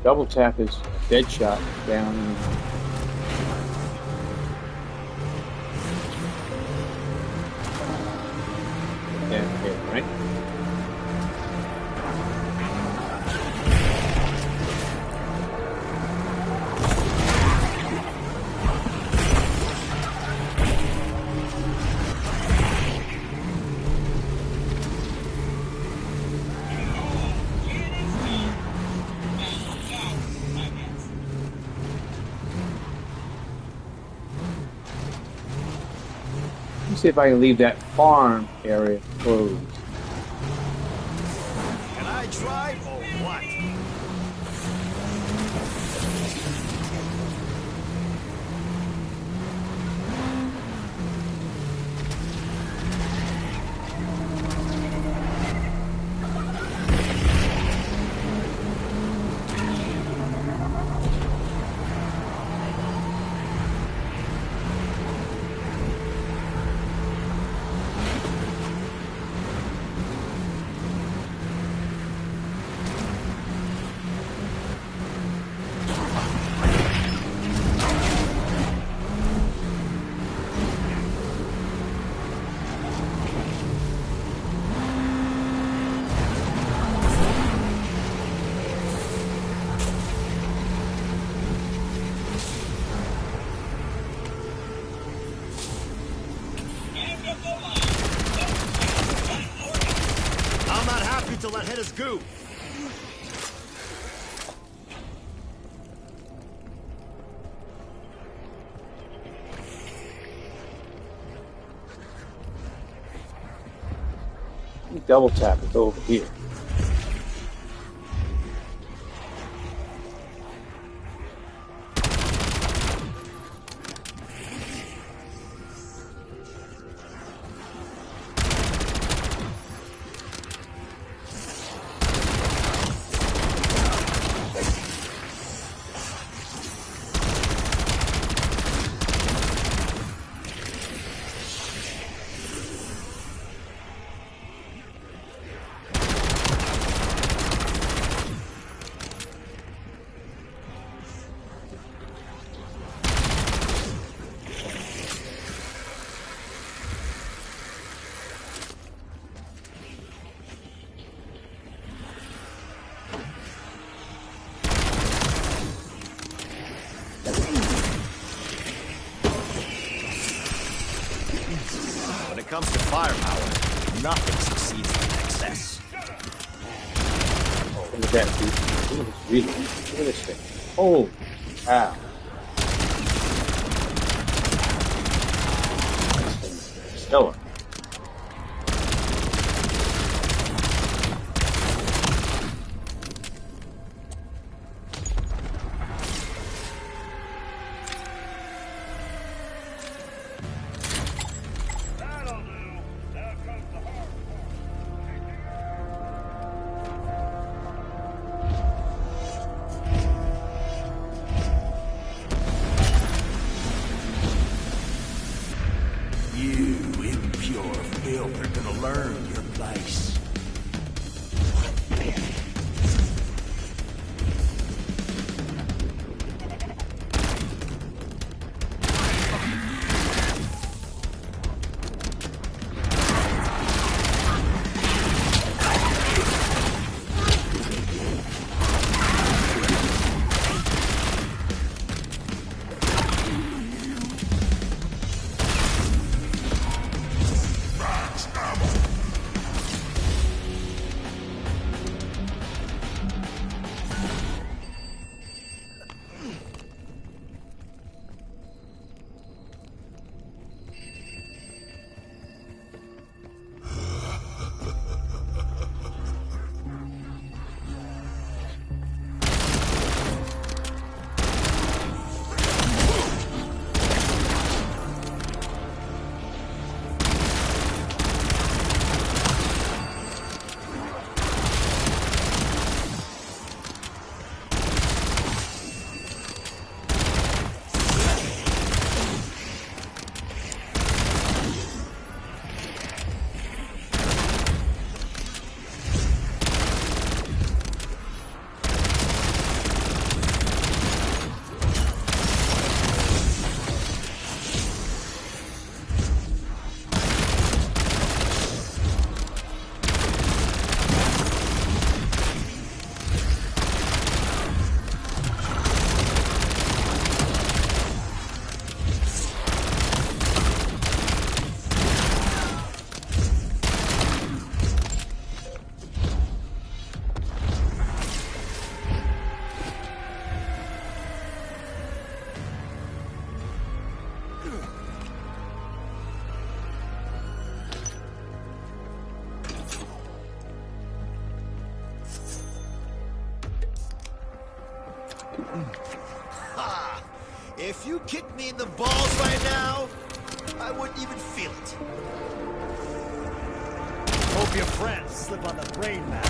Double tap is a dead shot down. Down here, right? Let me see if I can leave that farm area closed. Can I drive or what? you till that head is goo. You double tap it over here. When it comes to firepower, nothing succeeds in excess. Look at that, dude. Look at this, look at this thing. Oh, wow. Stellar. You impure filth are gonna learn your place. Ha! If you kicked me in the balls right now, I wouldn't even feel it. Hope your friends slip on the brain matter.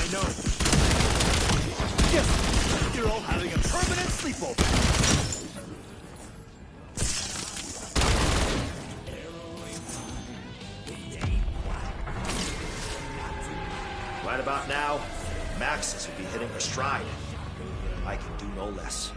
I know. Yes, you're all having a permanent sleepover. Right about now, Maxis will be hitting her stride. I can do no less.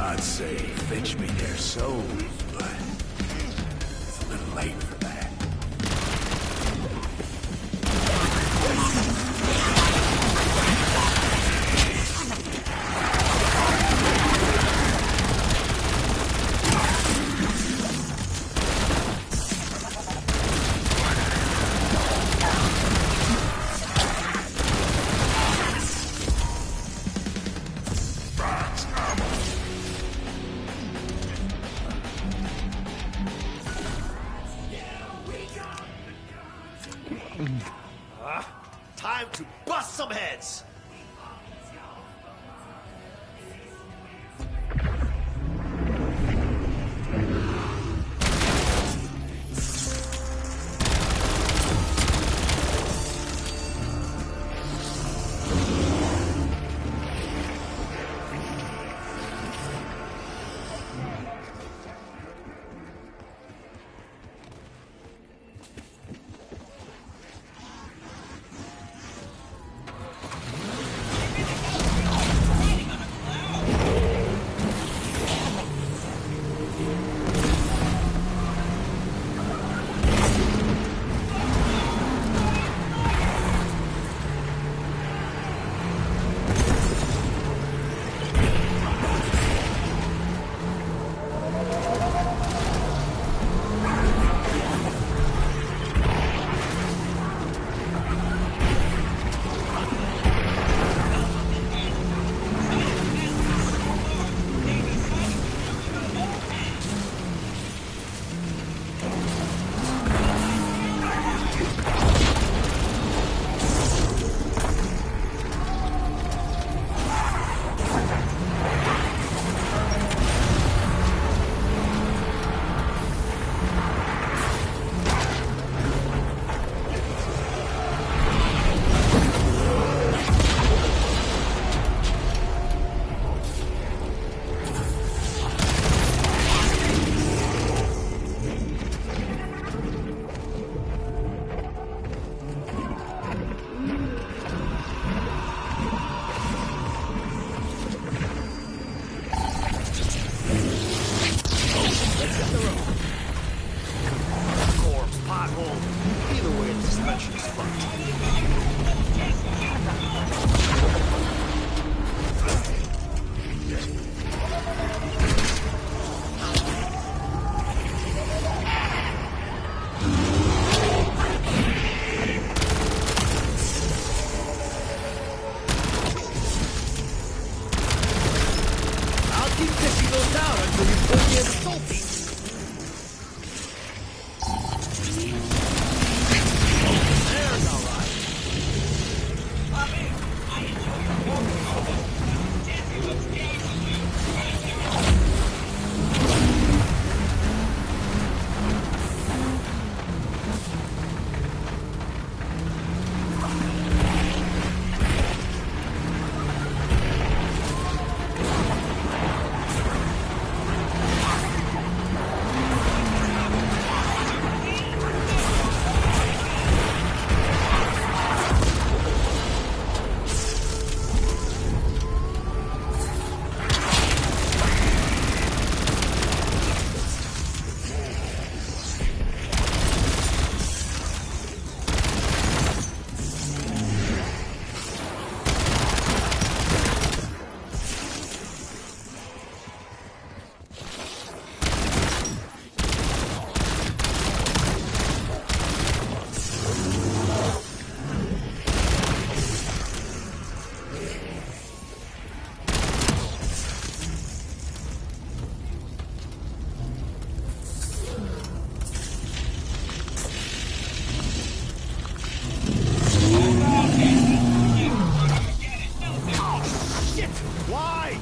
I'd say fetch me their souls, but it's a little late for that. Why?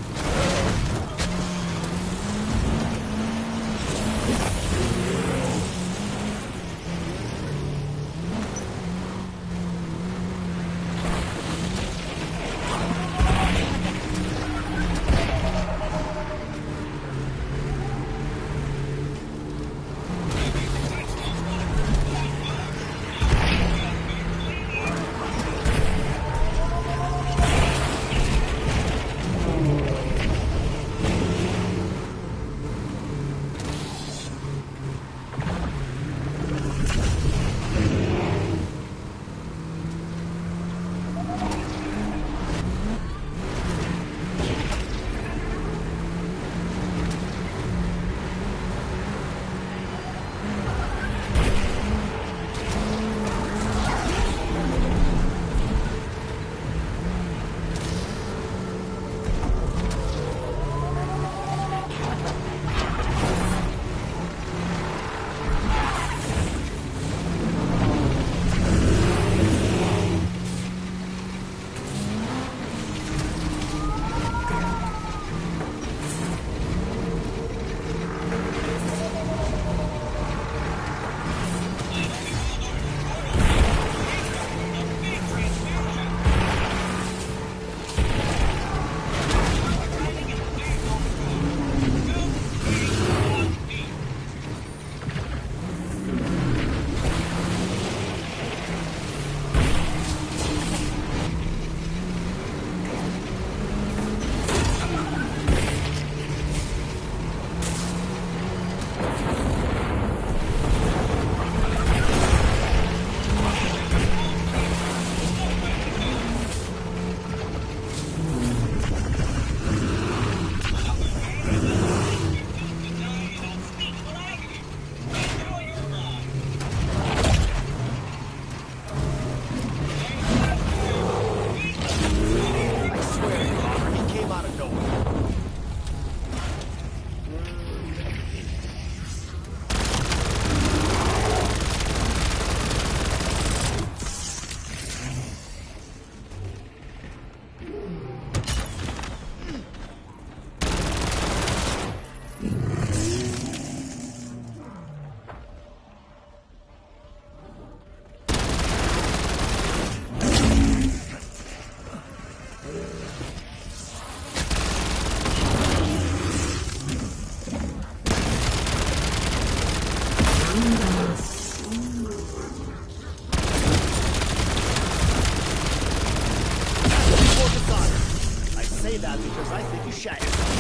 say that because I think you shot yourself.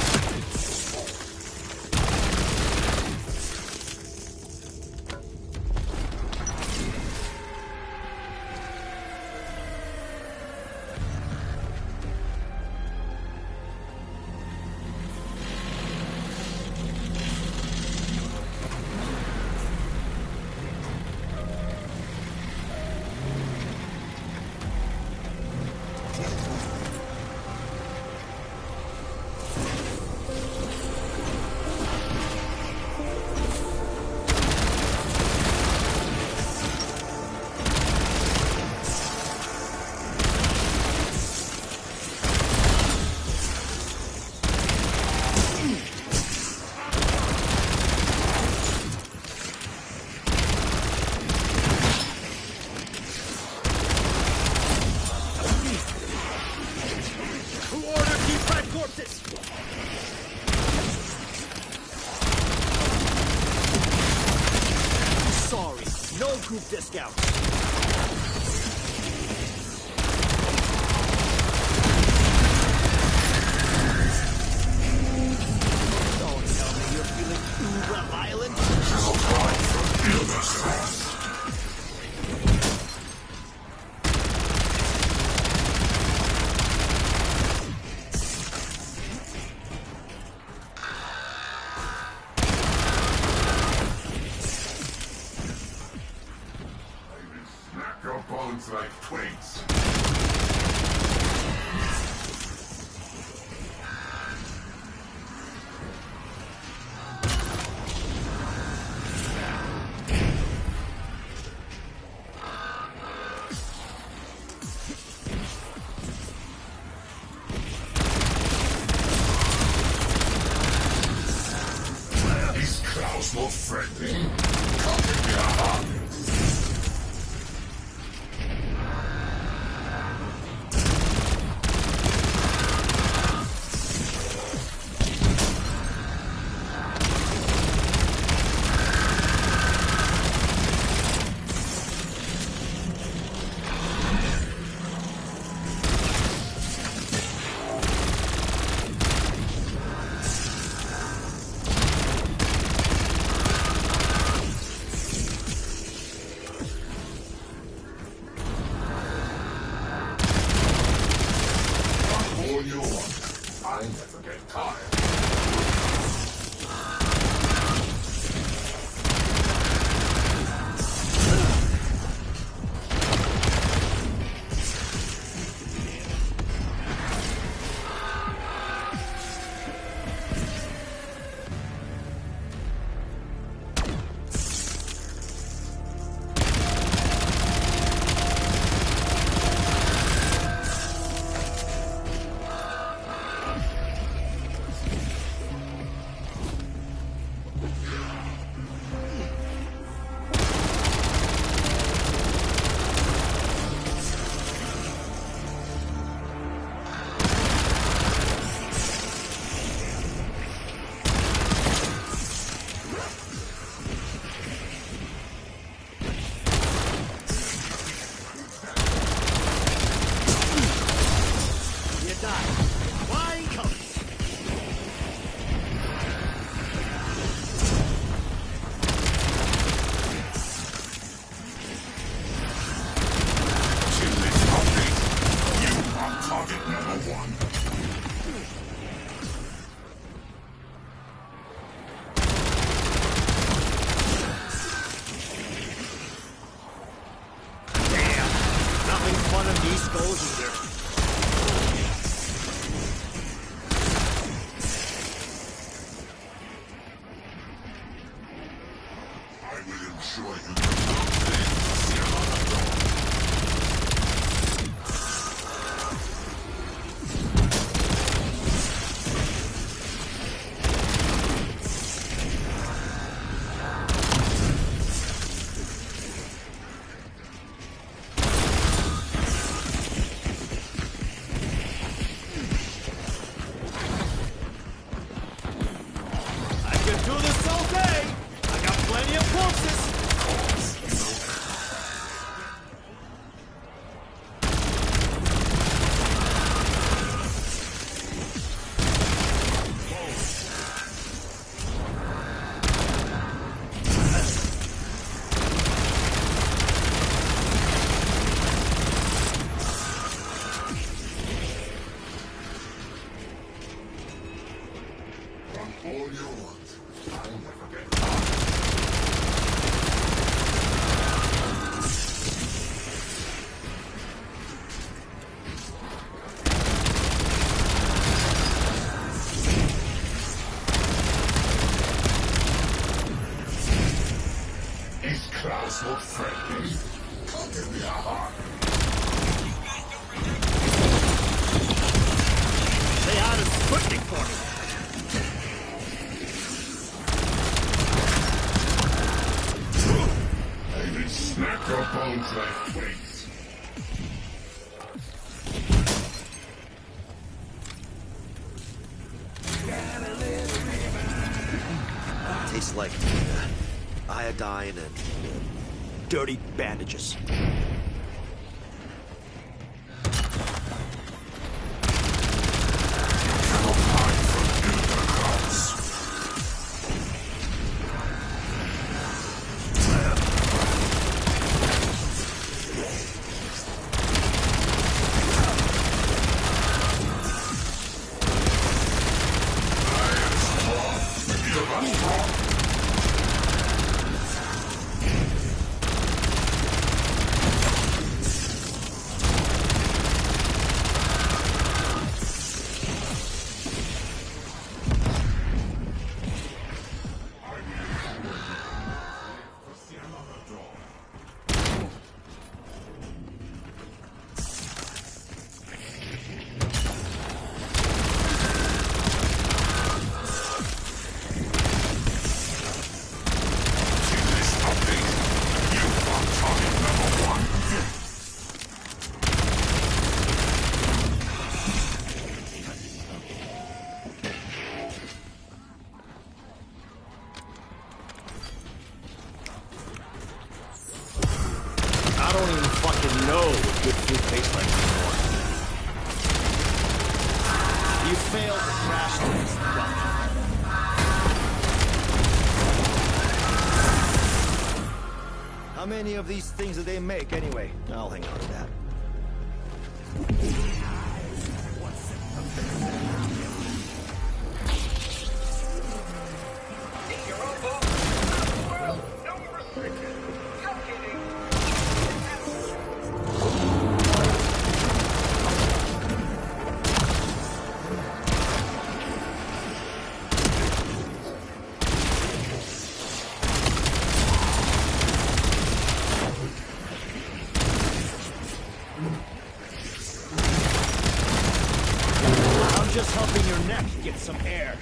Sorry, no group discount. Don't tell me you're feeling uber violent. Feel the stress. Clouds more friendly. Come give me a hug. I never get tired. Clouds more friendly. Come give me a hug. They had a Sputnik for me. I will snack your bones like twigs. Tastes like iodine and dirty bandages. You failed the crash test. How many of these things do they make anyway? I'll hang on to that. Just helping your neck get some air.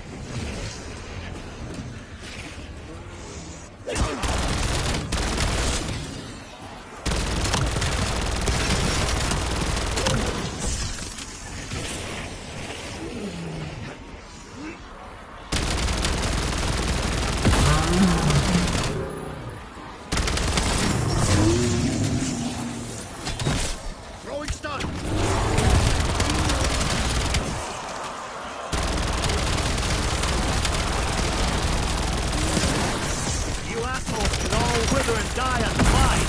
Throwing stun. Wither and die on flight.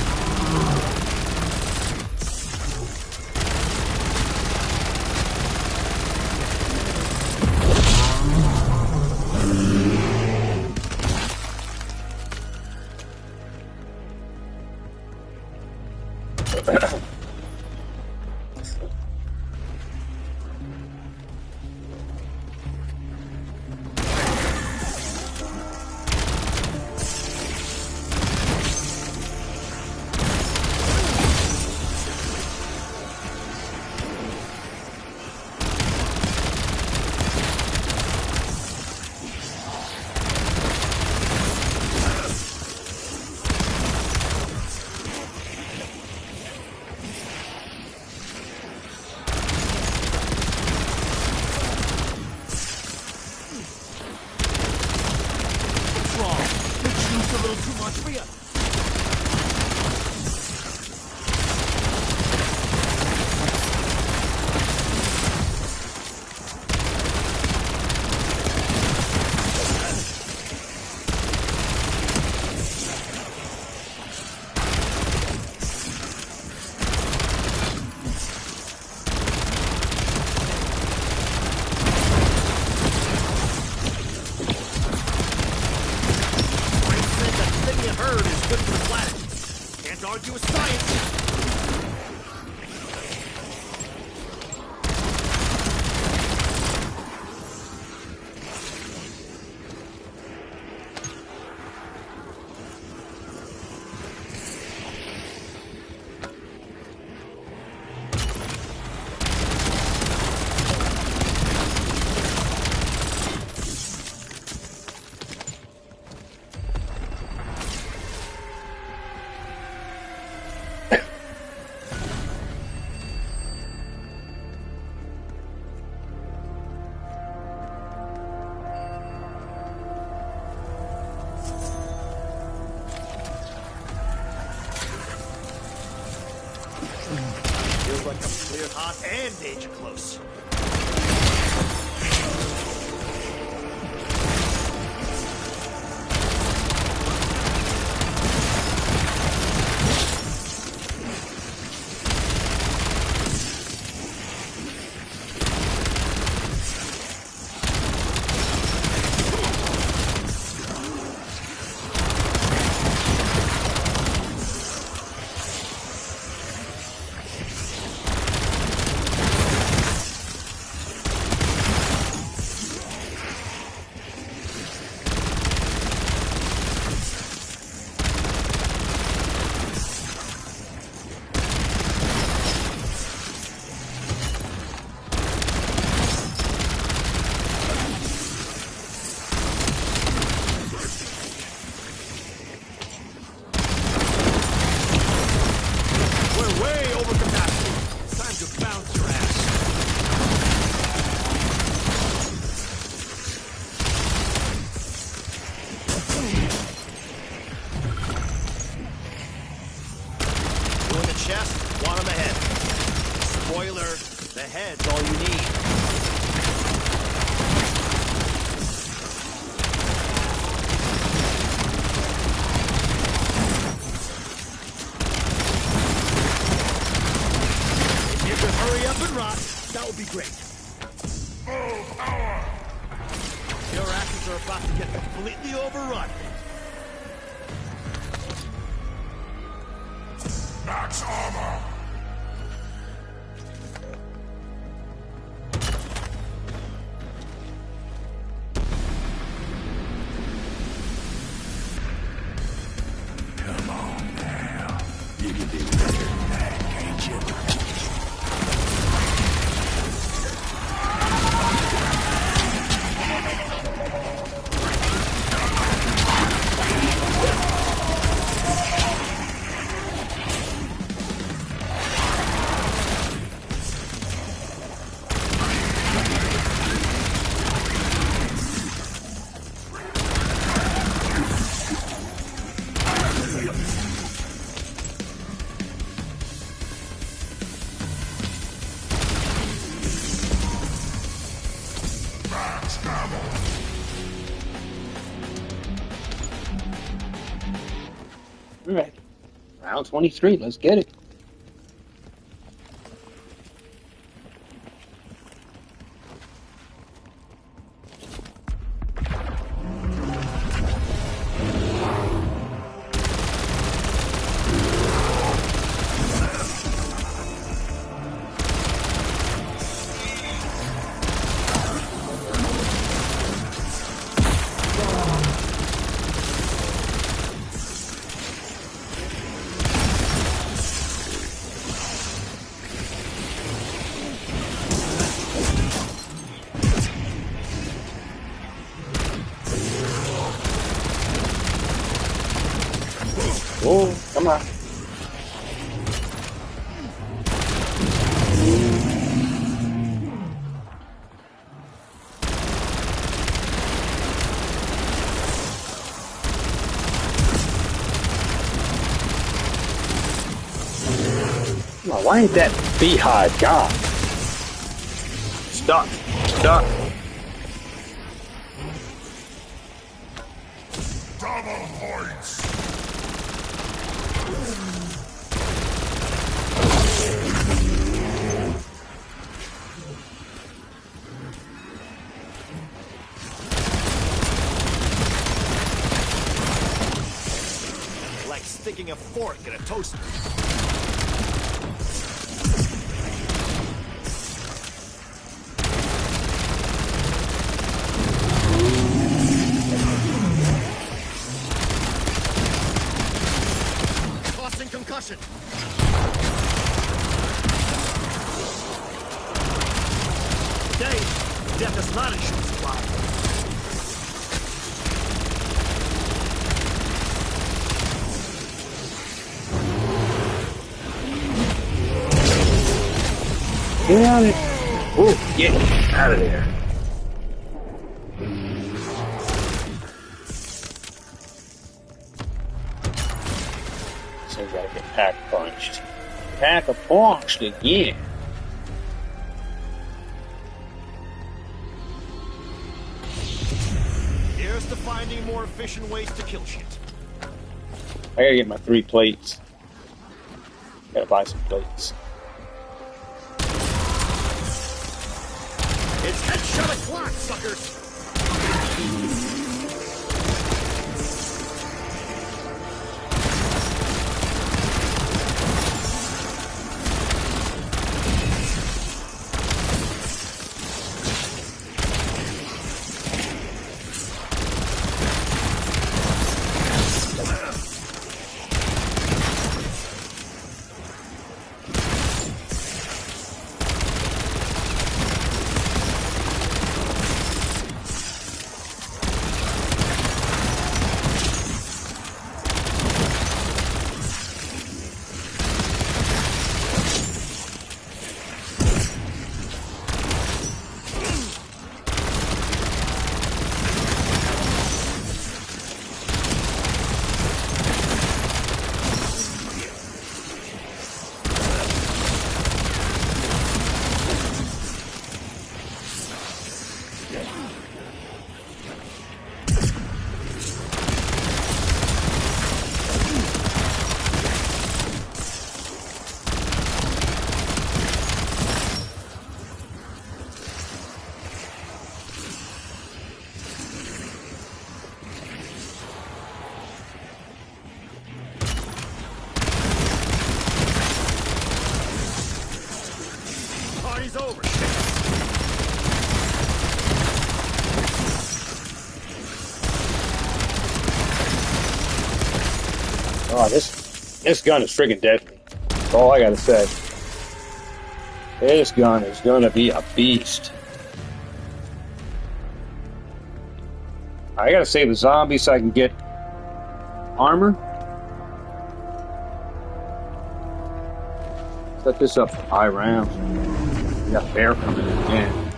A little too much for you. Good for the planet. Can't argue with science. Feels like I'm clear hot and danger close. We're about to get completely overrun. Max armor! Come on now. You can do better than that, can't you? All right. Round 23. Let's get it. Oh, come on. Well, why ain't that beehive gone? Stuck. Stuck. Double points! Like sticking a fork in a toaster. Tossing concussion. Today, death is not in short supply. Get out of there. Oh, get out of there. So I gotta get pack punched. Pack punched again. Here's to finding more efficient ways to kill shit. I gotta get my 3 plates. Gotta buy some plates. It's headshot o'clock, suckers! Oh, this gun is friggin' deadly. That's all I gotta say. This gun is gonna be a beast. I gotta save the zombie so I can get armor. Set this up for high rounds. We got bear coming in again.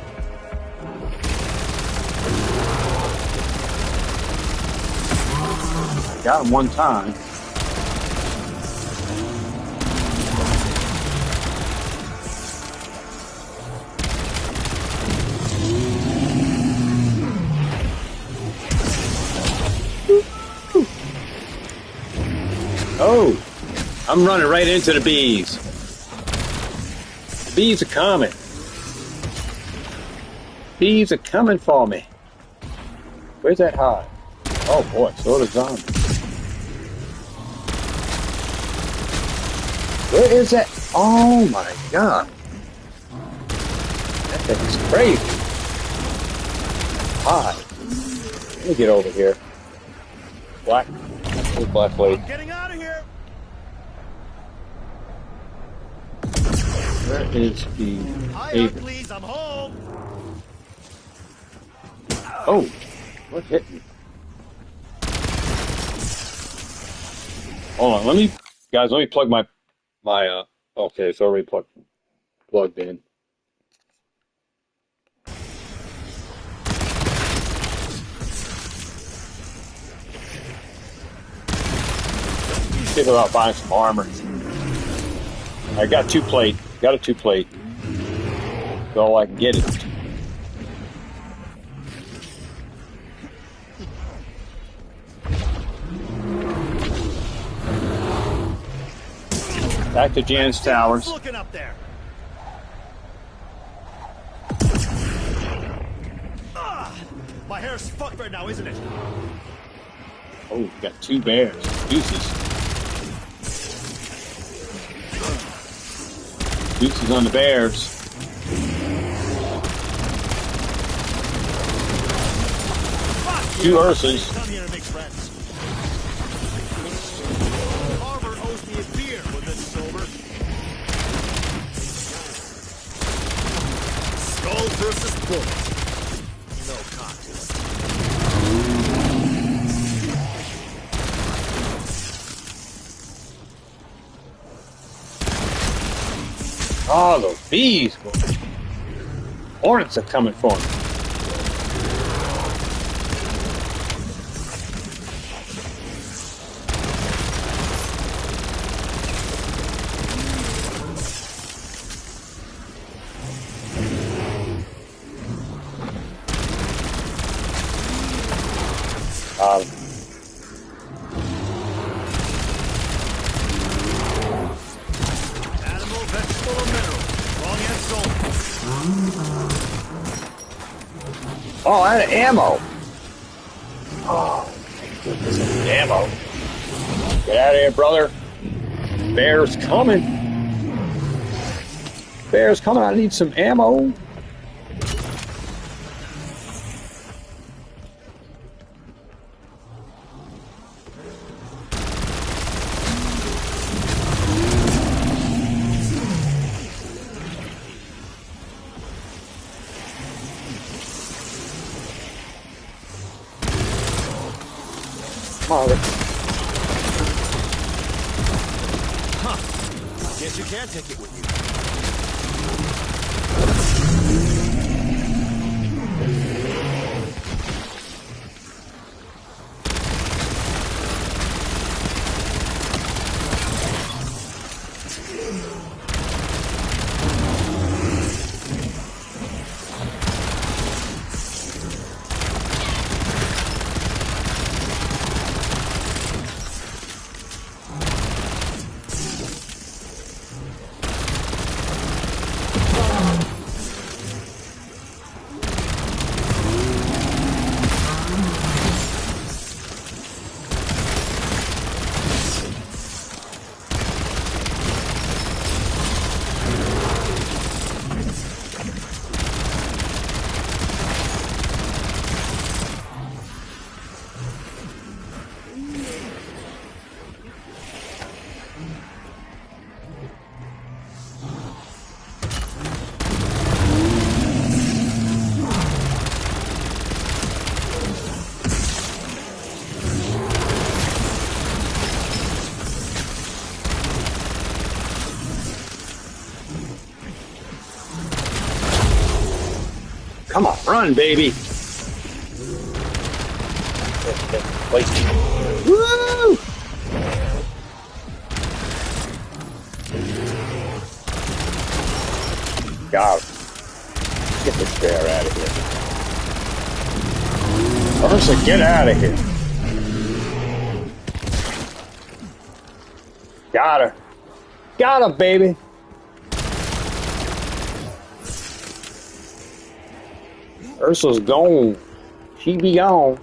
Got him one time. Oh, I'm running right into the bees. The bees are coming. Bees are coming for me. Where's that hive? Oh boy, so the zombies. Where is that? Oh my god. That thing is crazy. Hi. Let me get over here. Black lady. Getting out of here. Where is the Hi, Aven? please. I'm home. Oh, what hit me? Hold on, let me plug my okay, it's already plugged in. Think about buying some armor. I got a 2 plate. So I can get it. Back to Jan's Towers. Looking up there. My hair's fucked right now, isn't it? Oh, we got 2 bears. Deuces. Deuces on the bears. Fuck 2 Ursas. Come here and make friends. Arbor owes me a beer when this is over. Skull versus bullet. No contest. Oh, those bees. Hornets are coming for me. Animal, vegetable, or mineral. Wrong answer. Oh, I had ammo. Oh, this is ammo. Get out of here, brother. Bear's coming. Bear's coming. I need some ammo. Come on. Guess you can't take it with you. Come on, run, baby. Wait. Woo! God. Get this bear out of here. Ursa, get out of here. Got her. Got her, baby. Ursa's gone. She be gone.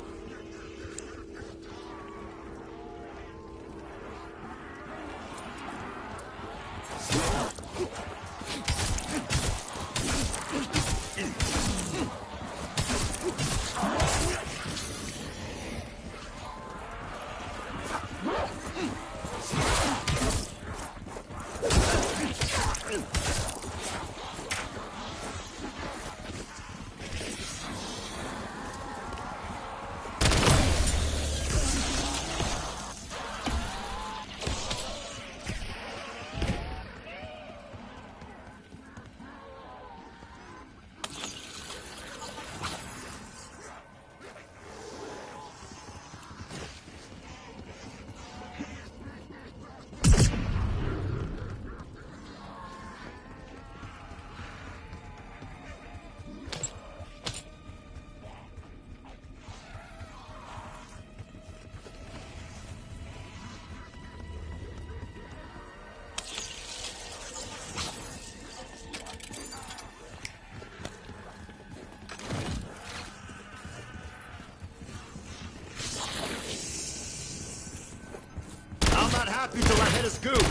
Happy till I hit a scoop.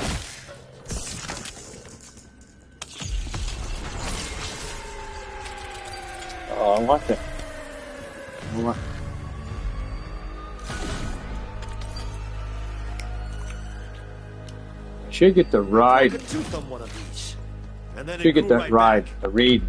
Oh, I like it. Should get the ride. Should get that ride. The read.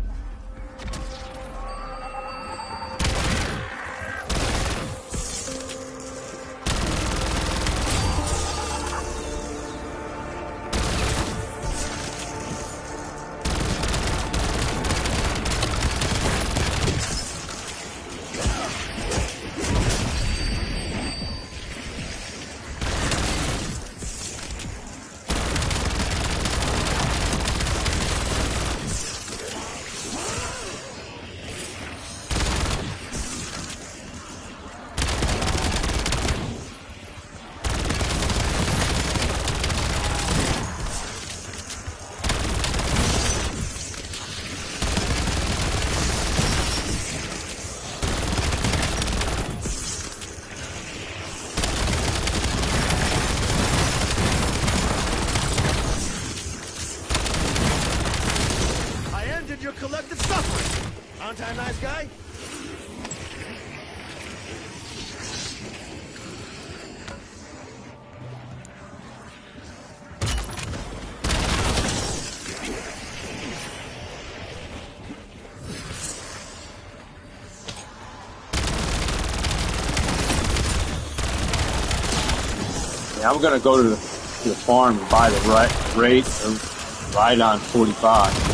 Your collective suffering. Aren't I a nice guy? Yeah, I'm gonna go to the farm and buy the ride on 45.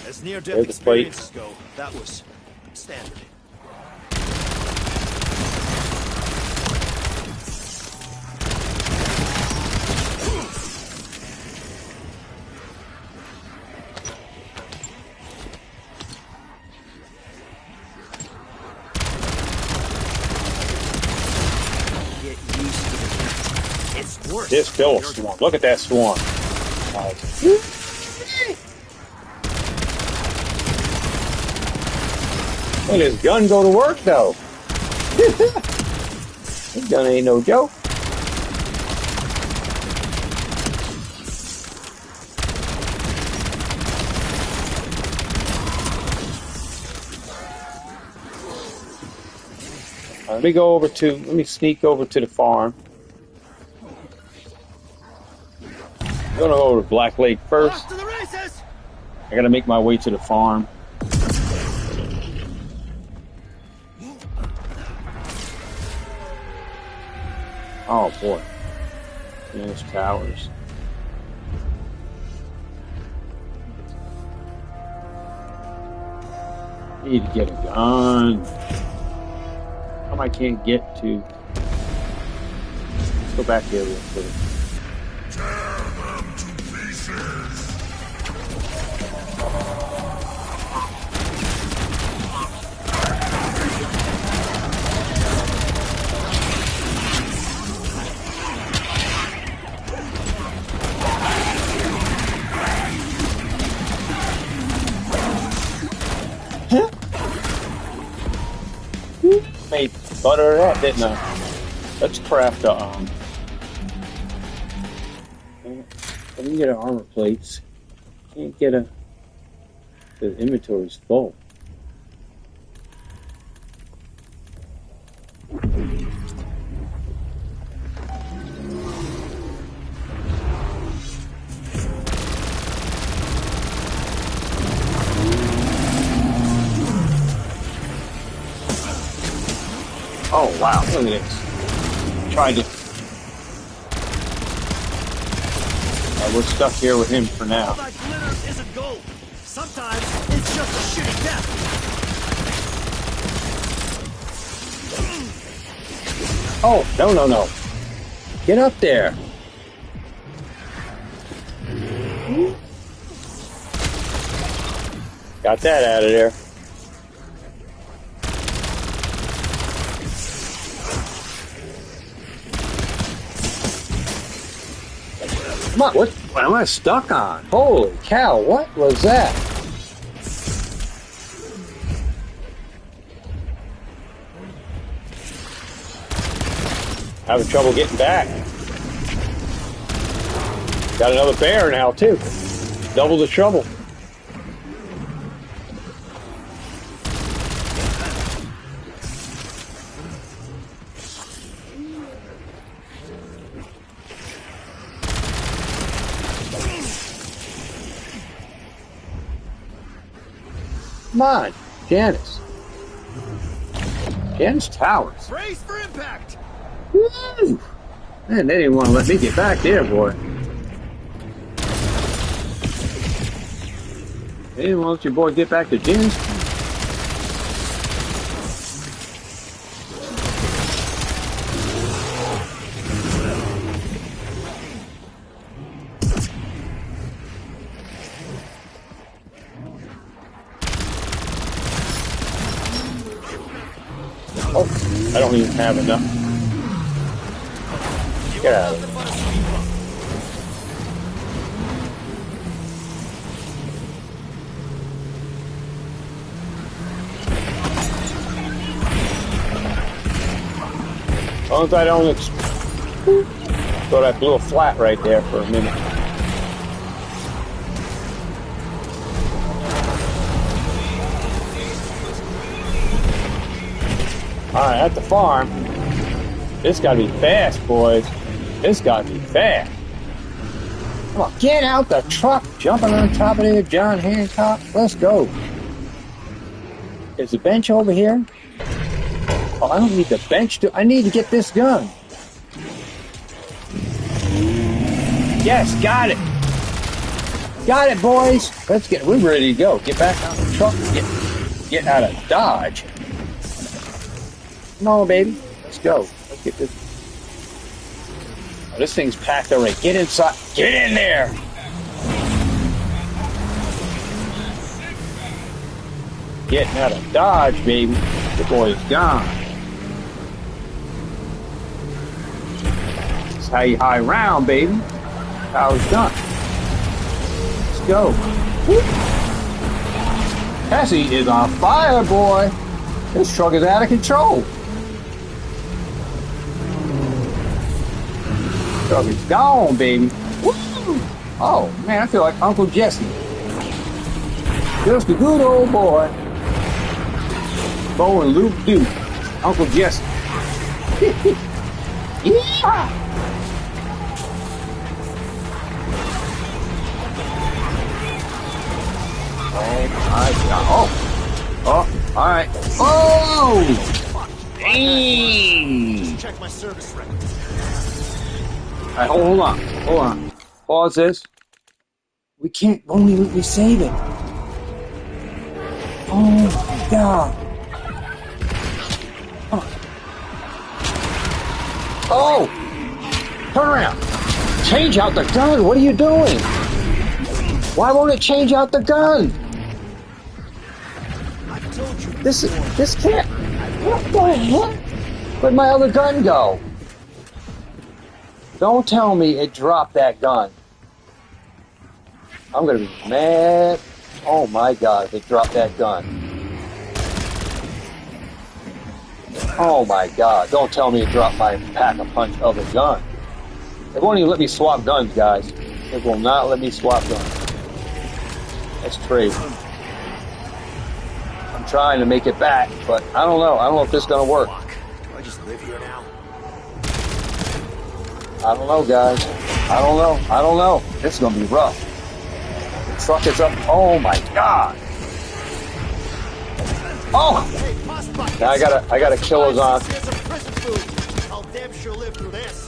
As near-death experiences go, that was standard. This still swarm. Look at that swarm. Well, his gun go to work though. His gun ain't no joke. Let me sneak over to the farm. I'm gonna go to Black Lake first. Off to the races! I gotta make my way to the farm. Oh boy. There's towers. Need to get a gun. How come I can't get to? Let's go back here real quick. Tear them to pieces! Made butter of that, didn't I? Let's craft a let me get our armor plates. Can't get a. The inventory's full. Oh wow, look at this. Tried to. We're stuck here with him for now. All that glitter isn't gold. Sometimes it's just a shitty death. Oh, no. Get up there. Got that out of there. Come on, what am I stuck on? Holy cow, what was that? Having trouble getting back. Got another bear now, too. Double the trouble. Come on, Janice. Janice Towers. Brace for impact. Woo! Man, they didn't want to let me get back there, boy. They didn't want to let your boy get back to Janice. Oh, I don't even have enough. Get out of here. As long as I don't thought I blew a flat right there for a minute. Alright, at the farm. This gotta be fast, boys. This gotta be fast. Come on, get out the truck, jumping on top of there, John Hancock. Let's go. Is the bench over here? Oh, I don't need the bench I need to get this gun. Yes, got it. Got it, boys. We're ready to go. Get back on the truck and get out of Dodge. Come on, baby. Let's go. Let's get this. Oh, this thing's packed already. Get inside. Get in there. Getting out of Dodge, baby. The boy's gone. This is how you high round, baby. How it's done. Let's go. Woo. Cassie is on fire, boy. This truck is out of control. Truck is gone, baby. Woo. Oh, man, I feel like Uncle Jesse. Just a good old boy. Bo and Luke Duke. Uncle Jesse. Yeah! Oh my god. Oh, alright. Oh! Dang! Check my service records. Alright, hold on. Hold on. Pause this. We can't only let me save it. Oh my god. Oh! Turn around. Change out the gun. What are you doing? Why won't it change out the gun? This can't. What the heck? Where'd my other gun go? Don't tell me it dropped that gun. I'm gonna be mad. Oh my god, if it dropped that gun. Oh my god, don't tell me it dropped my pack-a-punch of a gun. It won't even let me swap guns, guys. It will not let me swap guns. That's crazy. I'm trying to make it back, but I don't know. I don't know if this is gonna work. Do I just live here now? I don't know, guys. I don't know. I don't know. This is gonna be rough. The truck is up. Oh my god. Oh! Hey, boss bucket. Now I gotta kill those on. Here's some prison food. I'll damn sure live through this.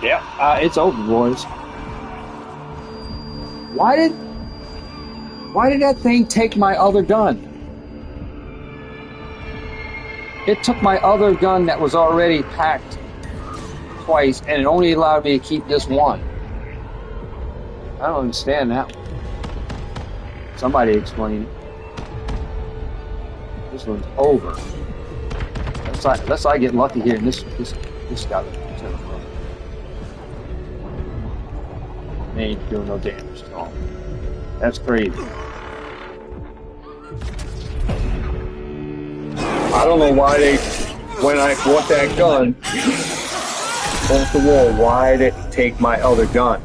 Yep. It's over, boys. Why did that thing take my other gun? It took my other gun that was already packed twice, and it only allowed me to keep this one. I don't understand that. Somebody explain it. This one's over. Unless I get lucky here, and this guy turn around. They ain't doing no damage at all. That's crazy. I don't know why when I bought that gun off the wall, why did it take my other gun?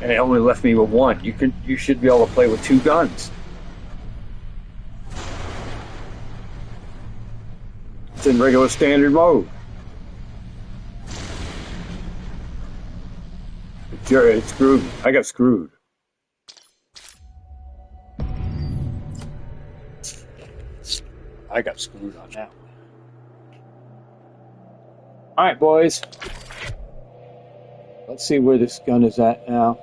And it only left me with one. You should be able to play with two guns. It's in regular standard mode. It's screwed. I got screwed. I got screwed on that one. Alright, boys. Let's see where this gun is at now.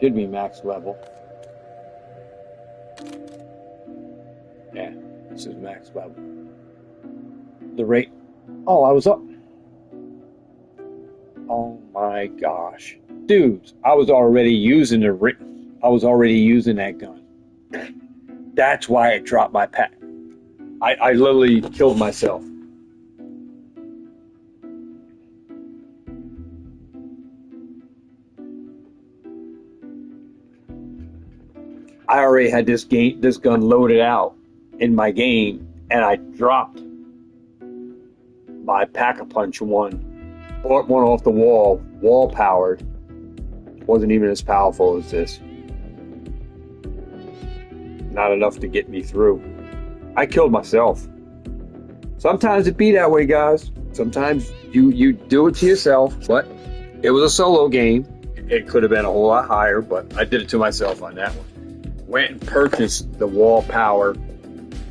Should be max level. Yeah, this is max level. The rate. Oh, I was up. Oh my gosh. Dudes, I was already using that gun. That's why it dropped my pack. I literally killed myself. I already had this gun loaded out in my game, and I dropped my pack-a-punch one. Bought one off the wall powered. Wasn't even as powerful as this. Not enough to get me through. I killed myself. Sometimes it be that way, guys. Sometimes you do it to yourself, but it was a solo game. It could have been a whole lot higher, but I did it to myself on that one. Went and purchased the wall power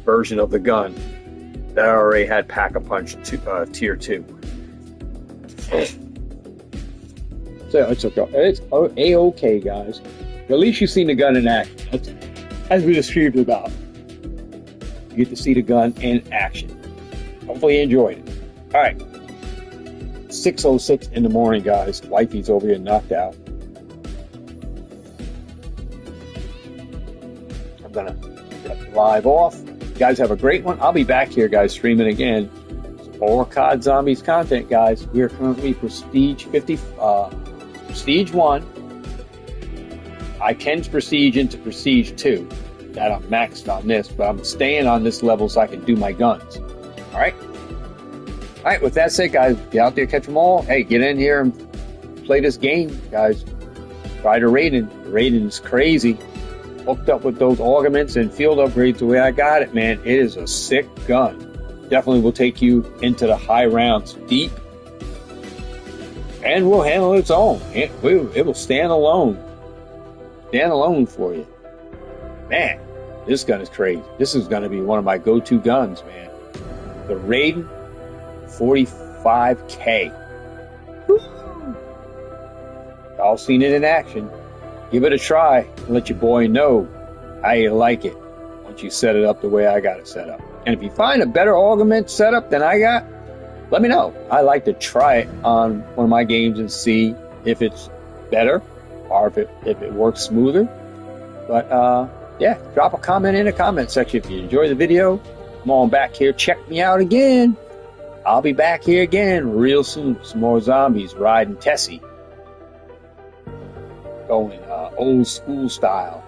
version of the gun that already had pack-a-punch tier 2. So it's okay. It's a-okay, guys. At least you've seen the gun in action. That's what the stream's about. You get to see the gun in action. Hopefully you enjoyed it. All right. 6:06 in the morning, guys. Wifey's over here knocked out. I'm gonna get live off. You guys have a great one. I'll be back here, guys, streaming again. More COD Zombies content, guys. We are currently Prestige 50, Prestige 1. I can Prestige into Prestige 2. That I'm maxed on this, but I'm staying on this level so I can do my guns. Alright? Alright, with that said, guys, get out there, catch them all. Hey, get in here and play this game, guys. Try the rating. The rating is crazy. Hooked up with those augments and field upgrades the way I got it, man. It is a sick gun. Definitely will take you into the high rounds deep. and will handle its own. It will stand alone. Stand alone for you. Man, this gun is crazy. This is going to be one of my go-to guns, man. The Raiden 45K. Y'all seen it in action. Give it a try and let your boy know how you like it once you set it up the way I got it set up. And if you find a better augment setup than I got, let me know. I like to try it on one of my games and see if it's better or if it works smoother. But yeah, drop a comment in the comment section if you enjoy the video. Come on back here, check me out again. I'll be back here again real soon. Some more zombies riding Tessie. Going old school style.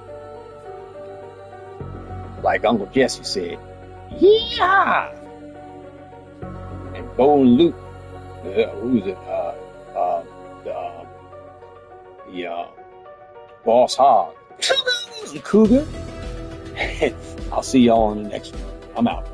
Like Uncle Jesse said. Yeah! And Bo and Luke. Who's it? The Boss Hog. Cougar. I'll see y'all on the next one. I'm out.